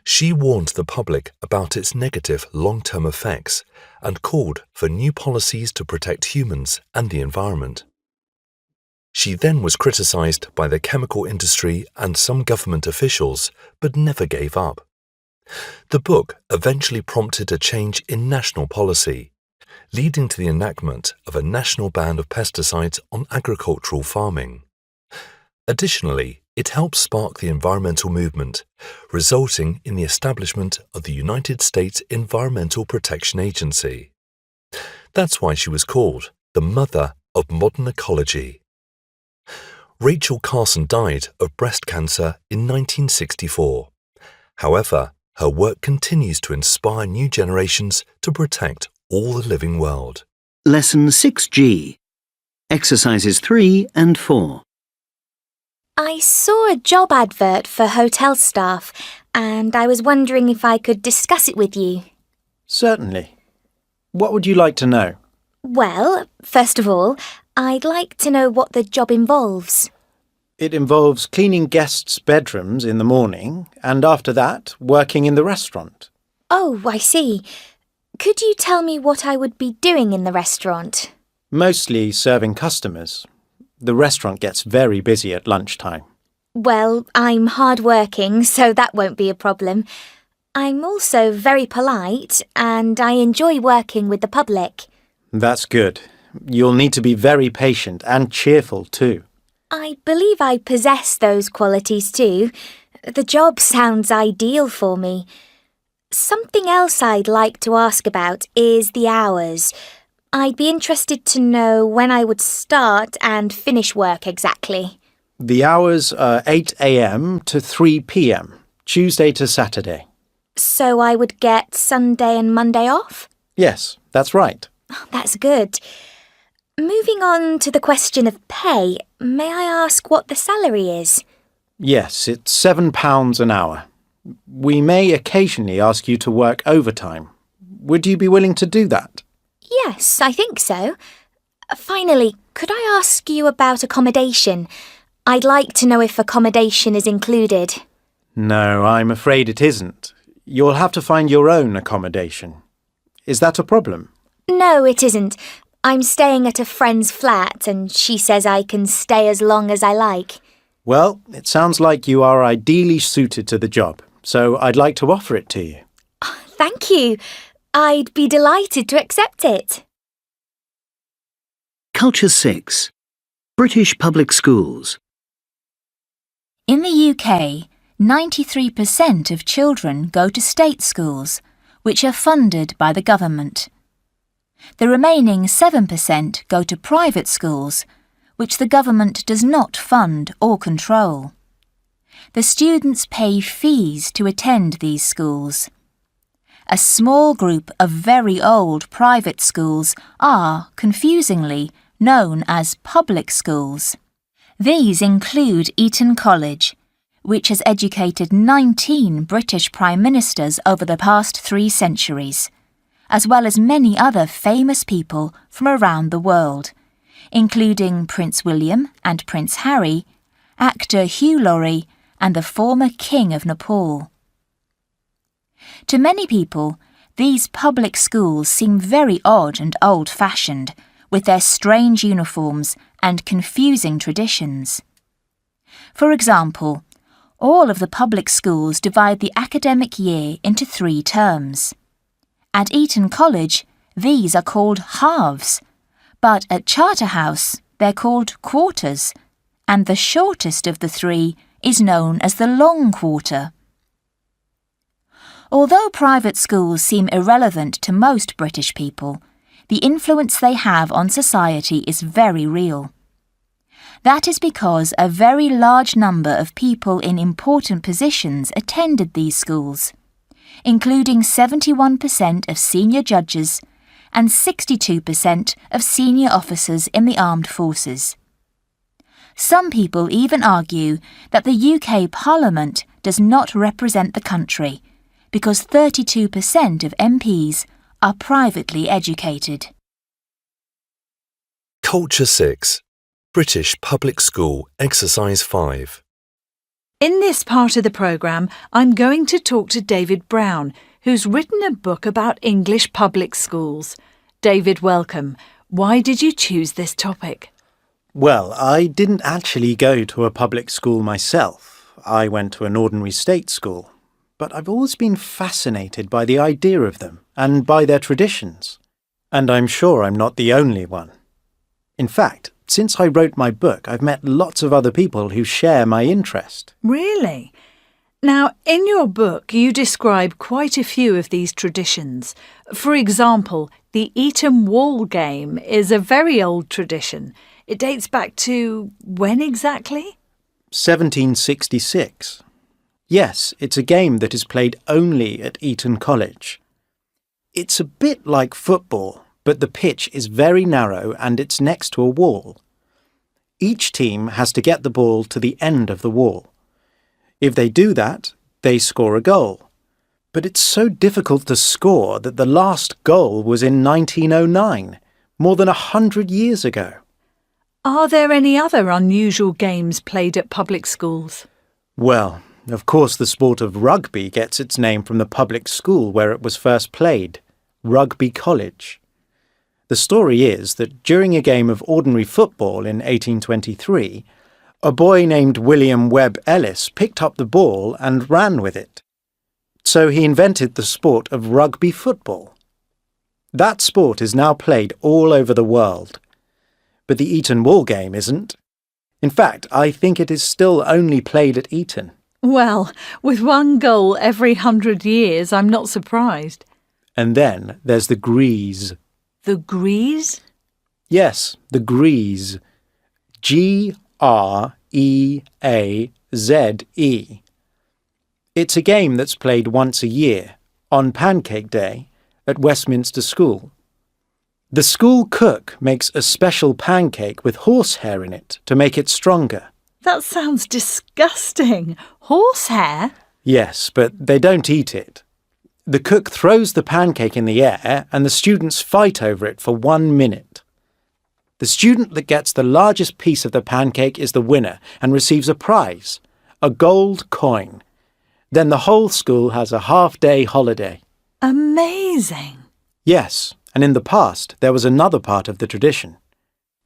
She warned the public about its negative long-term effects and called for new policies to protect humans and the environment. She then was criticized by the chemical industry and some government officials, but never gave up. The book eventually prompted a change in national policy, leading to the enactment of a national ban of pesticides on agricultural farming. Additionally, it helped spark the environmental movement, resulting in the establishment of the United States Environmental Protection Agency. That's why she was called the mother of modern ecology. Rachel Carson died of breast cancer in 1964. However, her work continues to inspire new generations to protect all the living world. Lesson 6G. Exercises 3 and 4. I saw a job advert for hotel staff, and I was wondering if I could discuss it with you. Certainly. What would you like to know? Well, first of all, I'd like to know what the job involves. It involves cleaning guests' bedrooms in the morning, and after that, working in the restaurant. Oh, I see. Could you tell me what I would be doing in the restaurant? Mostly serving customers. The restaurant gets very busy at lunchtime. Well, I'm hard-working, so that won't be a problem. I'm also very polite, and I enjoy working with the public. That's good. You'll need to be very patient and cheerful too. I believe I possess those qualities too. The job sounds ideal for me. Something else I'd like to ask about is the hours. I'd be interested to know when I would start and finish work exactly. The hours are 8 a.m. to 3 p.m., Tuesday to Saturday. So I would get Sunday and Monday off? Yes, that's right. That's good. Moving on to the question of pay, may I ask what the salary is? Yes, it's £7 an hour. We may occasionally ask you to work overtime. Would you be willing to do that? Yes, I think so. Finally, could I ask you about accommodation? I'd like to know if accommodation is included. No, I'm afraid it isn't. You'll have to find your own accommodation. Is that a problem? No, it isn't. I'm staying at a friend's flat and she says I can stay as long as I like. Well, it sounds like you are ideally suited to the job, so I'd like to offer it to you. Thank you. I'd be delighted to accept it. Culture 6. British Public Schools. In the UK, 93% of children go to state schools, which are funded by the government. The remaining 7% go to private schools, which the government does not fund or control. The students pay fees to attend these schools. A small group of very old private schools are, confusingly, known as public schools. These include Eton College, which has educated 19 British Prime Ministers over the past 3 centuries, as well as many other famous people from around the world, including Prince William and Prince Harry, actor Hugh Laurie, and the former King of Nepal. To many people, these public schools seem very odd and old-fashioned, with their strange uniforms and confusing traditions. For example, all of the public schools divide the academic year into 3 terms. At Eton College, these are called halves, but at Charterhouse, they're called quarters, and the shortest of the 3 is known as the long quarter. Although private schools seem irrelevant to most British people, the influence they have on society is very real. That is because a very large number of people in important positions attended these schools, including 71% of senior judges and 62% of senior officers in the armed forces. Some people even argue that the UK Parliament does not represent the country because 32% of MPs are privately educated. Culture 6. British Public School Exercise 5. In this part of the programme, I'm going to talk to David Brown, who's written a book about English public schools. David, welcome. Why did you choose this topic? Well, I didn't actually go to a public school myself. I went to an ordinary state school. But I've always been fascinated by the idea of them and by their traditions. And I'm sure I'm not the only one. In fact, since I wrote my book, I've met lots of other people who share my interest. Really? Now, in your book, you describe quite a few of these traditions. For example, the Eton Wall game is a very old tradition. It dates back to when exactly? 1766. Yes, it's a game that is played only at Eton College. It's a bit like football, but the pitch is very narrow and it's next to a wall. Each team has to get the ball to the end of the wall. If they do that, they score a goal. But it's so difficult to score that the last goal was in 1909, more than 100 years ago. Are there any other unusual games played at public schools? Well, of course the sport of rugby gets its name from the public school where it was first played, Rugby College. The story is that during a game of ordinary football in 1823, a boy named William Webb Ellis picked up the ball and ran with it. So he invented the sport of rugby football. That sport is now played all over the world. But the Eton Wall game isn't. In fact, I think it is still only played at Eton. Well, with 1 goal every 100 years, I'm not surprised. And then there's the Grease. The Grease? Yes, the Grease. G-R-E-A-Z-E. It's a game that's played once a year, on Pancake Day, at Westminster School. The school cook makes a special pancake with horsehair in it to make it stronger. That sounds disgusting. Horsehair? Yes, but they don't eat it. The cook throws the pancake in the air and the students fight over it for 1 minute. The student that gets the largest piece of the pancake is the winner and receives a prize, a gold coin. Then the whole school has a half-day holiday. Amazing. Yes, and in the past there was another part of the tradition.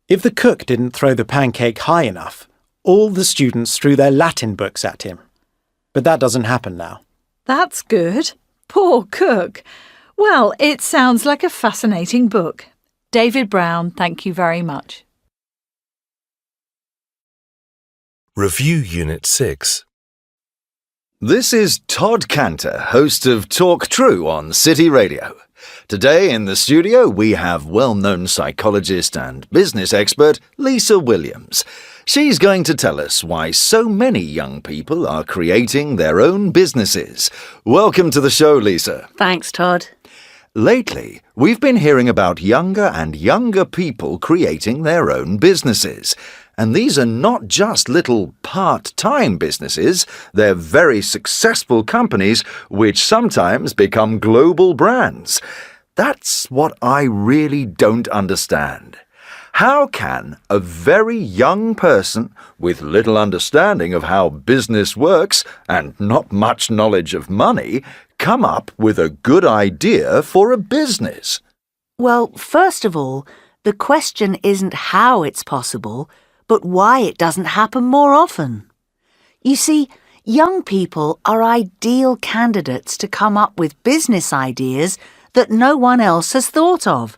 If the cook didn't throw the pancake high enough, all the students threw their Latin books at him. But that doesn't happen now. That's good. Poor cook. Well, it sounds like a fascinating book. David Brown, thank you very much. Review Unit 6. This is Todd Cantor, host of Talk True on City Radio. Today in the studio we have well-known psychologist and business expert Lisa Williams. She's going to tell us why so many young people are creating their own businesses. Welcome to the show, Lisa. Thanks, Todd. Lately, we've been hearing about younger and younger people creating their own businesses. And these are not just little part-time businesses, they're very successful companies which sometimes become global brands. That's what I really don't understand. How can a very young person with little understanding of how business works and not much knowledge of money come up with a good idea for a business? Well, first of all, The question isn't how it's possible, but why it doesn't happen more often. You see, young people are ideal candidates to come up with business ideas that no one else has thought of.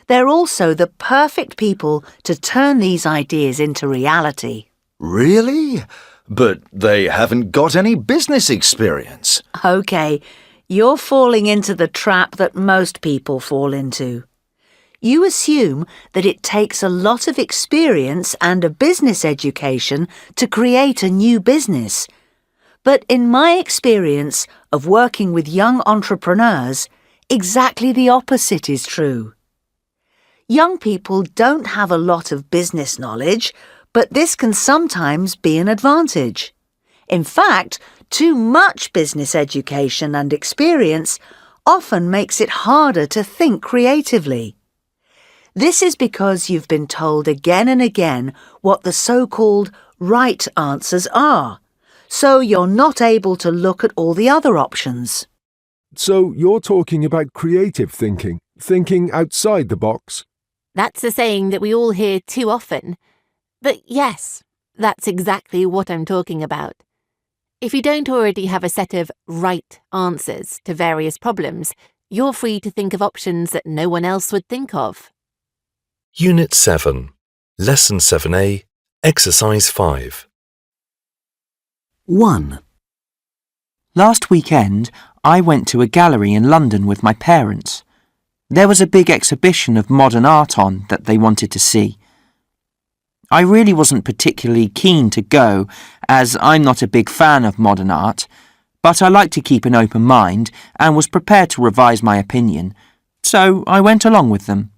They're also the perfect people to turn these ideas into reality. Really? But they haven't got any business experience. OK, you're falling into the trap that most people fall into. You assume that it takes a lot of experience and a business education to create a new business. But in my experience of working with young entrepreneurs, exactly the opposite is true. Young people don't have a lot of business knowledge, but this can sometimes be an advantage. In fact, too much business education and experience often makes it harder to think creatively. This is because you've been told again and again what the so-called right answers are, so you're not able to look at all the other options. So you're talking about creative thinking outside the box? That's a saying that we all hear too often. But yes, that's exactly what I'm talking about. If you don't already have a set of right answers to various problems, you're free to think of options that no one else would think of. Unit 7, Lesson 7A, Exercise 5. 1. Last weekend, I went to a gallery in London with my parents. There was a big exhibition of modern art on that they wanted to see. I really wasn't particularly keen to go, as I'm not a big fan of modern art, but I like to keep an open mind and was prepared to revise my opinion, so I went along with them.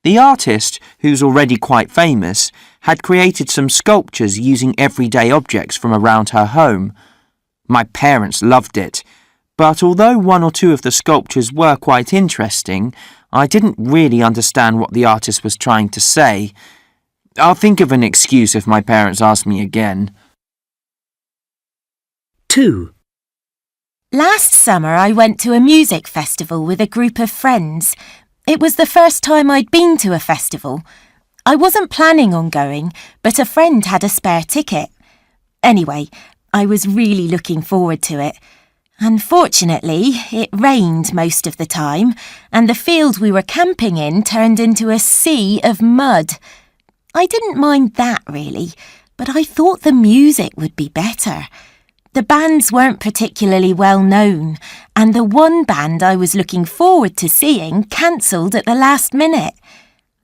The artist, who's already quite famous, had created some sculptures using everyday objects from around her home. My parents loved it, but although one or two of the sculptures were quite interesting, I didn't really understand what the artist was trying to say. I'll think of an excuse if my parents ask me again. 2. Last summer I went to a music festival with a group of friends. It was the first time I'd been to a festival. I wasn't planning on going, but a friend had a spare ticket. Anyway, I was really looking forward to it. Unfortunately, it rained most of the time, and the field we were camping in turned into a sea of mud. I didn't mind that really, but I thought the music would be better. The bands weren't particularly well known, and the one band I was looking forward to seeing cancelled at the last minute.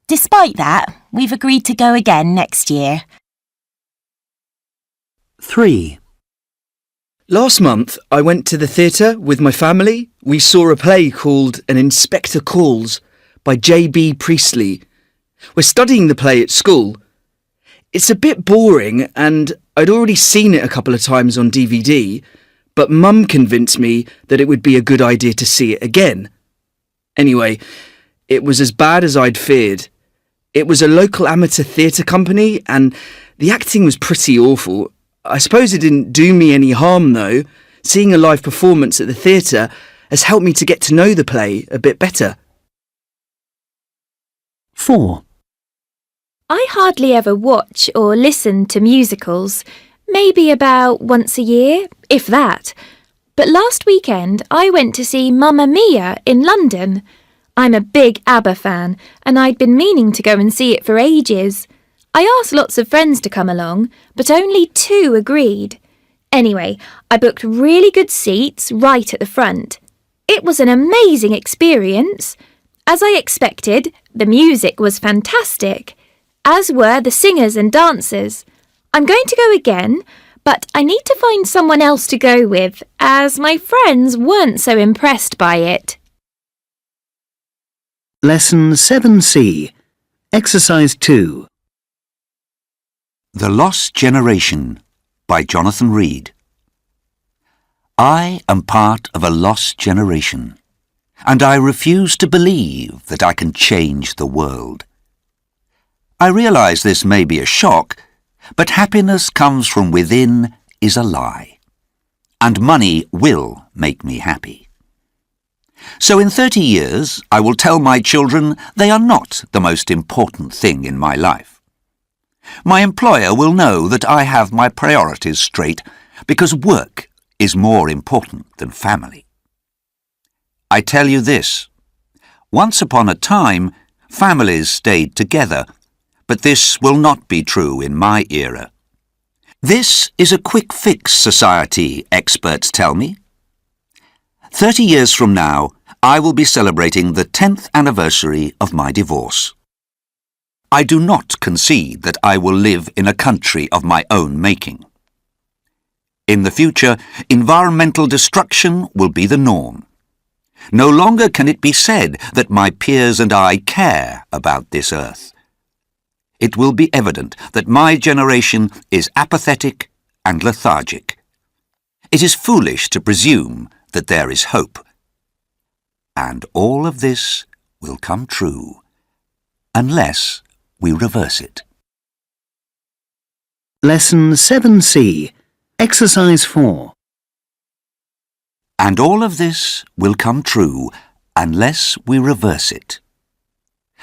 Despite that, we've agreed to go again next year. 3. Last month, I went to the theatre with my family. We saw a play called An Inspector Calls by J.B. Priestley. We're studying the play at school. It's a bit boring and I'd already seen it a couple of times on DVD, but Mum convinced me that it would be a good idea to see it again. Anyway, it was as bad as I'd feared. It was a local amateur theatre company and the acting was pretty awful. I suppose it didn't do me any harm though. Seeing a live performance at the theatre has helped me to get to know the play a bit better. 4. I hardly ever watch or listen to musicals, maybe about once a year, if that. But last weekend I went to see Mamma Mia in London. I'm a big ABBA fan and I'd been meaning to go and see it for ages. I asked lots of friends to come along, but only 2 agreed. Anyway, I booked really good seats right at the front. It was an amazing experience. As I expected, the music was fantastic, as were the singers and dancers. I'm going to go again, but I need to find someone else to go with, as my friends weren't so impressed by it. Lesson 7C, Exercise 2. The Lost Generation by Jonathan Reed. I am part of a lost generation, and I refuse to believe that I can change the world. I realise this may be a shock, but happiness comes from within is a lie, and money will make me happy. So in 30 years, I will tell my children they are not the most important thing in my life. My employer will know that I have my priorities straight because work is more important than family. I tell you this, once upon a time, families stayed together, but this will not be true in my era. This is a quick-fix society, experts tell me. 30 years from now, I will be celebrating the 10th anniversary of my divorce. I do not concede that I will live in a country of my own making. In the future, environmental destruction will be the norm. No longer can it be said that my peers and I care about this earth. It will be evident that my generation is apathetic and lethargic. It is foolish to presume that there is hope. And all of this will come true, unless we reverse it. Lesson 7C, Exercise 4. And all of this will come true, unless we reverse it.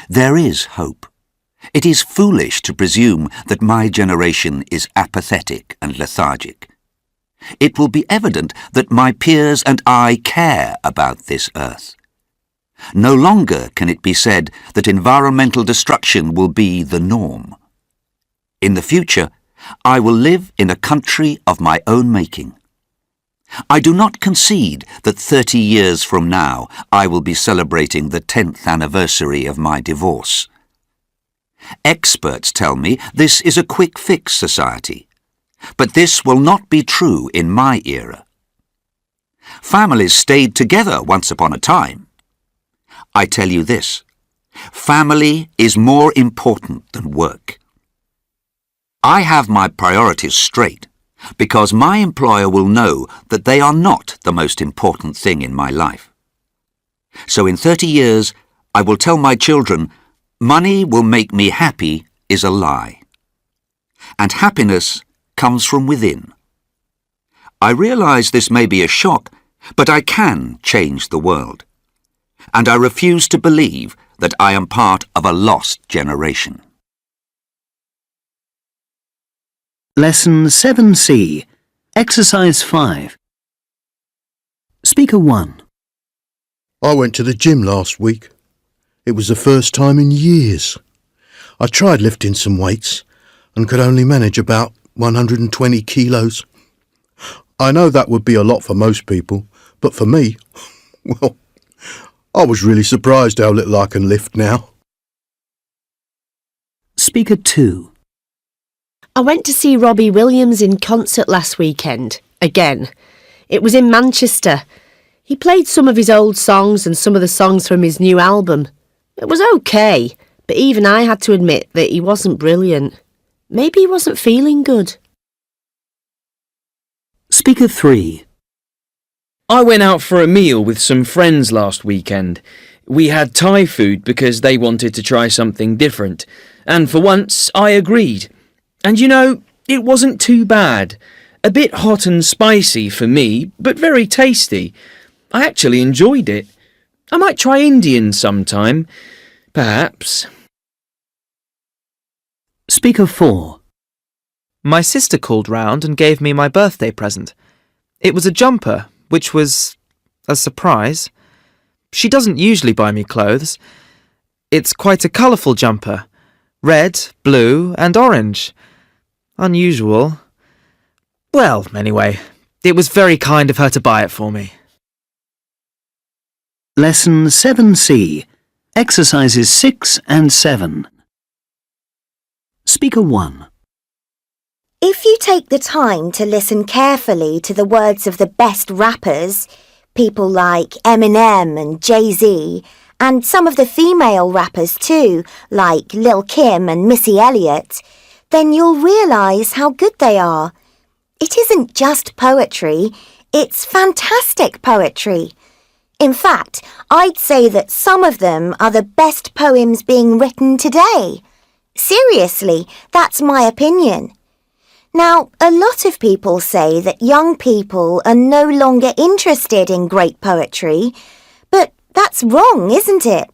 There is hope. It is foolish to presume that my generation is apathetic and lethargic. It will be evident that my peers and I care about this earth. No longer can it be said that environmental destruction will be the norm. In the future, I will live in a country of my own making. I do not concede that 30 years from now I will be celebrating the 10th anniversary of my divorce. Experts tell me this is a quick-fix society, but this will not be true in my era. Families stayed together once upon a time. I tell you this, family is more important than work. I have my priorities straight because my employer will know that they are not the most important thing in my life. So in 30 years, I will tell my children, money will make me happy is a lie. And happiness comes from within. I realize this may be a shock, but I can change the world. And I refuse to believe that I am part of a lost generation. Lesson 7C, Exercise 5. Speaker 1. I went to the gym last week. It was the first time in years. I tried lifting some weights and could only manage about 120 kilos. I know that would be a lot for most people, but for me, well, I was really surprised how little I can lift now. Speaker 2. I went to see Robbie Williams in concert last weekend, again. It was in Manchester. He played some of his old songs and some of the songs from his new album. It was okay, but even I had to admit that he wasn't brilliant. Maybe he wasn't feeling good. Speaker 3. I went out for a meal with some friends last weekend. We had Thai food because they wanted to try something different, and for once I agreed. And you know, it wasn't too bad. A bit hot and spicy for me, but very tasty. I actually enjoyed it. I might try Indian sometime, perhaps. Speaker 4. My sister called round and gave me my birthday present. It was a jumper, which was a surprise. She doesn't usually buy me clothes. It's quite a colourful jumper. Red, blue and orange. Unusual. Well, anyway, it was very kind of her to buy it for me. Lesson 7C, Exercises 6 and 7. Speaker 1. If you take the time to listen carefully to the words of the best rappers, people like Eminem and Jay-Z, and some of the female rappers too, like Lil Kim and Missy Elliott, then you'll realise how good they are. It isn't just poetry, it's fantastic poetry. In fact, I'd say that some of them are the best poems being written today. Seriously, that's my opinion. Now, a lot of people say that young people are no longer interested in great poetry, But that's wrong, isn't it?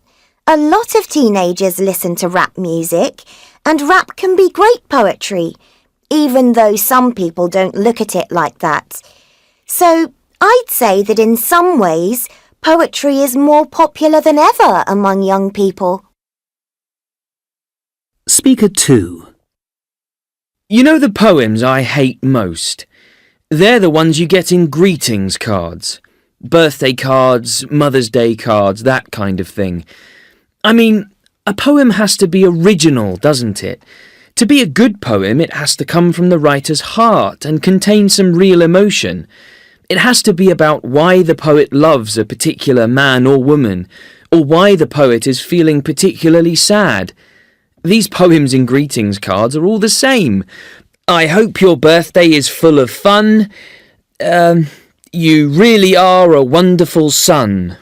A lot of teenagers listen to rap music, and rap can be great poetry, even though some people don't look at it like that. So I'd say that in some ways, poetry is more popular than ever among young people. Speaker 2. You know the poems I hate most? They're the ones you get in greetings cards. Birthday cards, Mother's Day cards, that kind of thing. I mean, a poem has to be original, doesn't it? To be a good poem, it has to come from the writer's heart and contain some real emotion. It has to be about why the poet loves a particular man or woman, or why the poet is feeling particularly sad. These poems in greetings cards are all the same. I hope your birthday is full of fun. You really are a wonderful son.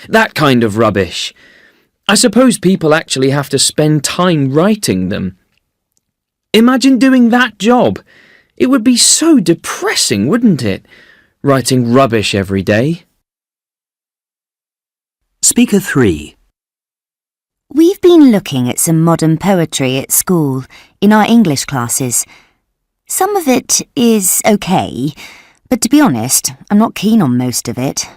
That kind of rubbish. I suppose people actually have to spend time writing them. Imagine doing that job. It would be so depressing, wouldn't it? Writing rubbish every day. Speaker 3. We've been looking at some modern poetry at school in our English classes. Some of it is okay, but to be honest, I'm not keen on most of it.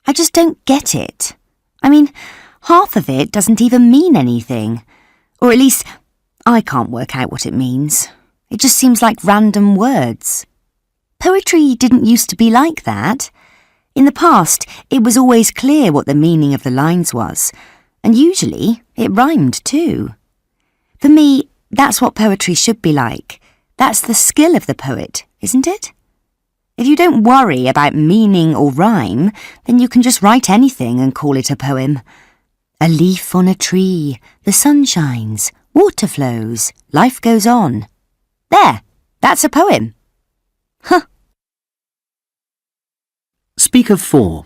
I just don't get it. I mean, half of it doesn't even mean anything. Or at least, I can't work out what it means. It just seems like random words. Poetry didn't used to be like that. In the past, it was always clear what the meaning of the lines was, and usually it rhymed too. For me, that's what poetry should be like. That's the skill of the poet, isn't it? If you don't worry about meaning or rhyme, then you can just write anything and call it a poem. A leaf on a tree, the sun shines, water flows, life goes on. There, that's a poem. Huh. Speaker 4.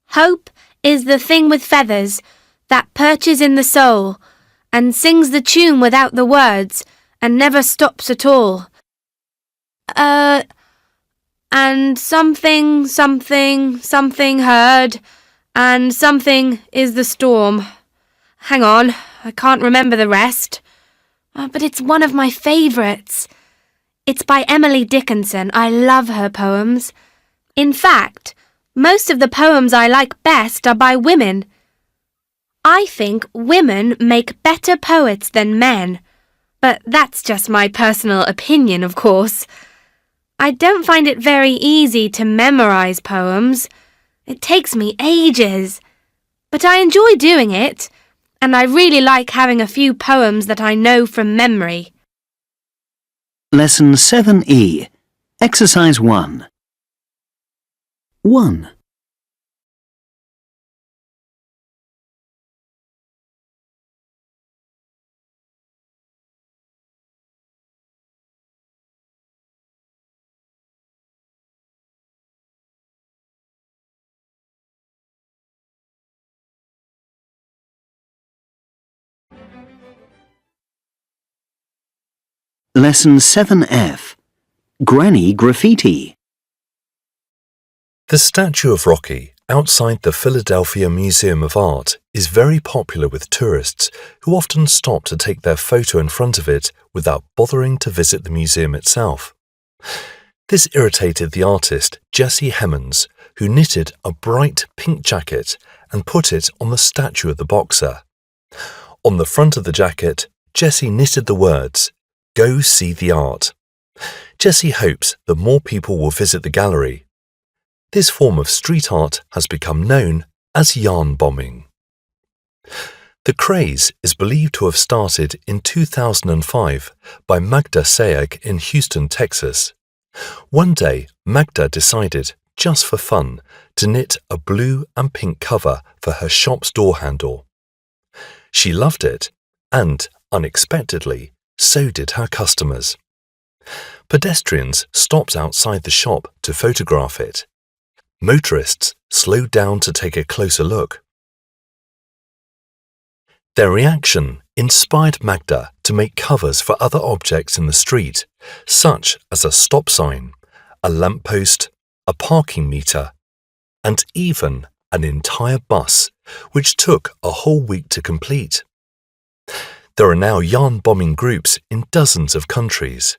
Hope is the thing with feathers that perches in the soul and sings the tune without the words and never stops at all. And something heard, and something is the storm. Hang on, I can't remember the rest. But it's one of my favourites. It's by Emily Dickinson. I love her poems. In fact, most of the poems I like best are by women. I think women make better poets than men, but that's just my personal opinion, of course. I don't find it very easy to memorise poems. It takes me ages. But I enjoy doing it, and I really like having a few poems that I know from memory. Lesson 7E. Exercise 1. 1. Lesson 7F. Granny Graffiti. The statue of Rocky outside the Philadelphia Museum of Art is very popular with tourists who often stop to take their photo in front of it without bothering to visit the museum itself. This irritated the artist Jessie Hemmons, who knitted a bright pink jacket and put it on the statue of the boxer. On the front of the jacket, Jessie knitted the words, "Go see the art." Jessie hopes that more people will visit the gallery. This form of street art has become known as yarn bombing. The craze is believed to have started in 2005 by Magda Sayegh in Houston, Texas. One day, Magda decided, just for fun, to knit a blue and pink cover for her shop's door handle. She loved it, and, unexpectedly, so did her customers. Pedestrians stopped outside the shop to photograph it. Motorists slowed down to take a closer look. Their reaction inspired Magda to make covers for other objects in the street, such as a stop sign, a lamppost, a parking meter, and even an entire bus, which took a whole week to complete. There are now yarn bombing groups in dozens of countries.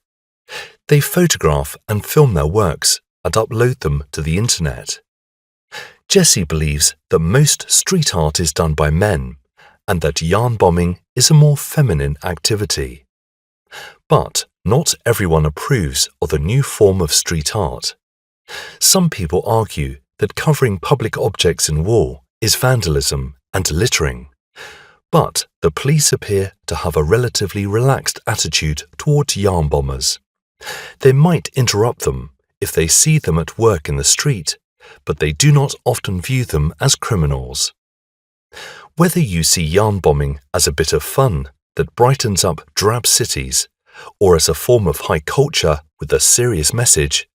They photograph and film their works and upload them to the internet. Jessie believes that most street art is done by men and that yarn bombing is a more feminine activity. But not everyone approves of the new form of street art. Some people argue that covering public objects in war is vandalism and littering, but the police appear to have a relatively relaxed attitude towards yarn bombers. They might interrupt them if they see them at work in the street, but they do not often view them as criminals. Whether you see yarn bombing as a bit of fun that brightens up drab cities, or as a form of high culture with a serious message,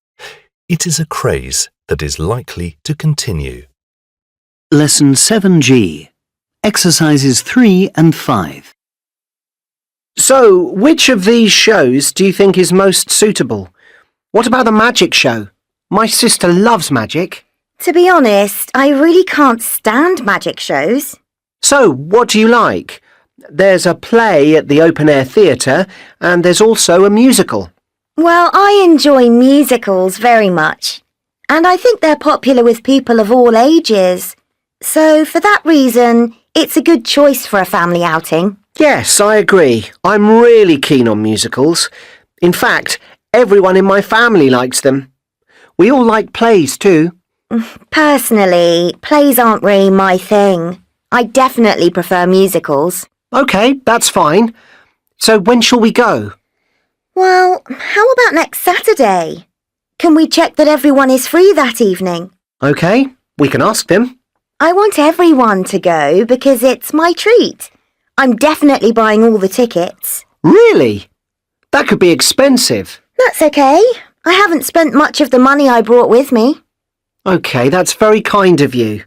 it is a craze that is likely to continue. Lesson 7G. Exercises 3 and 5. So, which of these shows do you think is most suitable? What about the magic show? My sister loves magic. To be honest, I really can't stand magic shows. So, what do you like? There's a play at the open-air theatre, and there's also a musical. Well, I enjoy musicals very much, and I think they're popular with people of all ages. So, for that reason, it's a good choice for a family outing. Yes, I agree. I'm really keen on musicals. In fact, everyone in my family likes them. We all like plays too. Personally, plays aren't really my thing. I definitely prefer musicals. OK, that's fine. So when shall we go? Well, how about next Saturday? Can we check that everyone is free that evening? OK, we can ask them. I want everyone to go because it's my treat. I'm definitely buying all the tickets. Really? That could be expensive. That's okay. I haven't spent much of the money I brought with me. OK, that's very kind of you.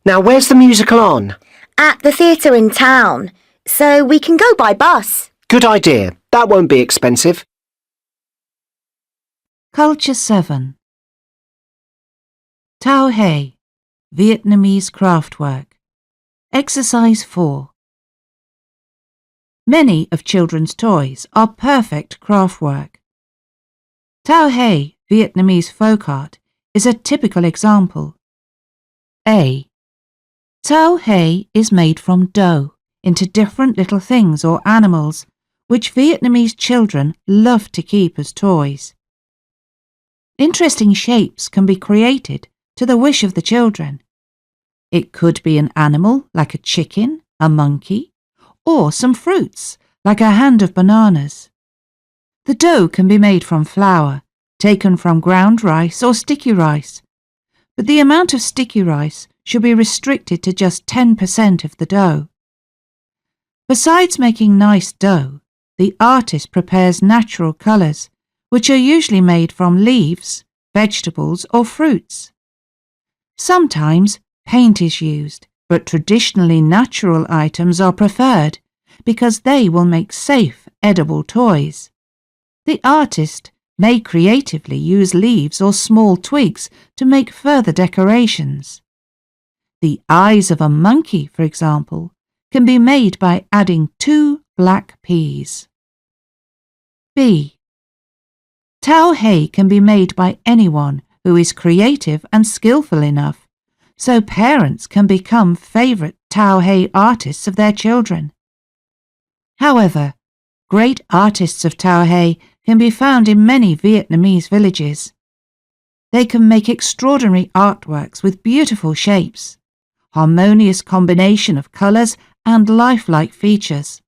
Now, where's the musical on? At the theatre in town, so we can go by bus. Good idea. That won't be expensive. Culture 7. Tao Hei, Vietnamese craftwork. Exercise 4. Many of children's toys are perfect craftwork. Tao Hei, Vietnamese folk art, is a typical example. A. Tao Hei is made from dough into different little things or animals, which Vietnamese children love to keep as toys. Interesting shapes can be created to the wish of the children. It could be an animal like a chicken, a monkey, or some fruits like a hand of bananas. The dough can be made from flour, taken from ground rice or sticky rice, but the amount of sticky rice should be restricted to just 10% of the dough. Besides making nice dough, the artist prepares natural colours, which are usually made from leaves, vegetables or fruits. Sometimes paint is used, but traditionally natural items are preferred because they will make safe, edible toys. The artist may creatively use leaves or small twigs to make further decorations. The eyes of a monkey, for example, can be made by adding 2 black peas. B. Tao Hei can be made by anyone who is creative and skillful enough, so parents can become favourite Tao Hei artists of their children. However, great artists of Tao Hei can be found in many Vietnamese villages. They can make extraordinary artworks with beautiful shapes, harmonious combination of colours and lifelike features.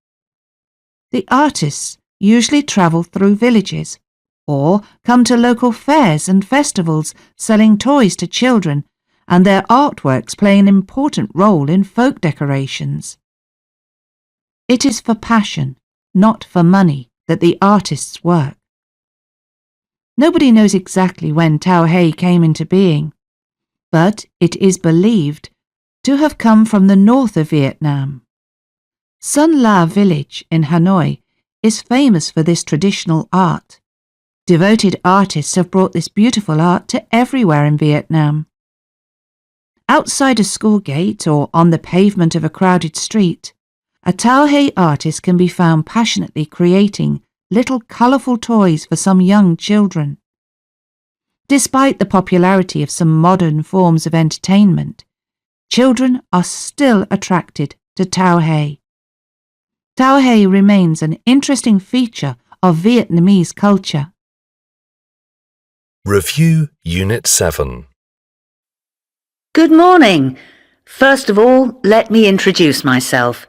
The artists usually travel through villages or come to local fairs and festivals selling toys to children, and their artworks play an important role in folk decorations. It is for passion, not for money, that the artists work. Nobody knows exactly when Tao Hei came into being, but it is believed to have come from the north of Vietnam. Sun La village in Hanoi is famous for this traditional art. Devoted artists have brought this beautiful art to everywhere in Vietnam. Outside a school gate or on the pavement of a crowded street, a Tauhei artist can be found passionately creating little colourful toys for some young children. Despite the popularity of some modern forms of entertainment, children are still attracted to Tauhei. Tauhei remains an interesting feature of Vietnamese culture. Review Unit 7. Good morning. First of all, let me introduce myself.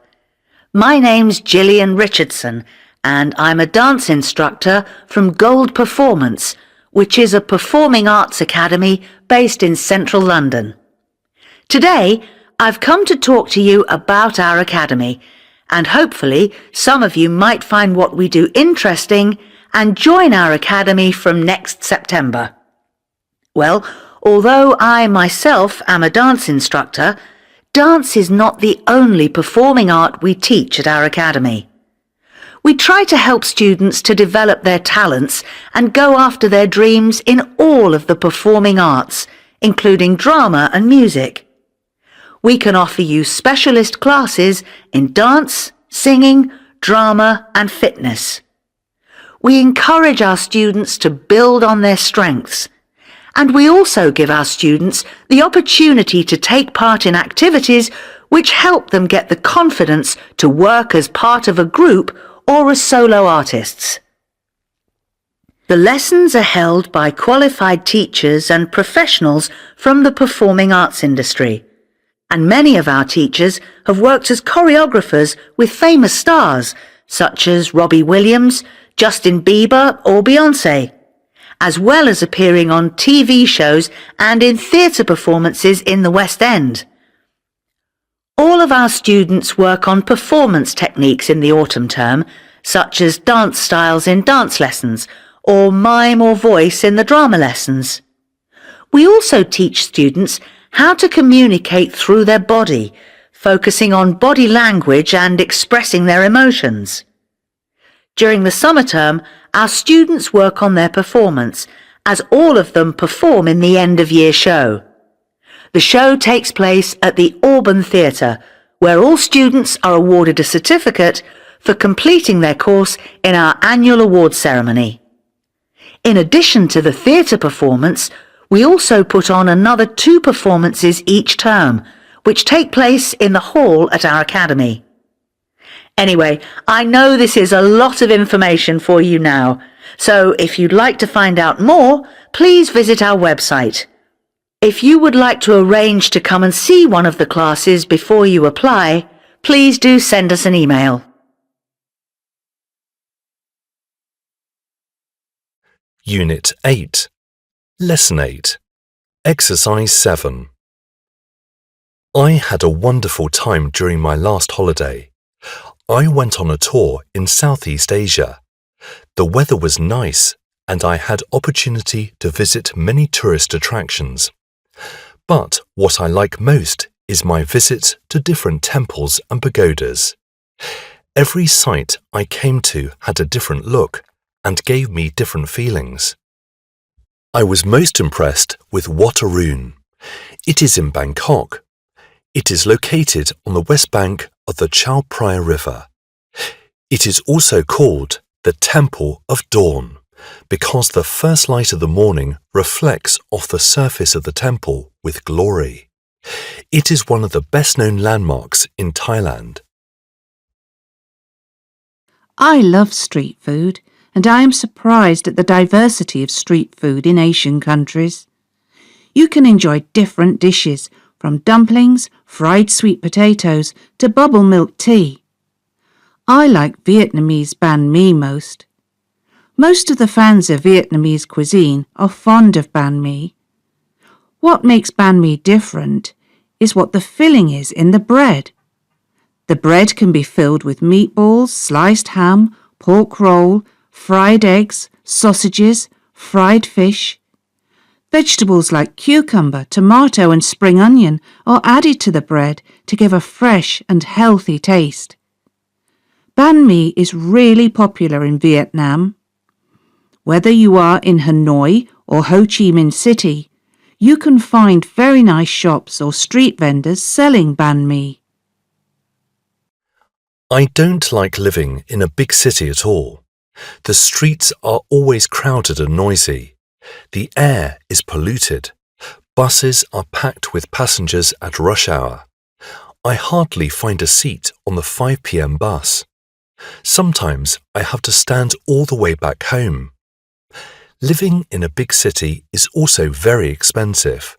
My name's Gillian Richardson, and I'm a dance instructor from Gold Performance, which is a performing arts academy based in central London. Today, I've come to talk to you about our academy, and hopefully some of you might find what we do interesting and join our academy from next September. Well, although I myself am a dance instructor, dance is not the only performing art we teach at our academy. We try to help students to develop their talents and go after their dreams in all of the performing arts, including drama and music. We can offer you specialist classes in dance, singing, drama and fitness. We encourage our students to build on their strengths, and we also give our students the opportunity to take part in activities which help them get the confidence to work as part of a group or as solo artists. The lessons are held by qualified teachers and professionals from the performing arts industry, and many of our teachers have worked as choreographers with famous stars such as Robbie Williams, Justin Bieber or Beyoncé, as well as appearing on TV shows and in theatre performances in the West End. All of our students work on performance techniques in the autumn term, such as dance styles in dance lessons or mime or voice in the drama lessons. We also teach students how to communicate through their body, focusing on body language and expressing their emotions. During the summer term, our students work on their performance, as all of them perform in the end-of-year show. The show takes place at the Auburn Theatre, where all students are awarded a certificate for completing their course in our annual award ceremony. In addition to the theatre performance, we also put on another 2 performances each term, which take place in the hall at our academy. Anyway, I know this is a lot of information for you now, so if you'd like to find out more, please visit our website. If you would like to arrange to come and see one of the classes before you apply, please do send us an email. Unit 8. Lesson 8. Exercise 7. I had a wonderful time during my last holiday. I went on a tour in Southeast Asia. The weather was nice and I had opportunity to visit many tourist attractions. But what I like most is my visits to different temples and pagodas. Every site I came to had a different look and gave me different feelings. I was most impressed with Wat Arun. It is in Bangkok. It is located on the west bank of the Chao Phraya River. It is also called the Temple of Dawn because the first light of the morning reflects off the surface of the temple with glory. It is one of the best-known landmarks in Thailand. I love street food, and I am surprised at the diversity of street food in Asian countries. You can enjoy different dishes, from dumplings, fried sweet potatoes, to bubble milk tea. I like Vietnamese banh mi most. Most of the fans of Vietnamese cuisine are fond of banh mi. What makes banh mi different is what the filling is in the bread. The bread can be filled with meatballs, sliced ham, pork roll, fried eggs, sausages, fried fish. Vegetables like cucumber, tomato and spring onion are added to the bread to give a fresh and healthy taste. Banh mi is really popular in Vietnam. Whether you are in Hanoi or Ho Chi Minh City, you can find very nice shops or street vendors selling banh mi. I don't like living in a big city at all. The streets are always crowded and noisy. The air is polluted. Buses are packed with passengers at rush hour. I hardly find a seat on the 5 p.m. bus. Sometimes I have to stand all the way back home. Living in a big city is also very expensive.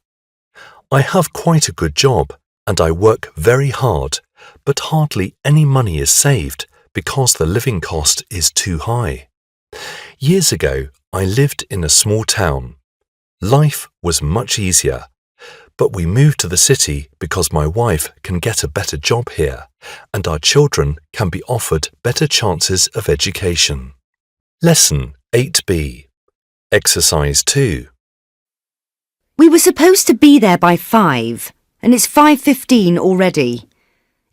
I have quite a good job and I work very hard, but hardly any money is saved because the living cost is too high. Years ago, I lived in a small town. Life was much easier, but we moved to the city because my wife can get a better job here and our children can be offered better chances of education. Lesson 8b. Exercise 2. We were supposed to be there by 5, and it's 5:15 already.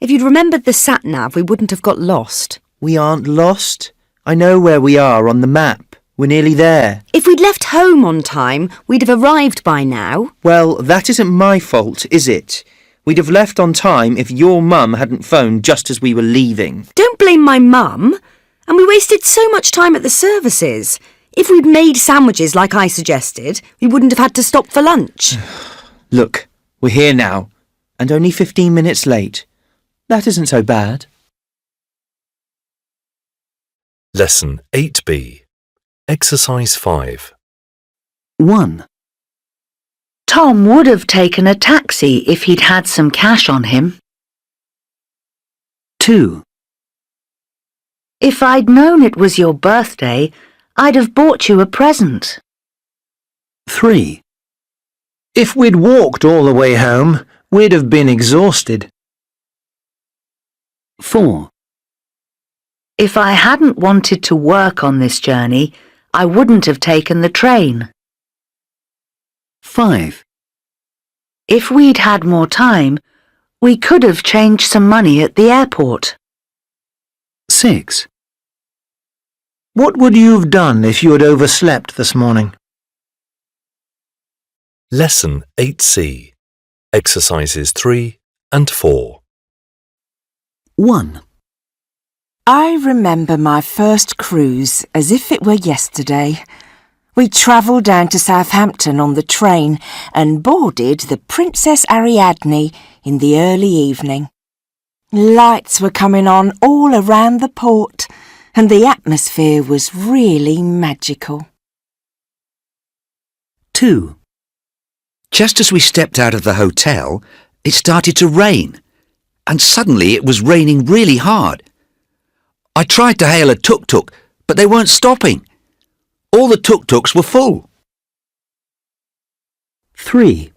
If you'd remembered the sat-nav, we wouldn't have got lost. We aren't lost. I know where we are on the map. We're nearly there. If we'd left home on time, we'd have arrived by now. Well, that isn't my fault, is it? We'd have left on time if your mum hadn't phoned just as we were leaving. Don't blame my mum. And we wasted so much time at the services. If we'd made sandwiches like I suggested, we wouldn't have had to stop for lunch. Look, we're here now, and only 15 minutes late. That isn't so bad. Lesson 8b. Exercise 5. 1. Tom would have taken a taxi if he'd had some cash on him. 2. If I'd known it was your birthday, I'd have bought you a present. 3. If we'd walked all the way home, we'd have been exhausted. 4. If I hadn't wanted to work on this journey, I wouldn't have taken the train. 5. If we'd had more time, we could have changed some money at the airport. 6. What would you have done if you had overslept this morning? Lesson 8c. Exercises 3 and 4. 1. I remember my first cruise as if it were yesterday. We travelled down to Southampton on the train and boarded the Princess Ariadne in the early evening. Lights were coming on all around the port and the atmosphere was really magical. 2. Just as we stepped out of the hotel, it started to rain, and suddenly it was raining really hard. I tried to hail a tuk-tuk, but they weren't stopping. All the tuk-tuks were full. 3.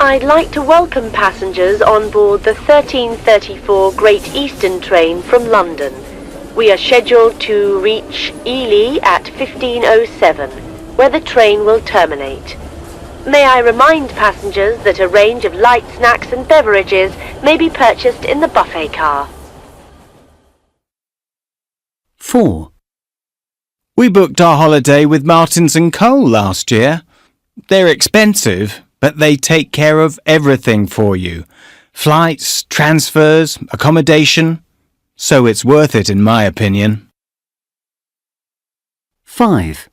I'd like to welcome passengers on board the 1334 Great Eastern train from London. We are scheduled to reach Ely at 15:07, where the train will terminate. May I remind passengers that a range of light snacks and beverages may be purchased in the buffet car. 4. We booked our holiday with Martins & Co. last year. They're expensive, but they take care of everything for you. Flights, transfers, accommodation. So it's worth it in my opinion. 5.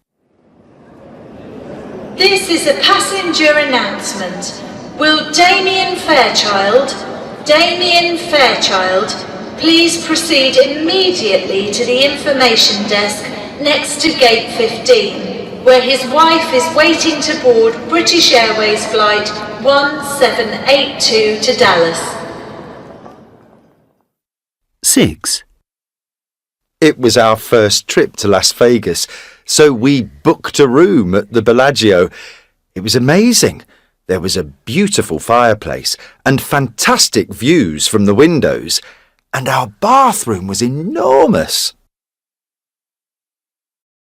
This is a passenger announcement. Will Damien Fairchild, please proceed immediately to the information desk next to gate 15, where his wife is waiting to board British Airways flight 1782 to Dallas. 6. It was our first trip to Las Vegas, so we booked a room at the Bellagio. It was amazing. There was a beautiful fireplace and fantastic views from the windows, and our bathroom was enormous.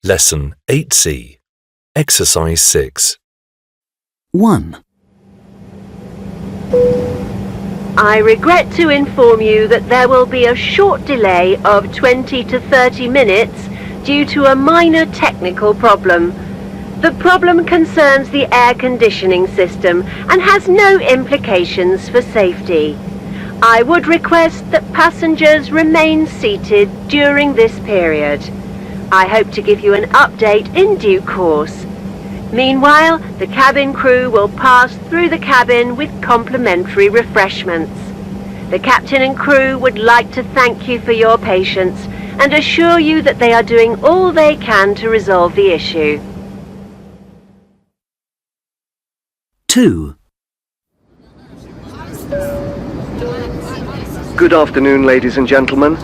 Lesson 8c. Exercise 6. 1. I regret to inform you that there will be a short delay of 20 to 30 minutes due to a minor technical problem. The problem concerns the air conditioning system and has no implications for safety. I would request that passengers remain seated during this period. I hope to give you an update in due course. Meanwhile, the cabin crew will pass through the cabin with complimentary refreshments. The captain and crew would like to thank you for your patience and assure you that they are doing all they can to resolve the issue. 2. Good afternoon, ladies and gentlemen.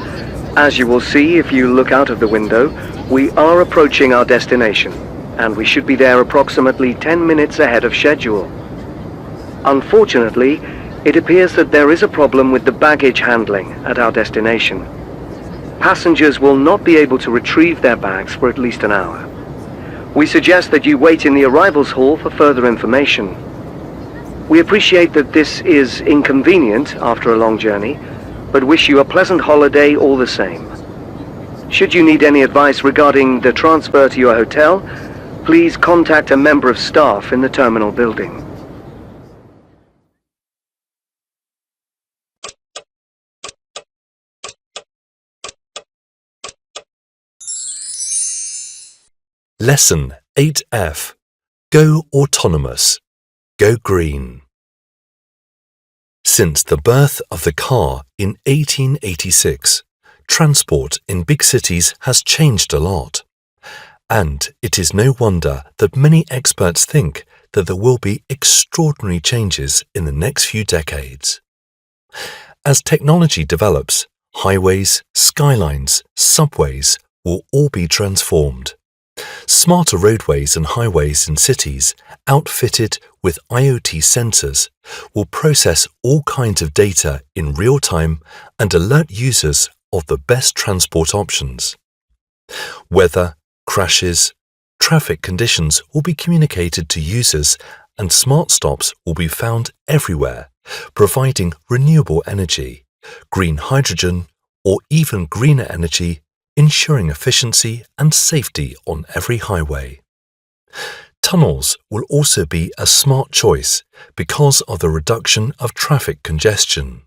As you will see if you look out of the window, we are approaching our destination, and we should be there approximately 10 minutes ahead of schedule. Unfortunately, it appears that there is a problem with the baggage handling at our destination. Passengers will not be able to retrieve their bags for at least an hour. We suggest that you wait in the arrivals hall for further information. We appreciate that this is inconvenient after a long journey, but wish you a pleasant holiday all the same. Should you need any advice regarding the transfer to your hotel, please contact a member of staff in the terminal building. Lesson 8F. Go autonomous. Go green. Since the birth of the car in 1886, transport in big cities has changed a lot. And it is no wonder that many experts think that there will be extraordinary changes in the next few decades. As technology develops, highways, skylines, subways will all be transformed. Smarter roadways and highways in cities, outfitted with IoT sensors, will process all kinds of data in real time and alert users of the best transport options. Weather, crashes, traffic conditions will be communicated to users, and smart stops will be found everywhere, providing renewable energy, green hydrogen, or even greener energy, ensuring efficiency and safety on every highway. Tunnels will also be a smart choice because of the reduction of traffic congestion.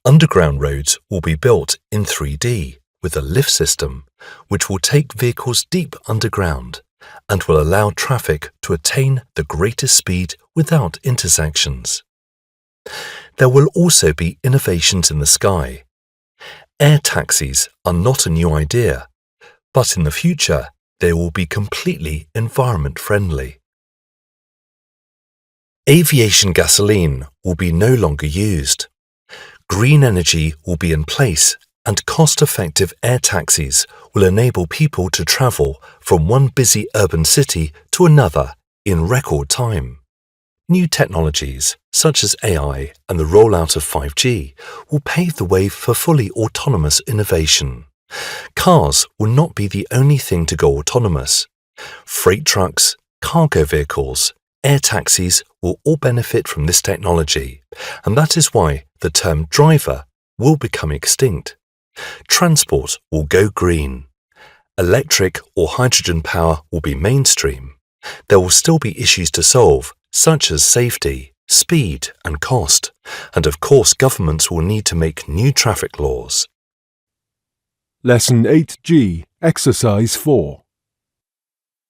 Underground roads will be built in 3D with a lift system, which will take vehicles deep underground and will allow traffic to attain the greatest speed without intersections. There will also be innovations in the sky. Air taxis are not a new idea, but in the future they will be completely environment-friendly. Aviation gasoline will be no longer used. Green energy will be in place, and cost-effective air taxis will enable people to travel from one busy urban city to another in record time. New technologies, such as AI and the rollout of 5G, will pave the way for fully autonomous innovation. Cars will not be the only thing to go autonomous. Freight trucks, cargo vehicles, air taxis will all benefit from this technology, and that is why the term driver will become extinct. Transport will go green. Electric or hydrogen power will be mainstream. There will still be issues to solve, such as safety, speed and cost, and of course governments will need to make new traffic laws. Lesson 8G, Exercise 4.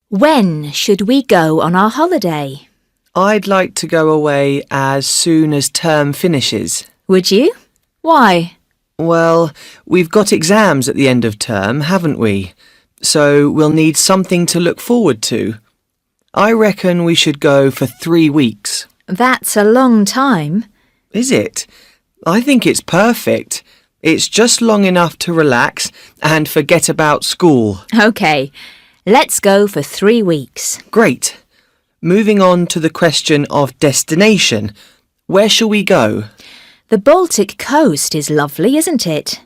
When should we go on our holiday? I'd like to go away as soon as term finishes. Would you? Why? Well, we've got exams at the end of term, haven't we? So we'll need something to look forward to. I reckon we should go for 3 weeks. That's a long time. Is it? I think it's perfect. It's just long enough to relax and forget about school. OK, let's go for 3 weeks. Great. Moving on to the question of destination. Where shall we go? The Baltic coast is lovely, isn't it?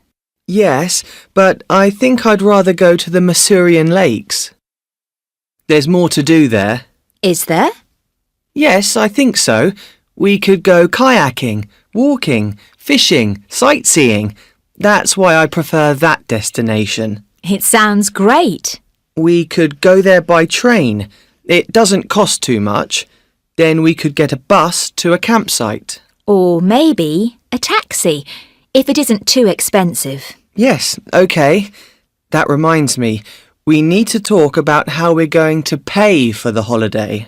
Yes, but I think I'd rather go to the Masurian Lakes. There's more to do there. Is there? Yes, I think so. We could go kayaking, walking, fishing, sightseeing. That's why I prefer that destination. It sounds great. We could go there by train. It doesn't cost too much. Then we could get a bus to a campsite. Or maybe a taxi, if it isn't too expensive. Yes, OK. That reminds me, we need to talk about how we're going to pay for the holiday.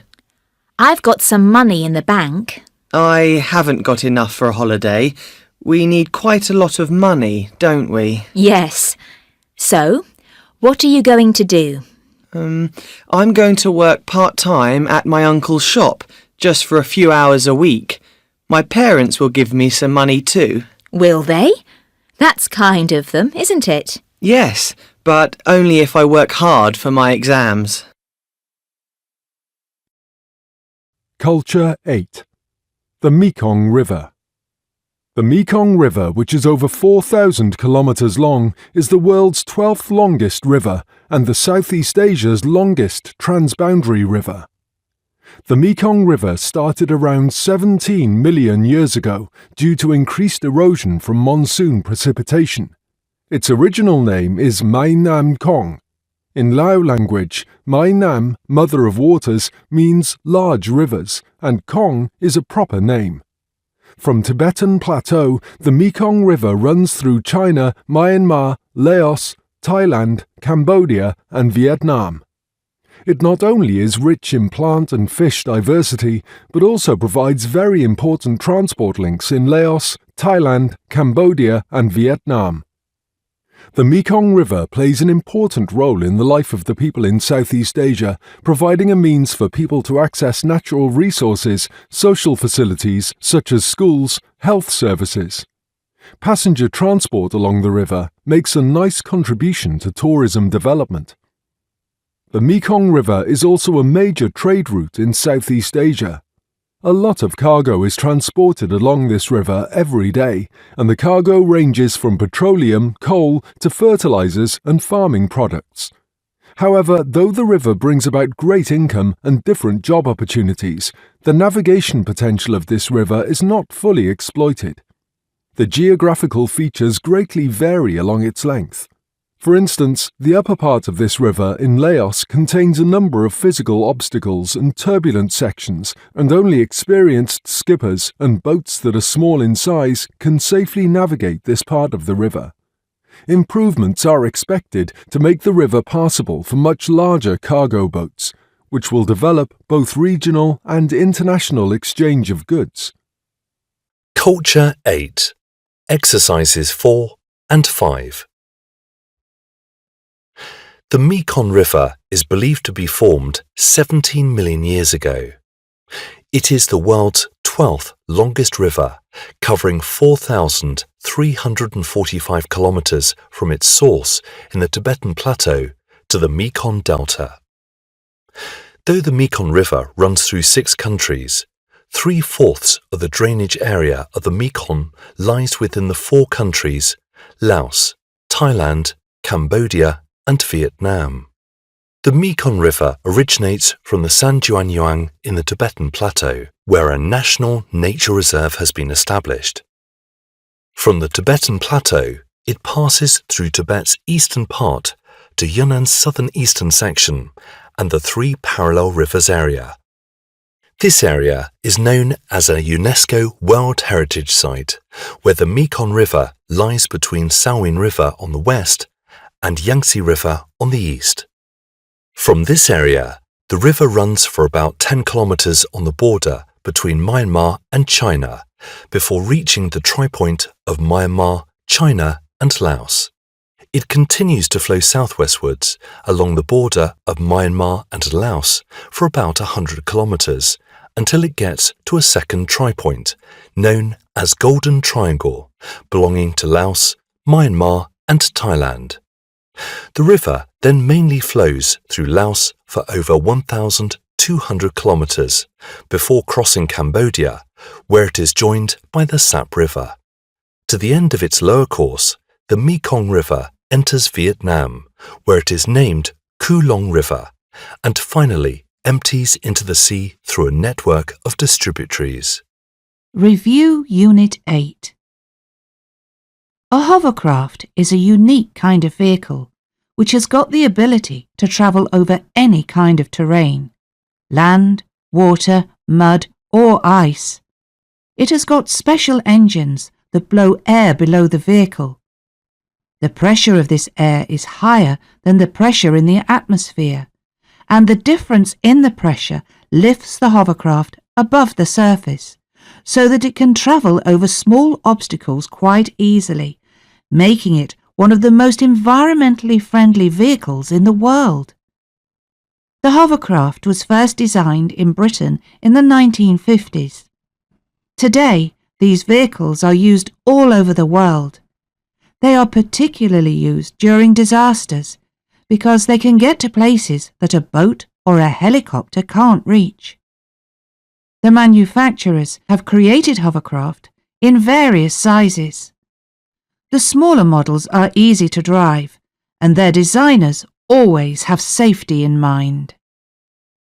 I've got some money in the bank. I haven't got enough for a holiday. We need quite a lot of money, don't we? Yes. So, what are you going to do? I'm going to work part-time at my uncle's shop, just for a few hours a week. My parents will give me some money too. Will they? That's kind of them, isn't it? Yes, but only if I work hard for my exams. Culture 8. The Mekong River. The Mekong River, which is over 4,000 kilometres long, is the world's 12th longest river and the Southeast Asia's longest transboundary river. The Mekong River started around 17 million years ago due to increased erosion from monsoon precipitation. Its original name is Mai Nam Kong. In Lao language, Mai Nam, Mother of Waters, means large rivers, and Kong is a proper name. From Tibetan Plateau, the Mekong River runs through China, Myanmar, Laos, Thailand, Cambodia, and Vietnam. It not only is rich in plant and fish diversity, but also provides very important transport links in Laos, Thailand, Cambodia, and Vietnam. The Mekong River plays an important role in the life of the people in Southeast Asia, providing a means for people to access natural resources, social facilities such as schools, health services. Passenger transport along the river makes a nice contribution to tourism development. The Mekong River is also a major trade route in Southeast Asia. A lot of cargo is transported along this river every day, and the cargo ranges from petroleum, coal, to fertilizers and farming products. However, though the river brings about great income and different job opportunities, the navigation potential of this river is not fully exploited. The geographical features greatly vary along its length. For instance, the upper part of this river in Laos contains a number of physical obstacles and turbulent sections, and only experienced skippers and boats that are small in size can safely navigate this part of the river. Improvements are expected to make the river passable for much larger cargo boats, which will develop both regional and international exchange of goods. Culture 8. Exercises 4 and 5. The Mekong River is believed to be formed 17 million years ago. It is the world's 12th longest river, covering 4,345 kilometres from its source in the Tibetan Plateau to the Mekong Delta. Though the Mekong River runs through 6 countries, 3/4 of the drainage area of the Mekong lies within the 4 countries Laos, Thailand, Cambodia, and Vietnam. The Mekong River originates from the Sanjuanyuan in the Tibetan Plateau, where a national nature reserve has been established. From the Tibetan Plateau, it passes through Tibet's eastern part to Yunnan's southern eastern section and the 3 parallel rivers area. This area is known as a UNESCO World Heritage Site, where the Mekong River lies between Salween River on the west and Yangtze River on the east. From this area, the river runs for about 10 kilometres on the border between Myanmar and China, before reaching the tripoint of Myanmar, China and Laos. It continues to flow southwestwards along the border of Myanmar and Laos for about 100 kilometres until it gets to a second tripoint, known as Golden Triangle, belonging to Laos, Myanmar and Thailand. The river then mainly flows through Laos for over 1,200 kilometres before crossing Cambodia, where it is joined by the Sap River. To the end of its lower course, the Mekong River enters Vietnam, where it is named Cuu Long River, and finally empties into the sea through a network of distributaries. Review Unit 8. A hovercraft is a unique kind of vehicle which has got the ability to travel over any kind of terrain. land, water, mud or ice. It has got special engines that blow air below the vehicle. The pressure of this air is higher than the pressure in the atmosphere, and the difference in the pressure lifts the hovercraft above the surface, so that it can travel over small obstacles quite easily, making it one of the most environmentally friendly vehicles in the world. The hovercraft was first designed in Britain in the 1950s. Today, these vehicles are used all over the world. They are particularly used during disasters because they can get to places that a boat or a helicopter can't reach. The manufacturers have created hovercraft in various sizes. The smaller models are easy to drive, and their designers always have safety in mind.